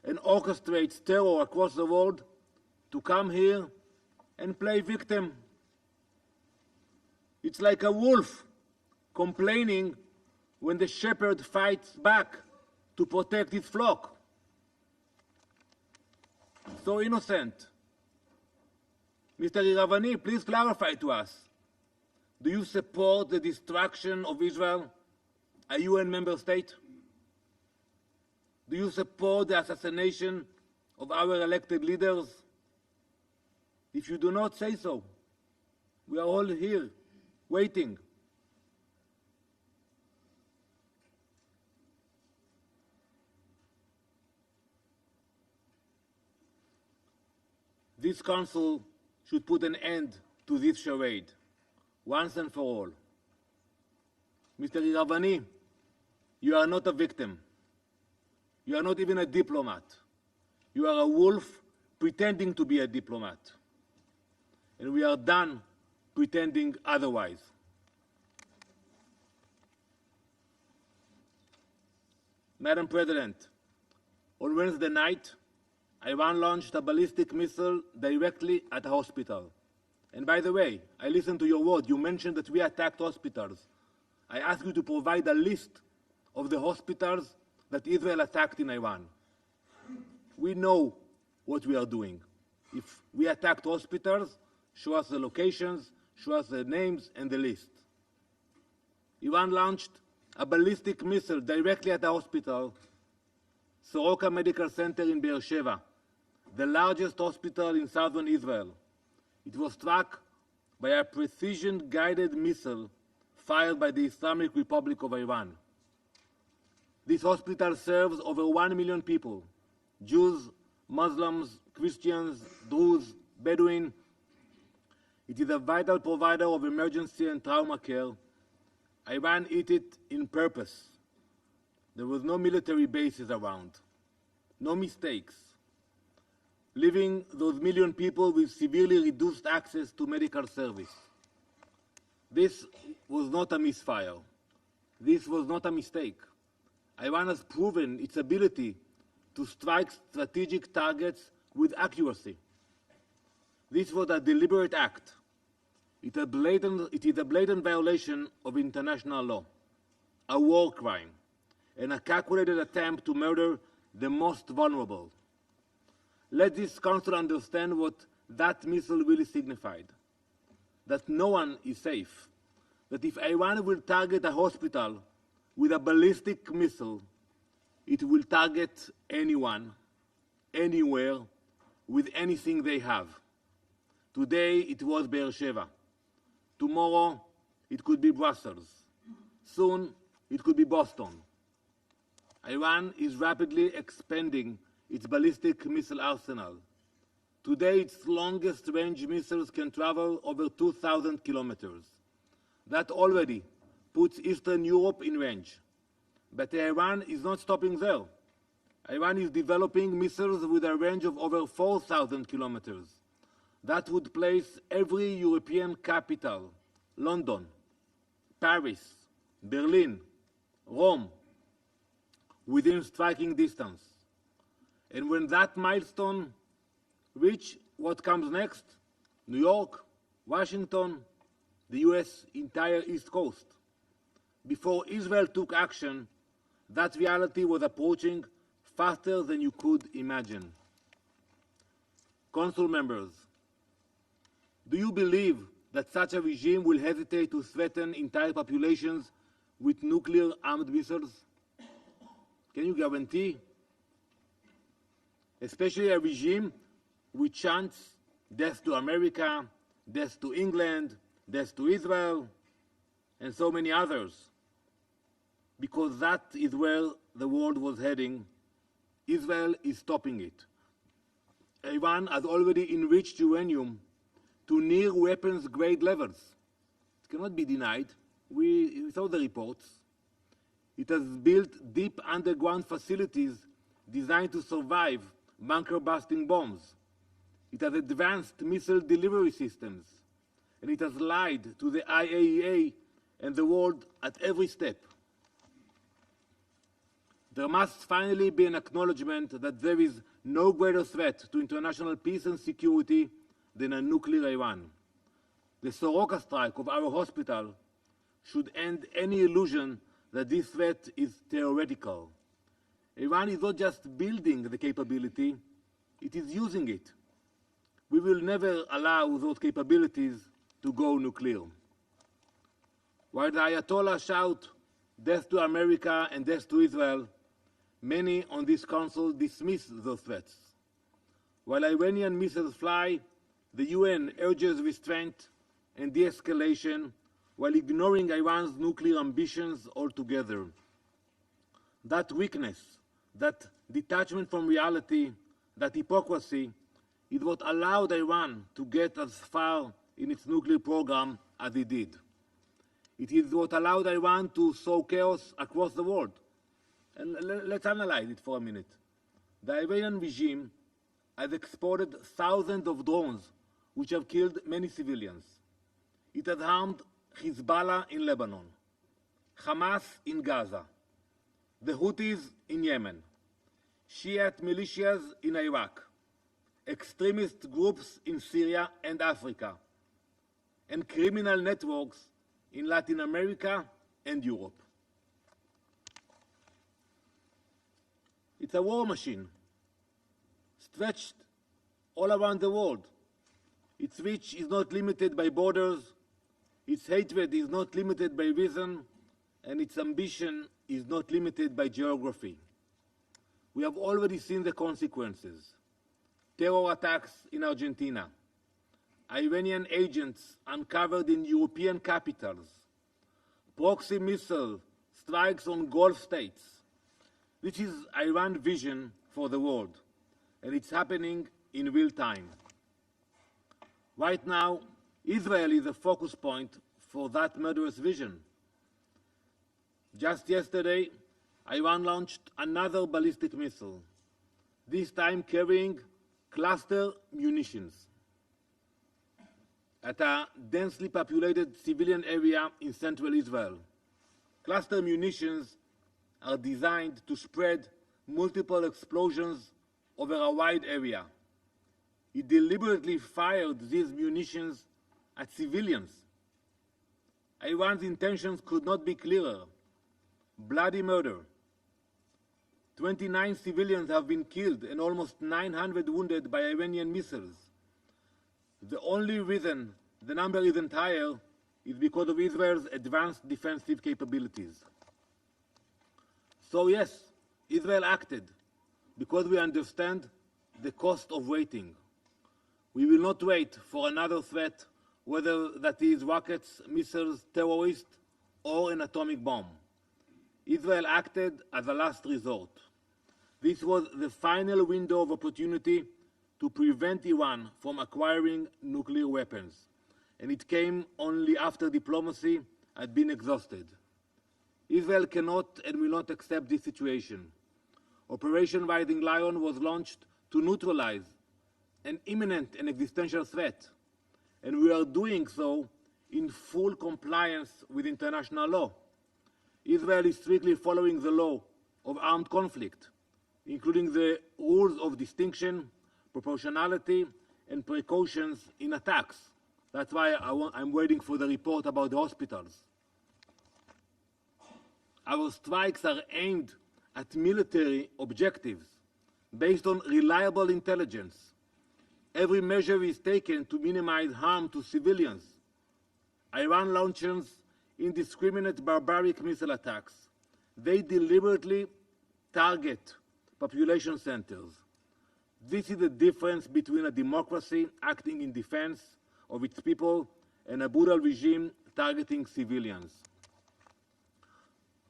and orchestrates terror across the world to come here and play victim? It's like a wolf complaining when the shepherd fights back to protect his flock. So innocent. Mr. Iravani, please clarify to us. Do you support the destruction of Israel, a UN member state? Do you support the assassination of our elected leaders? If you do not, say so. We are all here, waiting. This Council should put an end to this charade, once and for all. Mr. Iravani, you are not a victim. You are not even a diplomat. You are a wolf pretending to be a diplomat. And we are done pretending otherwise. Madam President, on Wednesday night, Iran launched a ballistic missile directly at a hospital. And by the way, I listened to your word. You mentioned that we attacked hospitals. I ask you to provide a list of the hospitals that Israel attacked in Iran. We know what we are doing. If we attacked hospitals, show us the locations, show us the names and the list. Iran launched a ballistic missile directly at the hospital, Soroka Medical Center in Beersheba, the largest hospital in southern Israel. It was struck by a precision-guided missile fired by the Islamic Republic of Iran. This hospital serves over 1 million people, Jews, Muslims, Christians, Druze, Bedouin. It is a vital provider of emergency and trauma care. Iran hit it in purpose. There was no military bases around, no mistakes, leaving those million people with severely reduced access to medical service. This was not a misfire. This was not a mistake. Iran has proven its ability to strike strategic targets with accuracy. This was a deliberate act. It is a blatant violation of international law, a war crime, and a calculated attempt to murder the most vulnerable. Let this Council understand what that missile really signified. That no one is safe, that if Iran will target a hospital with a ballistic missile, it will target anyone, anywhere, with anything they have. Today it was Beersheba. Tomorrow it could be Brussels. Soon it could be Boston. Iran is rapidly expanding its ballistic missile arsenal. Today its longest range missiles can travel over 2,000 kilometers. That already puts Eastern Europe in range. But Iran is not stopping there. Iran is developing missiles with a range of over 4,000 kilometers. That would place every European capital, London, Paris, Berlin, Rome, within striking distance. And when that milestone reaches, what comes next? New York, Washington, the US entire East Coast. Before Israel took action, that reality was approaching faster than you could imagine. Council members, do you believe that such a regime will hesitate to threaten entire populations with nuclear armed missiles? Can you guarantee? Especially a regime which chants death to America, death to England, death to Israel, and so many others. Because that is where the world was heading. Israel is stopping it. Iran has already enriched uranium to near weapons-grade levels. It cannot be denied. We saw the reports. It has built deep underground facilities designed to survive bunker-busting bombs. It has advanced missile delivery systems. And it has lied to the IAEA and the world at every step. There must finally be an acknowledgement that there is no greater threat to international peace and security than a nuclear Iran. The Soroka strike of our hospital should end any illusion that this threat is theoretical. Iran is not just building the capability, it is using it. We will never allow those capabilities to go nuclear. While the Ayatollah shout death to America and death to Israel, many on this council dismiss those threats. While Iranian missiles fly, the UN urges restraint and de-escalation while ignoring Iran's nuclear ambitions altogether. That weakness, that detachment from reality, that hypocrisy is what allowed Iran to get as far in its nuclear program as it did. It is what allowed Iran to sow chaos across the world. And let's analyze it for a minute. The Iranian regime has exported thousands of drones which have killed many civilians. It has harmed Hezbollah in Lebanon, Hamas in Gaza, the Houthis in Yemen, Shiite militias in Iraq, extremist groups in Syria and Africa, and criminal networks in Latin America and Europe. It's a war machine, stretched all around the world. Its reach is not limited by borders, its hatred is not limited by reason, and its ambition is not limited by geography. We have already seen the consequences. Terror attacks in Argentina, Iranian agents uncovered in European capitals, proxy missile strikes on Gulf states. This is Iran's vision for the world, and it's happening in real time. Right now, Israel is a focus point for that murderous vision. Just yesterday, Iran launched another ballistic missile, this time carrying cluster munitions at a densely populated civilian area in central Israel. Cluster munitions are designed to spread multiple explosions over a wide area. It deliberately fired these munitions at civilians. Iran's intentions could not be clearer. Bloody murder. 29 civilians have been killed and almost 900 wounded by Iranian missiles. The only reason the number isn't higher is because of Israel's advanced defensive capabilities. So yes, Israel acted because we understand the cost of waiting. We will not wait for another threat, whether that is rockets, missiles, terrorists, or an atomic bomb. Israel acted as a last resort. This was the final window of opportunity to prevent Iran from acquiring nuclear weapons, and it came only after diplomacy had been exhausted. Israel cannot and will not accept this situation. Operation Rising Lion was launched to neutralize an imminent and existential threat, and we are doing so in full compliance with international law. Israel is strictly following the law of armed conflict, including the rules of distinction, proportionality, and precautions in attacks. That's why I'm waiting for the report about the hospitals. Our strikes are aimed at military objectives based on reliable intelligence. Every measure is taken to minimize harm to civilians. Iran launches indiscriminate barbaric missile attacks. They deliberately target population centers. This is the difference between a democracy acting in defense of its people and a brutal regime targeting civilians.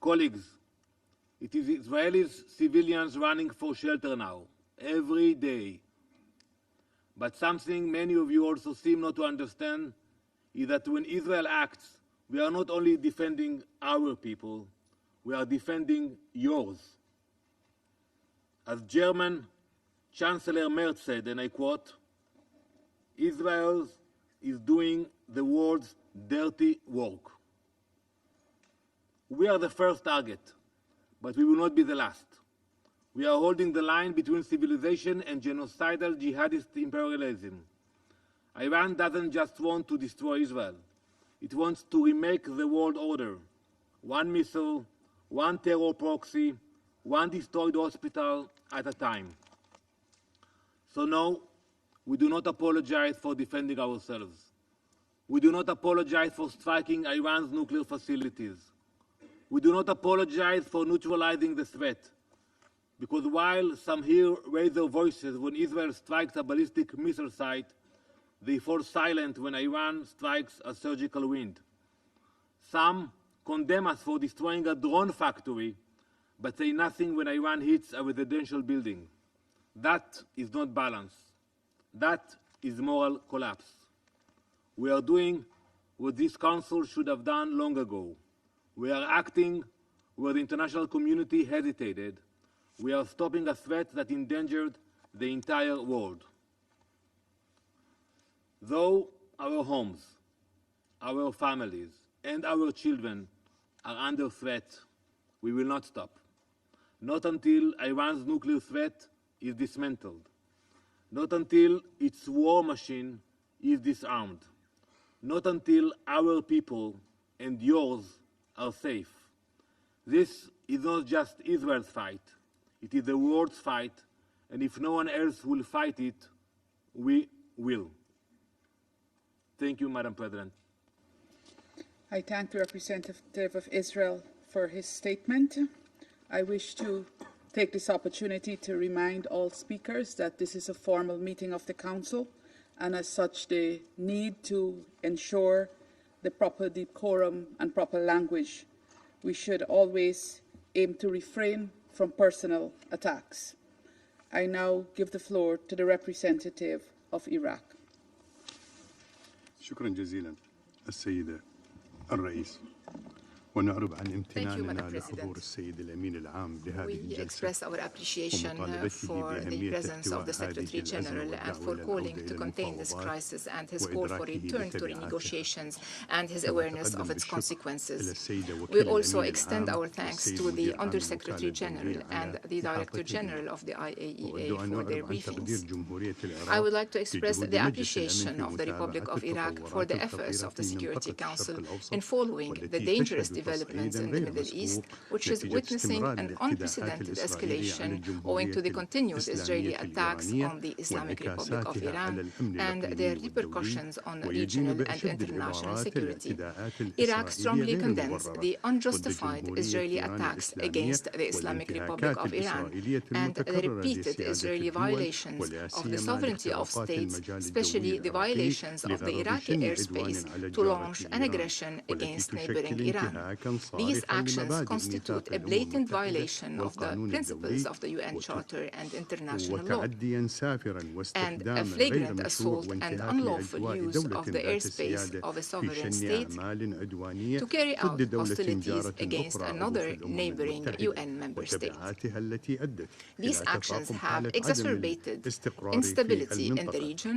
Colleagues, it is Israeli civilians running for shelter now, every day. But something many of you also seem not to understand is that when Israel acts, we are not only defending our people, we are defending yours. As German Chancellor Merz said, and I quote, Israel is doing the world's dirty work. We are the first target, but we will not be the last. We are holding the line between civilization and genocidal jihadist imperialism. Iran doesn't just want to destroy Israel. It wants to remake the world order. One missile, one terror proxy, one destroyed hospital at a time. So no, we do not apologize for defending ourselves. We do not apologize for striking Iran's nuclear facilities. We do not apologize for neutralizing the threat, because while some here raise their voices when Israel strikes a ballistic missile site, they fall silent when Iran strikes a surgical wind. Some condemn us for destroying a drone factory, but say nothing when Iran hits a residential building. That is not balance. That is moral collapse. We are doing what this Council should have done long ago. We are acting where the international community hesitated. We are stopping a threat that endangered the entire world. Though our homes, our families, and our children are under threat, we will not stop. Not until Iran's nuclear threat is dismantled. Not until its war machine is disarmed. Not until our people and yours are safe. This is not just Israel's fight. It is the world's fight, and if no one else will fight it, we will. Thank you, Madam President. I thank the representative of Israel for his statement. I wish to take this opportunity to remind all speakers that this is a formal meeting of the Council, and as such they need to ensure the proper decorum and proper language. We should always aim to refrain from personal attacks. I now give the floor to the representative of Iraq. شكرا جزيلا السيدة الرئيس ونعرب عن امتناننا لحضور السيد الأمين العام لهذه We الجلسة express our appreciation for the presence of the Secretary-General and for calling to contain this crisis and his call for return to renegotiations and his awareness of its consequences. We also extend our thanks to the Under-Secretary-General and the Director-General of the IAEA for their briefings. I would like to express the appreciation of the Republic of Iraq for the efforts of the Security Council in following the dangerous developments in the Middle East, which is witnessing an unprecedented escalation owing to the continued Israeli attacks on the Islamic Republic of Iran and their repercussions on regional and international security. Iraq strongly condemns the unjustified Israeli attacks against the Islamic Republic of Iran and the repeated Israeli violations of the sovereignty of states, especially the violations of the Iraqi airspace to launch an aggression against neighboring Iran. These actions constitute a blatant violation of the principles of the UN Charter and international law, and a flagrant assault and unlawful use of the airspace of a sovereign state to carry out hostilities against another neighboring UN member state. These actions have exacerbated instability in the region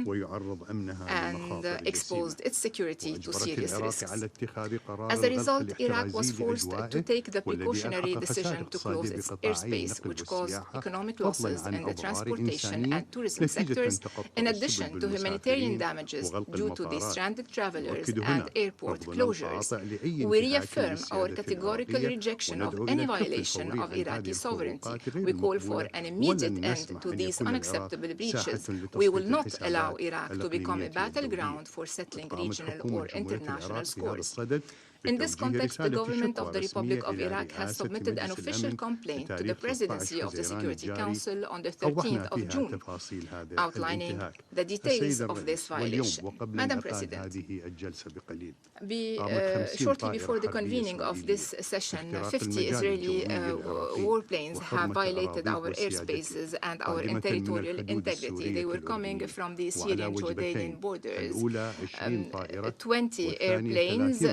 and exposed its security to serious risks. As a result, Iraq was forced to take the precautionary decision to close its airspace, which caused economic losses in the transportation and tourism sectors, in addition to humanitarian damages due to the stranded travelers and airport closures. We reaffirm our categorical rejection of any violation of Iraqi sovereignty. We call for an immediate end to these unacceptable breaches. We will not allow Iraq to become a battleground for settling regional or international scores. In this context, the government of the Republic of Iraq has submitted an official complaint to the Presidency of the Security Council on the 13th of June, outlining the details of this violation. Madam President, shortly before the convening of this session, 50 Israeli warplanes have violated our airspaces and our territorial integrity. They were coming from the Syrian-Jordanian borders. 20 airplanes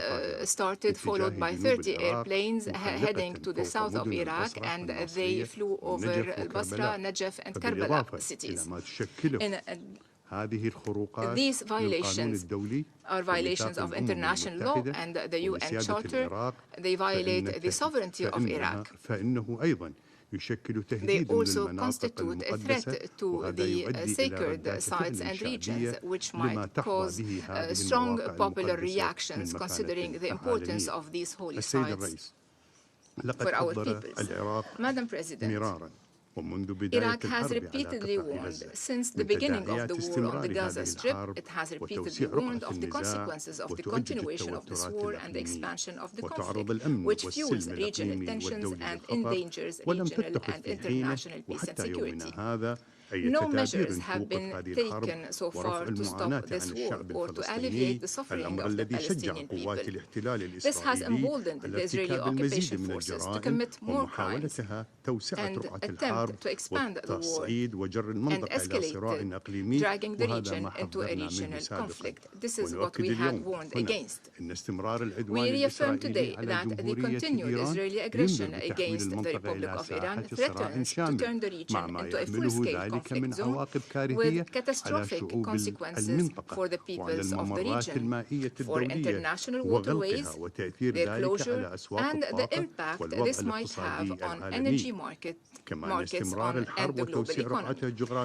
started, followed by 30 airplanes heading to the south of Iraq, and they flew over Basra, Najaf, and Karbala cities. These violations are violations of international law and the UN Charter. They violate the sovereignty of Iraq. They also constitute a threat to the sacred sites and regions, which might cause strong popular reactions, considering the importance of these holy sites for our peoples. Madam President, Iraq has repeatedly warned since the beginning of the war on the Gaza Strip. It has repeatedly warned of the consequences of the continuation of this war and the expansion of the conflict, which fuels regional tensions and endangers regional and international peace and security. No measures have been taken so far to stop this war or to alleviate the suffering of the Palestinian people. This has emboldened the Israeli occupation forces to commit more crimes and attempt to expand the war and escalate it, dragging the region into a regional conflict. This is what we have warned against. We reaffirm today that the continued Israeli aggression against the Republic of Iran threatens to turn the region into a full-scale conflict zone with catastrophic consequences for the peoples of the region, for international waterways, their closure, and the impact this might have on energy markets and the global economy.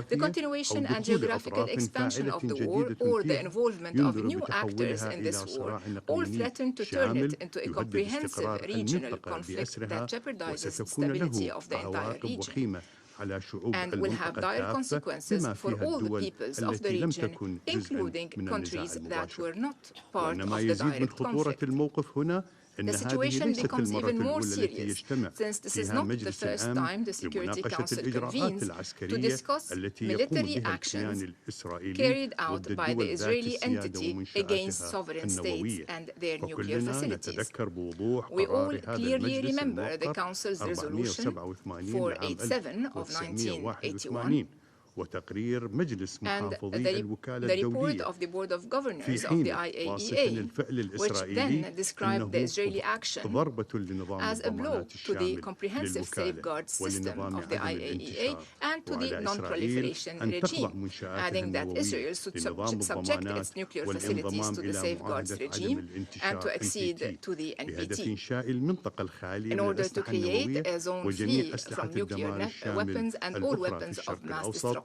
The continuation and geographical expansion of the war or the involvement of new actors in this war all threaten to turn it into a comprehensive regional conflict that jeopardizes the stability of the entire region and will have dire consequences for all the peoples of the region, including countries that were not part of the direct conflict. The situation becomes even more serious since this is not the first time the Security Council convenes to discuss military actions carried out by the Israeli entity against sovereign states and their nuclear facilities. We all clearly remember the Council's resolution 487 of 1981 and the report of the Board of Governors of the IAEA, which then described the Israeli action as a blow to the comprehensive safeguard system of the IAEA and to the non-proliferation regime, adding that Israel should subject its nuclear facilities to the safeguards regime and to accede to the NPT in order to create a zone free from nuclear weapons and all weapons of mass destruction.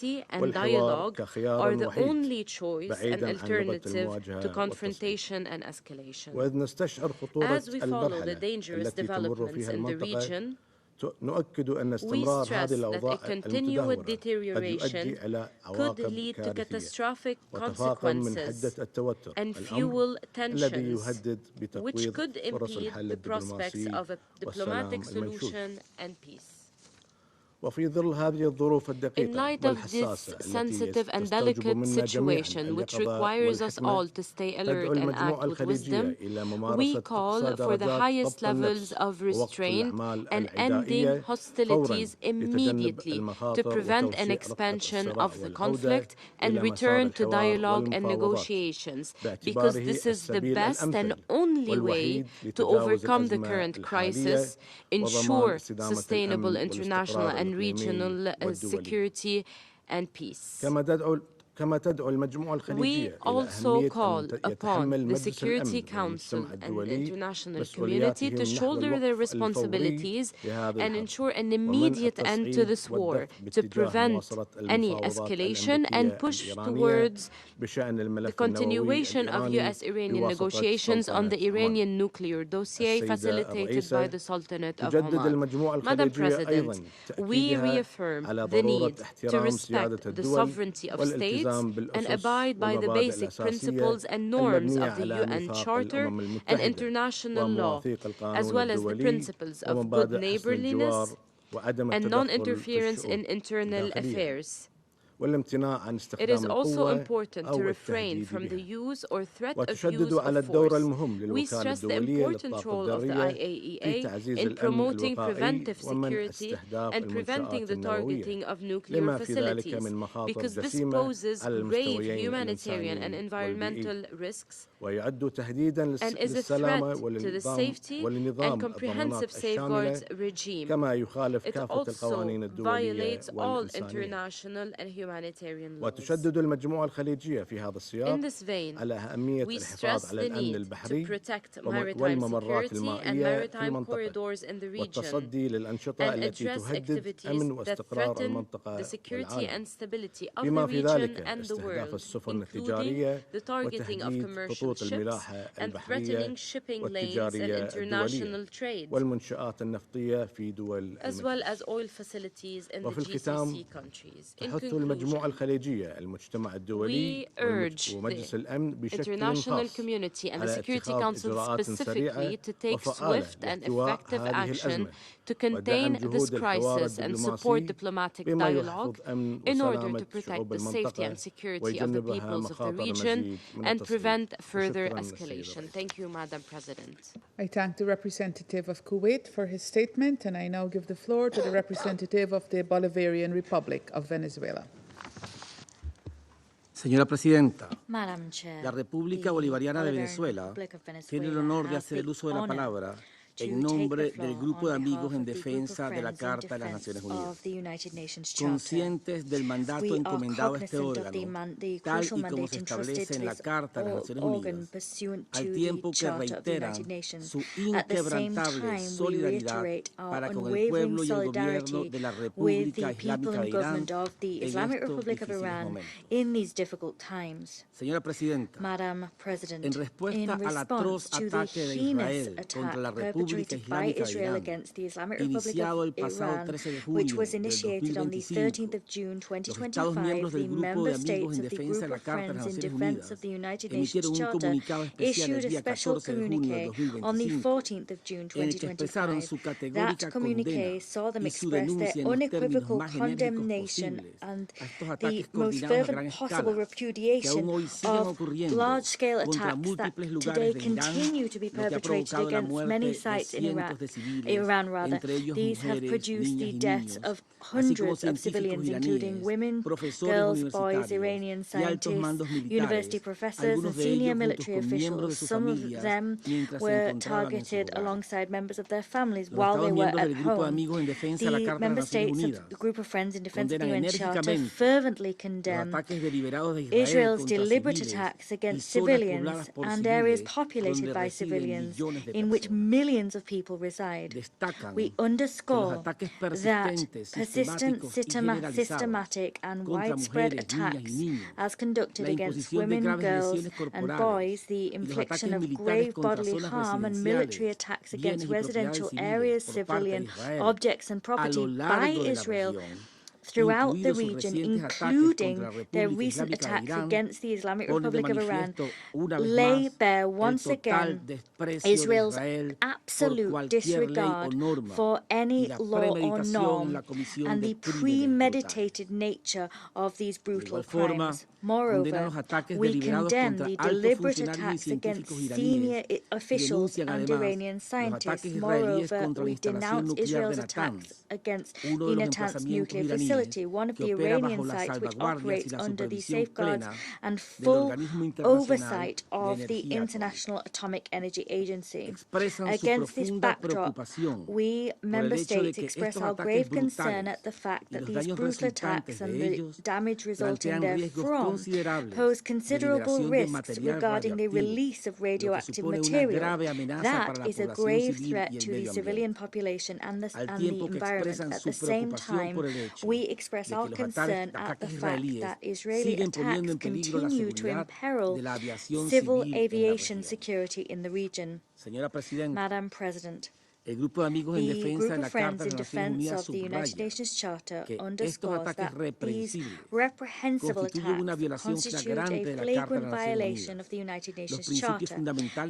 diplomacy and والحوار dialogue كخيار are the وحيد only choice and بعيداً عن نبض alternative المواجهة to والتصعيد. confrontation and escalation. وإذ نستشعر خطورة As we follow the المرحلة dangerous التي تمر developments فيها in the المنطقة region, نؤكد أن we استمرار stress هذه that a الأوضاع continued المتدهورة قد deterioration يؤدي إلى could عواقب lead to كارثية catastrophic وتفاقم من حدة consequences التوتر and الأمر fuel الذي tensions, يهدد which بتقويض could فرص impede الحل the prospects الدبلوماسي of a والسلام diplomatic المنشود. solution and peace. وفي ظل هذه الظروف In الدقيقة light of this والحساسة sensitive التي and تستوجب delicate منا جميعا situation, which اليقظة requires us all والحكمة، to stay تدعو alert and المجموعة act with الخليجية wisdom, إلى we ممارسة call أقصى for the درجات highest ضبط levels النفس of ووقف restraint الأعمال and ending العدائية فورا hostilities لتجنب immediately to المخاطر prevent an وتوسيع رقعة expansion الصراع of the والعودة conflict and إلى مسار return to الحوار dialogue and والمفاوضات negotiations, because باعتباره this is the السبيل best and الأمثل only way والوحيد to لتجاوز overcome the الأزمة current الحالية crisis, وضمان ensure استدامة sustainable الأمن international والاستقرار and الإقليمي regional والدولي. security and peace. كما تدعو المجموعة We الخليجية إلى also أهمية call أن upon يتحمل the مجلس Security الأمن Council والمجتمع and الدولي international community مسؤولياتهم to نحو shoulder their الوقف الفوري responsibilities لهذا and الحرب ensure an ومنع immediate end to التصعيد this war والدفع to باتجاه prevent مواصلة any المفاوضات escalation and الأمريكية push الإيرانية towards بشأن the الملف النووي continuation of الإيراني US-Iranian بواسطة negotiations on سلطنة the عمان. Iranian nuclear dossier السيدة facilitated by الرئيسة the Sultanate of تجدد Oman. المجموعة Madam الخليجية President, أيضا we تأكيدها reaffirm على the ضرورة need to احترام سيادة respect the الدول sovereignty of states والالتزام and بالأسس abide by the والمبادئ basic الأساسية principles and norms المبنية of the على UN ميثاق Charter الأمم and المتحدة international law, ومواثيق as القانون well as the الدولي principles of good ومبادئ حسن الجوار neighborliness وعدم and التدخل في non-interference الشؤون in internal الداخلية affairs. والامتناع عن It is استخدام also القوة important to أو refrain التهديد from the بها use or threat of وتشدد use على of الدور force. المهم We للوكالة stress the الدولية important للطاقة role of the الذرية في IAEA تعزيز in الأمن promoting الوقائي preventive ومنع security استهداف and preventing المنشآت the النووية targeting of nuclear لما في ذلك facilities, من مخاطر because this جسيمة poses على grave المستويين humanitarian and الإنساني environmental والبيئي risks ويعد تهديدا and is a للسلامة threat to the safety and ولنظام comprehensive الضمانات الشاملة safeguards regime. كما يخالف It كافة القوانين also الدولية violates all والإنسانية international and humanitarian laws. وتشدد المجموعة الخليجية في هذا السياق In this vein, على أهمية we الحفاظ stress على the الأمن need to البحري protect maritime والممرات security and المائية في maritime المنطقة corridors in the region والتصدي للأنشطة and التي address تهدد activities أمن that واستقرار threaten المنطقة the security والعالم and stability of the بما في region ذلك and the استهداف world, السفن including التجارية the targeting of وتهديد commercial خطوط ships الملاحة and البحرية threatening shipping lanes and والتجارية الدولية international trade, والمنشآت النفطية في دول as well as oil facilities in the وفي الختام GCC countries. In تحث المجموعة conclusion, الخليجية المجتمع الدولي we urge ومجلس the الأمن بشكل international خاص community and the على Security اتخاذ Council إجراءات specifically سريعة to take وفعالة swift and لاحتواء effective هذه action الأزمة to contain ودعم this جهود الحوار crisis and support الدبلوماسي diplomatic بما dialogue يحفظ أمن in order وسلامة to protect شعوب the safety المنطقة and security of the ويجنبها peoples of the مخاطر region مزيد من and التصعيد. prevent further وشكراً للسيد escalation. الرئيس. Thank you, Madam President. I thank the representative of Kuwait for his statement, and I now give the floor to the representative of the Bolivarian Republic of Venezuela. Señora Presidenta, Madam Chair, la República Bolivariana de Venezuela tiene el honor de hacer el uso de la palabra en nombre del Grupo de Amigos en Defensa de la Carta de las Naciones Unidas. Conscientes del mandato encomendado a este órgano, tal y como se establece en la Carta de las Naciones Unidas, al tiempo que reiteran su inquebrantable solidaridad para con el pueblo y el gobierno de la República Islámica de Irán en estos difíciles momentos. Señora Presidenta, en respuesta al atroz ataque de Israel contra la República Islámica de Irán, iniciado el pasado 13 de julio del 2025, los Estados miembros del Grupo de Amigos en Defensa de la Carta de las Naciones Unidas emitieron un comunicado especial el día 14 de junio del 2025 en el que expresaron su categórica condena y su denuncia en los términos más enérgicos posibles a estos ataques coordinados a gran escala que aún hoy siguen ocurriendo contra múltiples lugares de Irán, lo que ha provocado la muerte de cientos de civiles, entre ellos mujeres, niñas y niños, así como científicos iraníes, profesores universitarios y altos mandos militares, algunos de ellos juntos con miembros de sus familias, mientras se encontraban en su hogar. Los Estados miembros del Grupo de Amigos en Defensa de la Carta de las Naciones Unidas condenan enérgicamente los ataques deliberados de Israel contra civiles y zonas pobladas por civiles donde residen millones de personas. Destacan que los ataques persistentes, sistemáticos y generalizados contra mujeres, niñas y niños, la imposición de graves lesiones corporales y los ataques militares contra zonas residenciales, bienes y propiedades civiles por parte de Israel a lo largo de la región throughout the region, including their recent attacks against the Islamic Republic of Iran, lay bare once again Israel's absolute disregard for any law or norm and the premeditated nature of these brutal crimes. Moreover, we condemn the deliberate attacks against senior officials and Iranian scientists. Moreover, we denounce Israel's attacks against the Natanz nuclear facility, one of the Iranian sites which operates under the safeguards and full oversight of the International Atomic Energy Agency. Against this backdrop, we member states express our grave concern at the fact that these brutal attacks and the damage resulting therefrom pose considerable risks regarding the release of radioactive material. That is a grave threat to the civilian population and the environment. At the same time, we express our concern at the fact that Israeli attacks continue to imperil civil aviation security in the region. Madam President, the group of friends in defense of the United Nations Charter underscores that these reprehensible attacks constitute a flagrant violation of the United Nations Charter,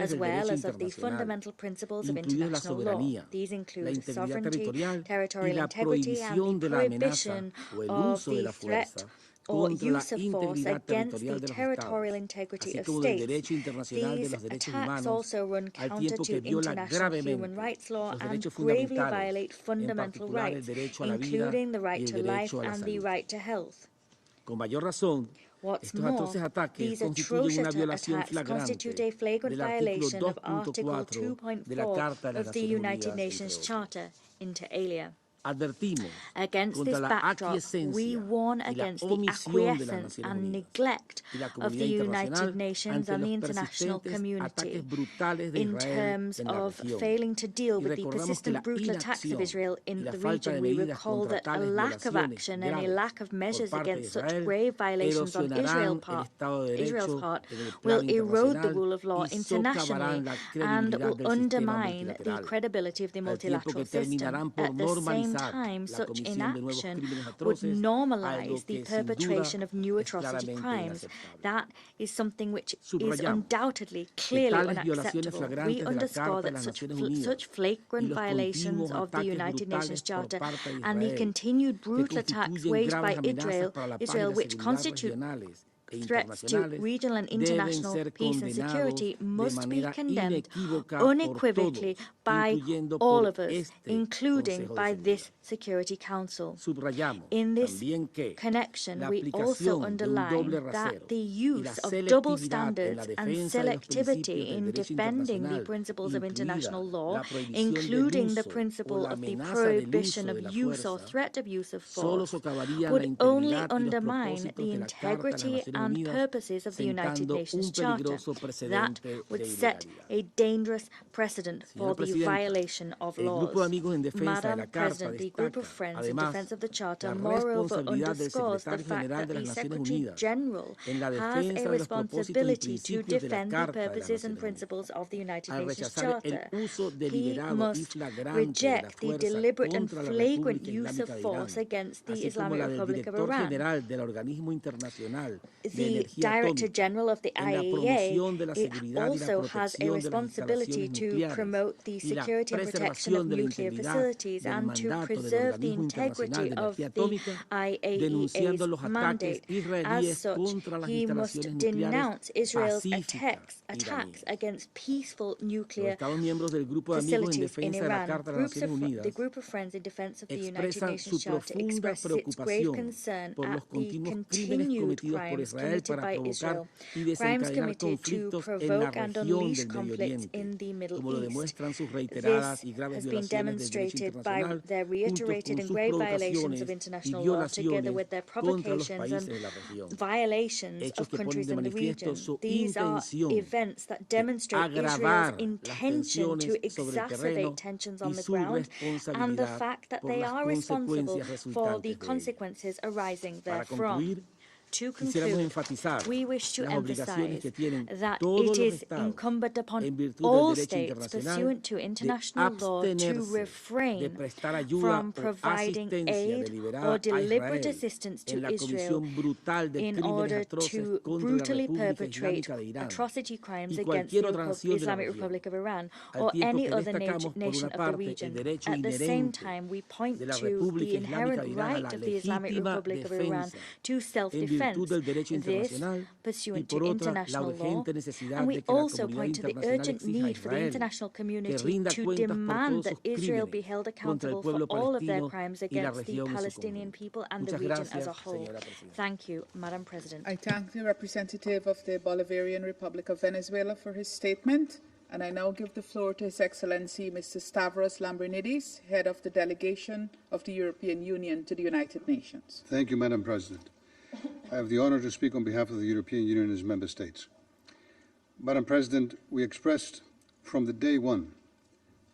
as well as of the fundamental principles of international law. These include sovereignty, territorial integrity, and the prohibition of the threat or use of force against the territorial integrity of states. These attacks also run counter to international human rights law and gravely violate fundamental rights, including the right to life and the right to health. What's more, these atrocious attacks constitute a flagrant violation of Article 2.4 of the United Nations Charter, inter alia. Against this backdrop, we warn against the acquiescence and neglect of the United Nations and the international community in terms of failing to deal with the persistent brutal attacks of Israel in the region. We recall that a lack of action and a lack of measures against such grave violations on Israel's part will erode the rule of law internationally and will undermine the credibility of the multilateral system. At the same time, such inaction would normalize the perpetration of new atrocity crimes. That is something which is undoubtedly clearly unacceptable. We underscore that such flagrant violations of the United Nations Charter and the continued brutal attacks waged by Israel, which constitute threats to regional and international peace and security, must be condemned unequivocally by all of us, including by this Security Council. In this connection, we also underline that the use of double standards and selectivity in defending the principles of international law, including the principle of the prohibition of use or threat of use of force, would only undermine the integrity and purposes of the United Nations Charter. That would set a dangerous precedent for the violation of laws. Madam President, the group of friends in defense of the Charter moreover underscores the fact that the Secretary-General has a responsibility to defend the purposes and principles of the United Nations Charter. He must reject the deliberate and flagrant use of force against the Islamic Republic of Iran. The Director General of the IAEA also has a responsibility to promote the security and protection of nuclear facilities and to preserve the integrity of the IAEA's mandate. As such, he must denounce Israel's attacks against peaceful nuclear facilities in Iran. The group of friends in defense of the United Nations Charter expresses its grave concern at the continued crimes committed by Israel, crimes committed to provoke and unleash conflicts in the Middle East. This has been demonstrated by their reiterated and grave violations of international law, together with their provocations and violations of countries in the region. These are events that demonstrate Israel's intention to exacerbate tensions on the ground and the fact that they are responsible for the consequences arising therefrom. To conclude, we wish to emphasize that it is incumbent upon all states pursuant to international law to refrain from providing aid or deliberate assistance to Israel in order to brutally perpetrate atrocity crimes against the Islamic Republic of Iran or any other nation of the region. At the same time, we point to the inherent right of the Islamic Republic of Iran to self-defense, this pursuant to international law, and we also point to the urgent need for the international community to demand that Israel be held accountable for all of their crimes against the Palestinian people and the region as a whole. Thank you, Madam President. I thank the representative of the Bolivarian Republic of Venezuela for his statement, and I now give the floor to His Excellency Mr. Stavros Lambrinidis, head of the delegation of the European Union to the United Nations. Thank you, Madam President. I have the honor to speak on behalf of the European Union and its member states. Madam President, we expressed from the day one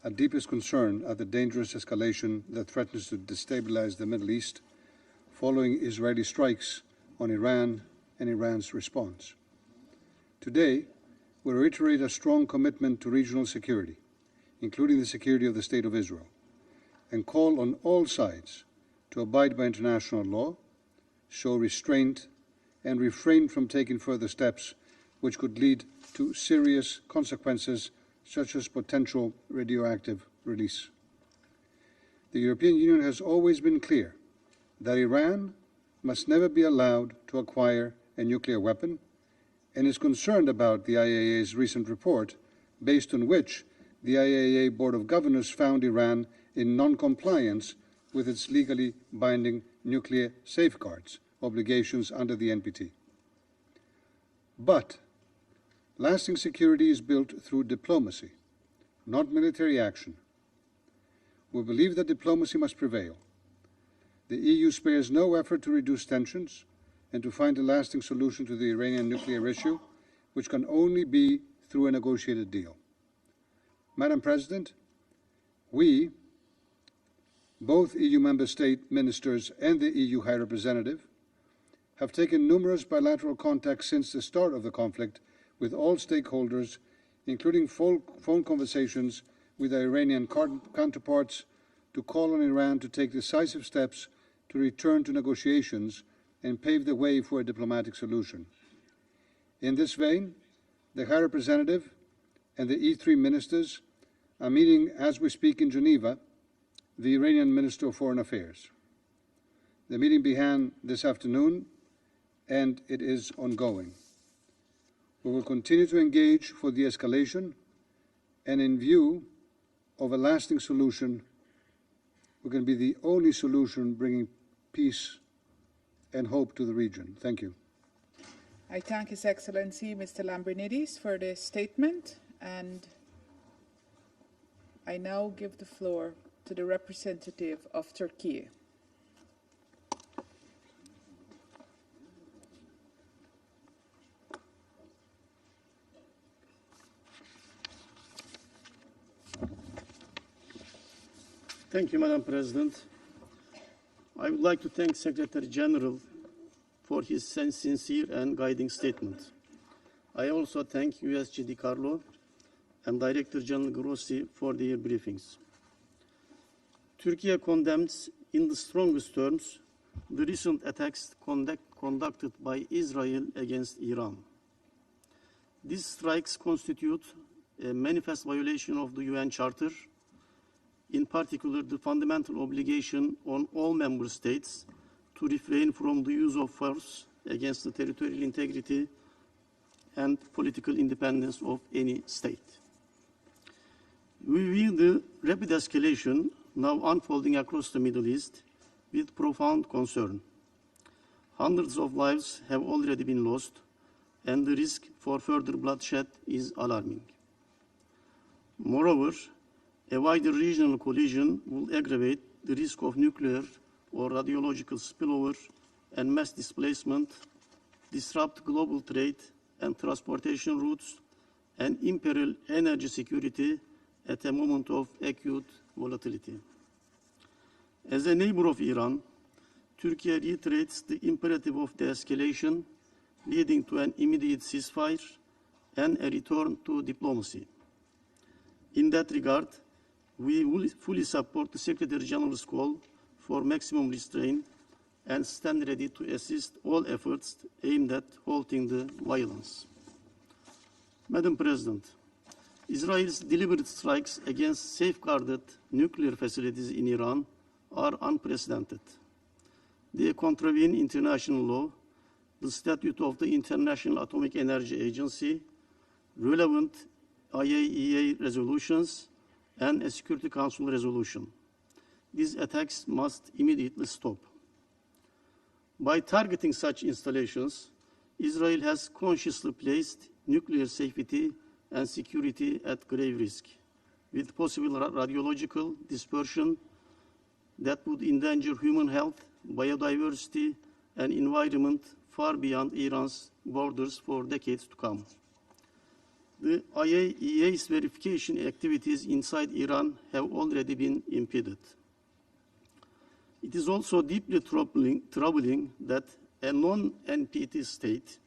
our deepest concern at the dangerous escalation that threatens to destabilize the Middle East following Israeli strikes on Iran and Iran's response. Today, we reiterate a strong commitment to regional security, including the security of the State of Israel, and call on all sides to abide by international law, show restraint, and refrain from taking further steps which could lead to serious consequences such as potential radioactive release. The European Union has always been clear that Iran must never be allowed to acquire a nuclear weapon and is concerned about the IAEA's recent report, based on which the IAEA Board of Governors found Iran in non-compliance with its legally binding nuclear safeguards obligations under the NPT. But lasting security is built through diplomacy, not military action. We believe that diplomacy must prevail. The EU spares no effort to reduce tensions and to find a lasting solution to the Iranian nuclear issue, which can only be through a negotiated deal. Madam President, we, both EU member state ministers and the EU High Representative, have taken numerous bilateral contacts since the start of the conflict with all stakeholders, including phone conversations with our Iranian counterparts, to call on Iran to take decisive steps to return to negotiations and pave the way for a diplomatic solution. In this vein, the High Representative and the E3 ministers are meeting as we speak in Geneva the Iranian Minister of Foreign Affairs. The meeting began this afternoon, and it is ongoing. We will continue to engage for de-escalation, and in view of a lasting solution, we can be the only solution bringing peace and hope to the region. Thank you. I thank His Excellency Mr. Lambrinidis for the statement, and I now give the floor to the representative of Turkey. Thank you, Madam President. I would like to thank Secretary-General for his sincere and guiding statement. I also thank USG DiCarlo and Director General Grossi for their briefings. Turkey condemns in the strongest terms the recent attacks conducted by Israel against Iran. These strikes constitute a manifest violation of the UN Charter, in particular the fundamental obligation on all member states to refrain from the use of force against the territorial integrity and political independence of any state. We view the rapid escalation now unfolding across the Middle East with profound concern. Hundreds of lives have already been lost, and the risk for further bloodshed is alarming. Moreover, a wider regional collision will aggravate the risk of nuclear or radiological spillover and mass displacement, disrupt global trade and transportation routes, and imperil energy security at a moment of acute volatility. As a neighbor of Iran, Turkey reiterates the imperative of de-escalation, leading to an immediate ceasefire and a return to diplomacy. In that regard, we will fully support the Secretary-General's call for maximum restraint and stand ready to assist all efforts aimed at halting the violence. Madam President, Israel's deliberate strikes against safeguarded nuclear facilities in Iran are unprecedented. They contravene international law, the statute of the International Atomic Energy Agency, relevant IAEA resolutions, and a Security Council resolution. These attacks must immediately stop. By targeting such installations, Israel has consciously placed nuclear safety and security at grave risk, with possible radiological dispersion that would endanger human health, biodiversity, and environment far beyond Iran's borders for decades to come. The IAEA's verification activities inside Iran have already been impeded. It is also deeply troubling that a non-NPT state,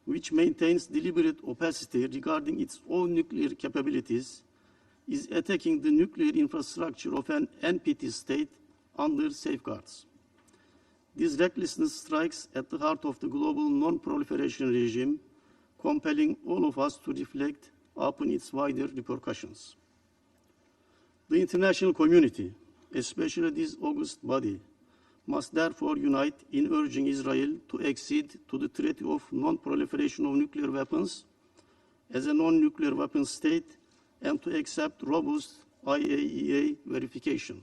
which maintains deliberate opacity regarding its own nuclear capabilities, is attacking the nuclear infrastructure of an NPT state under safeguards. This recklessness strikes at the heart of the global non-proliferation regime, compelling all of us to reflect upon its wider repercussions. The international community, especially this august body, must therefore unite in urging Israel to accede to the Treaty of Non-Proliferation of Nuclear Weapons as a non-nuclear weapon state and to accept robust IAEA verification.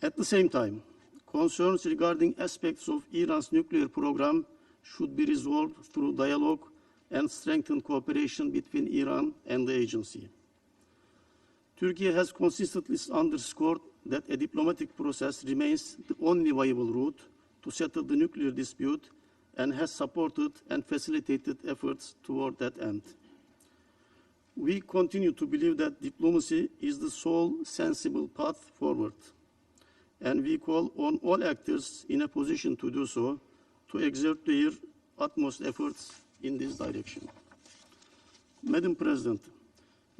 At the same time, concerns regarding aspects of Iran's nuclear program should be resolved through dialogue and strengthened cooperation between Iran and the agency. Turkey has consistently underscored that a diplomatic process remains the only viable route to settle the nuclear dispute and has supported and facilitated efforts toward that end. We continue to believe that diplomacy is the sole sensible path forward, and we call on all actors in a position to do so to exert their utmost efforts in this direction. Madam President,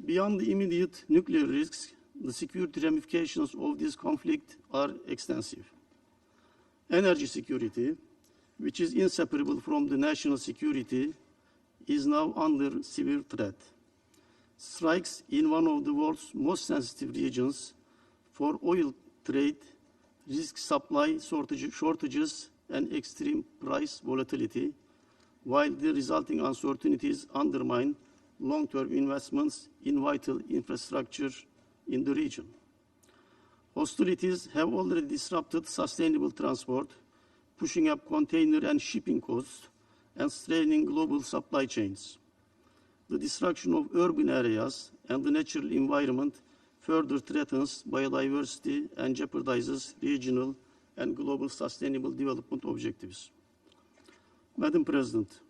beyond the immediate nuclear risks, the security ramifications of this conflict are extensive. Energy security, which is inseparable from the national security, is now under severe threat. Strikes in one of the world's most sensitive regions for oil trade risk supply shortages and extreme price volatility, while the resulting uncertainties undermine long-term investments in vital infrastructure in the region. Hostilities have already disrupted sustainable transport, pushing up container and shipping costs and straining global supply chains. The destruction of urban areas and the natural environment further threatens biodiversity and jeopardizes regional and global sustainable development objectives. Madam President,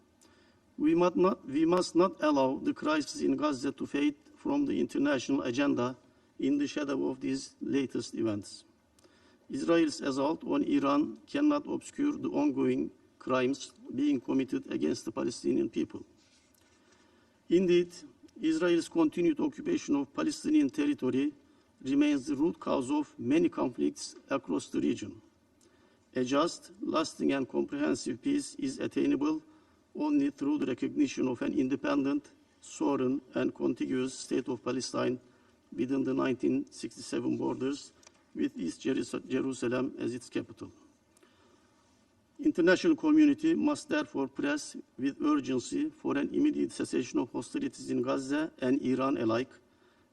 we must not allow the crisis in Gaza to fade from the international agenda in the shadow of these latest events. Israel's assault on Iran cannot obscure the ongoing crimes being committed against the Palestinian people. Indeed, Israel's continued occupation of Palestinian territory remains the root cause of many conflicts across the region. A just, lasting, and comprehensive peace is attainable only through the recognition of an independent, sovereign, and contiguous state of Palestine within the 1967 borders, with East Jerusalem as its capital. International community must therefore press with urgency for an immediate cessation of hostilities in Gaza and Iran alike,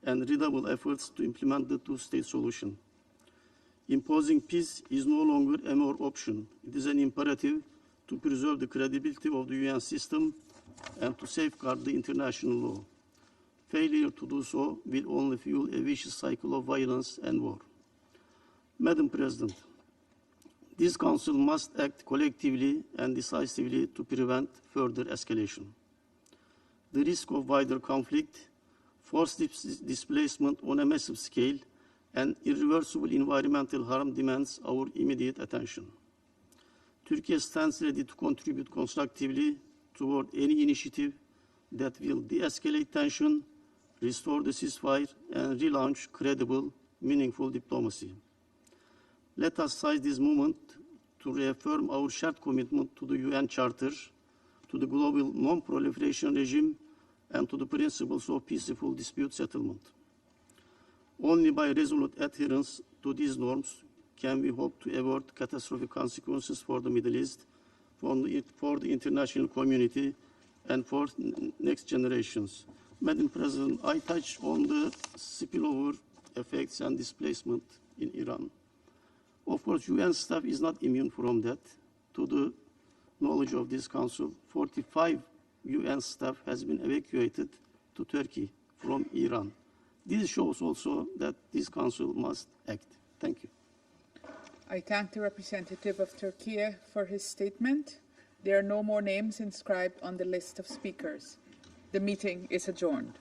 and redouble efforts to implement the two-state solution. Imposing peace is no longer a mere option. It is an imperative to preserve the credibility of the UN system and to safeguard the international law. Failure to do so will only fuel a vicious cycle of violence and war. Madam President, this Council must act collectively and decisively to prevent further escalation. The risk of wider conflict, forced displacement on a massive scale, and irreversible environmental harm demands our immediate attention. Turkey stands ready to contribute constructively toward any initiative that will de-escalate tension, restore the ceasefire, and relaunch credible, meaningful diplomacy. Let us seize this moment to reaffirm our shared commitment to the UN Charter, to the global non-proliferation regime, and to the principles of peaceful dispute settlement. Only by resolute adherence to these norms can we hope to avert catastrophic consequences for the Middle East, for the international community, and for next generations. Madam President, I touched on the spillover effects and displacement in Iran. Of course, UN staff is not immune from that. To the knowledge of this Council, 45 UN staff has been evacuated to Turkey from Iran. This shows also that this Council must act. Thank you. I thank the representative of Turkey for his statement. There are no more names inscribed on the list of speakers. The meeting is adjourned.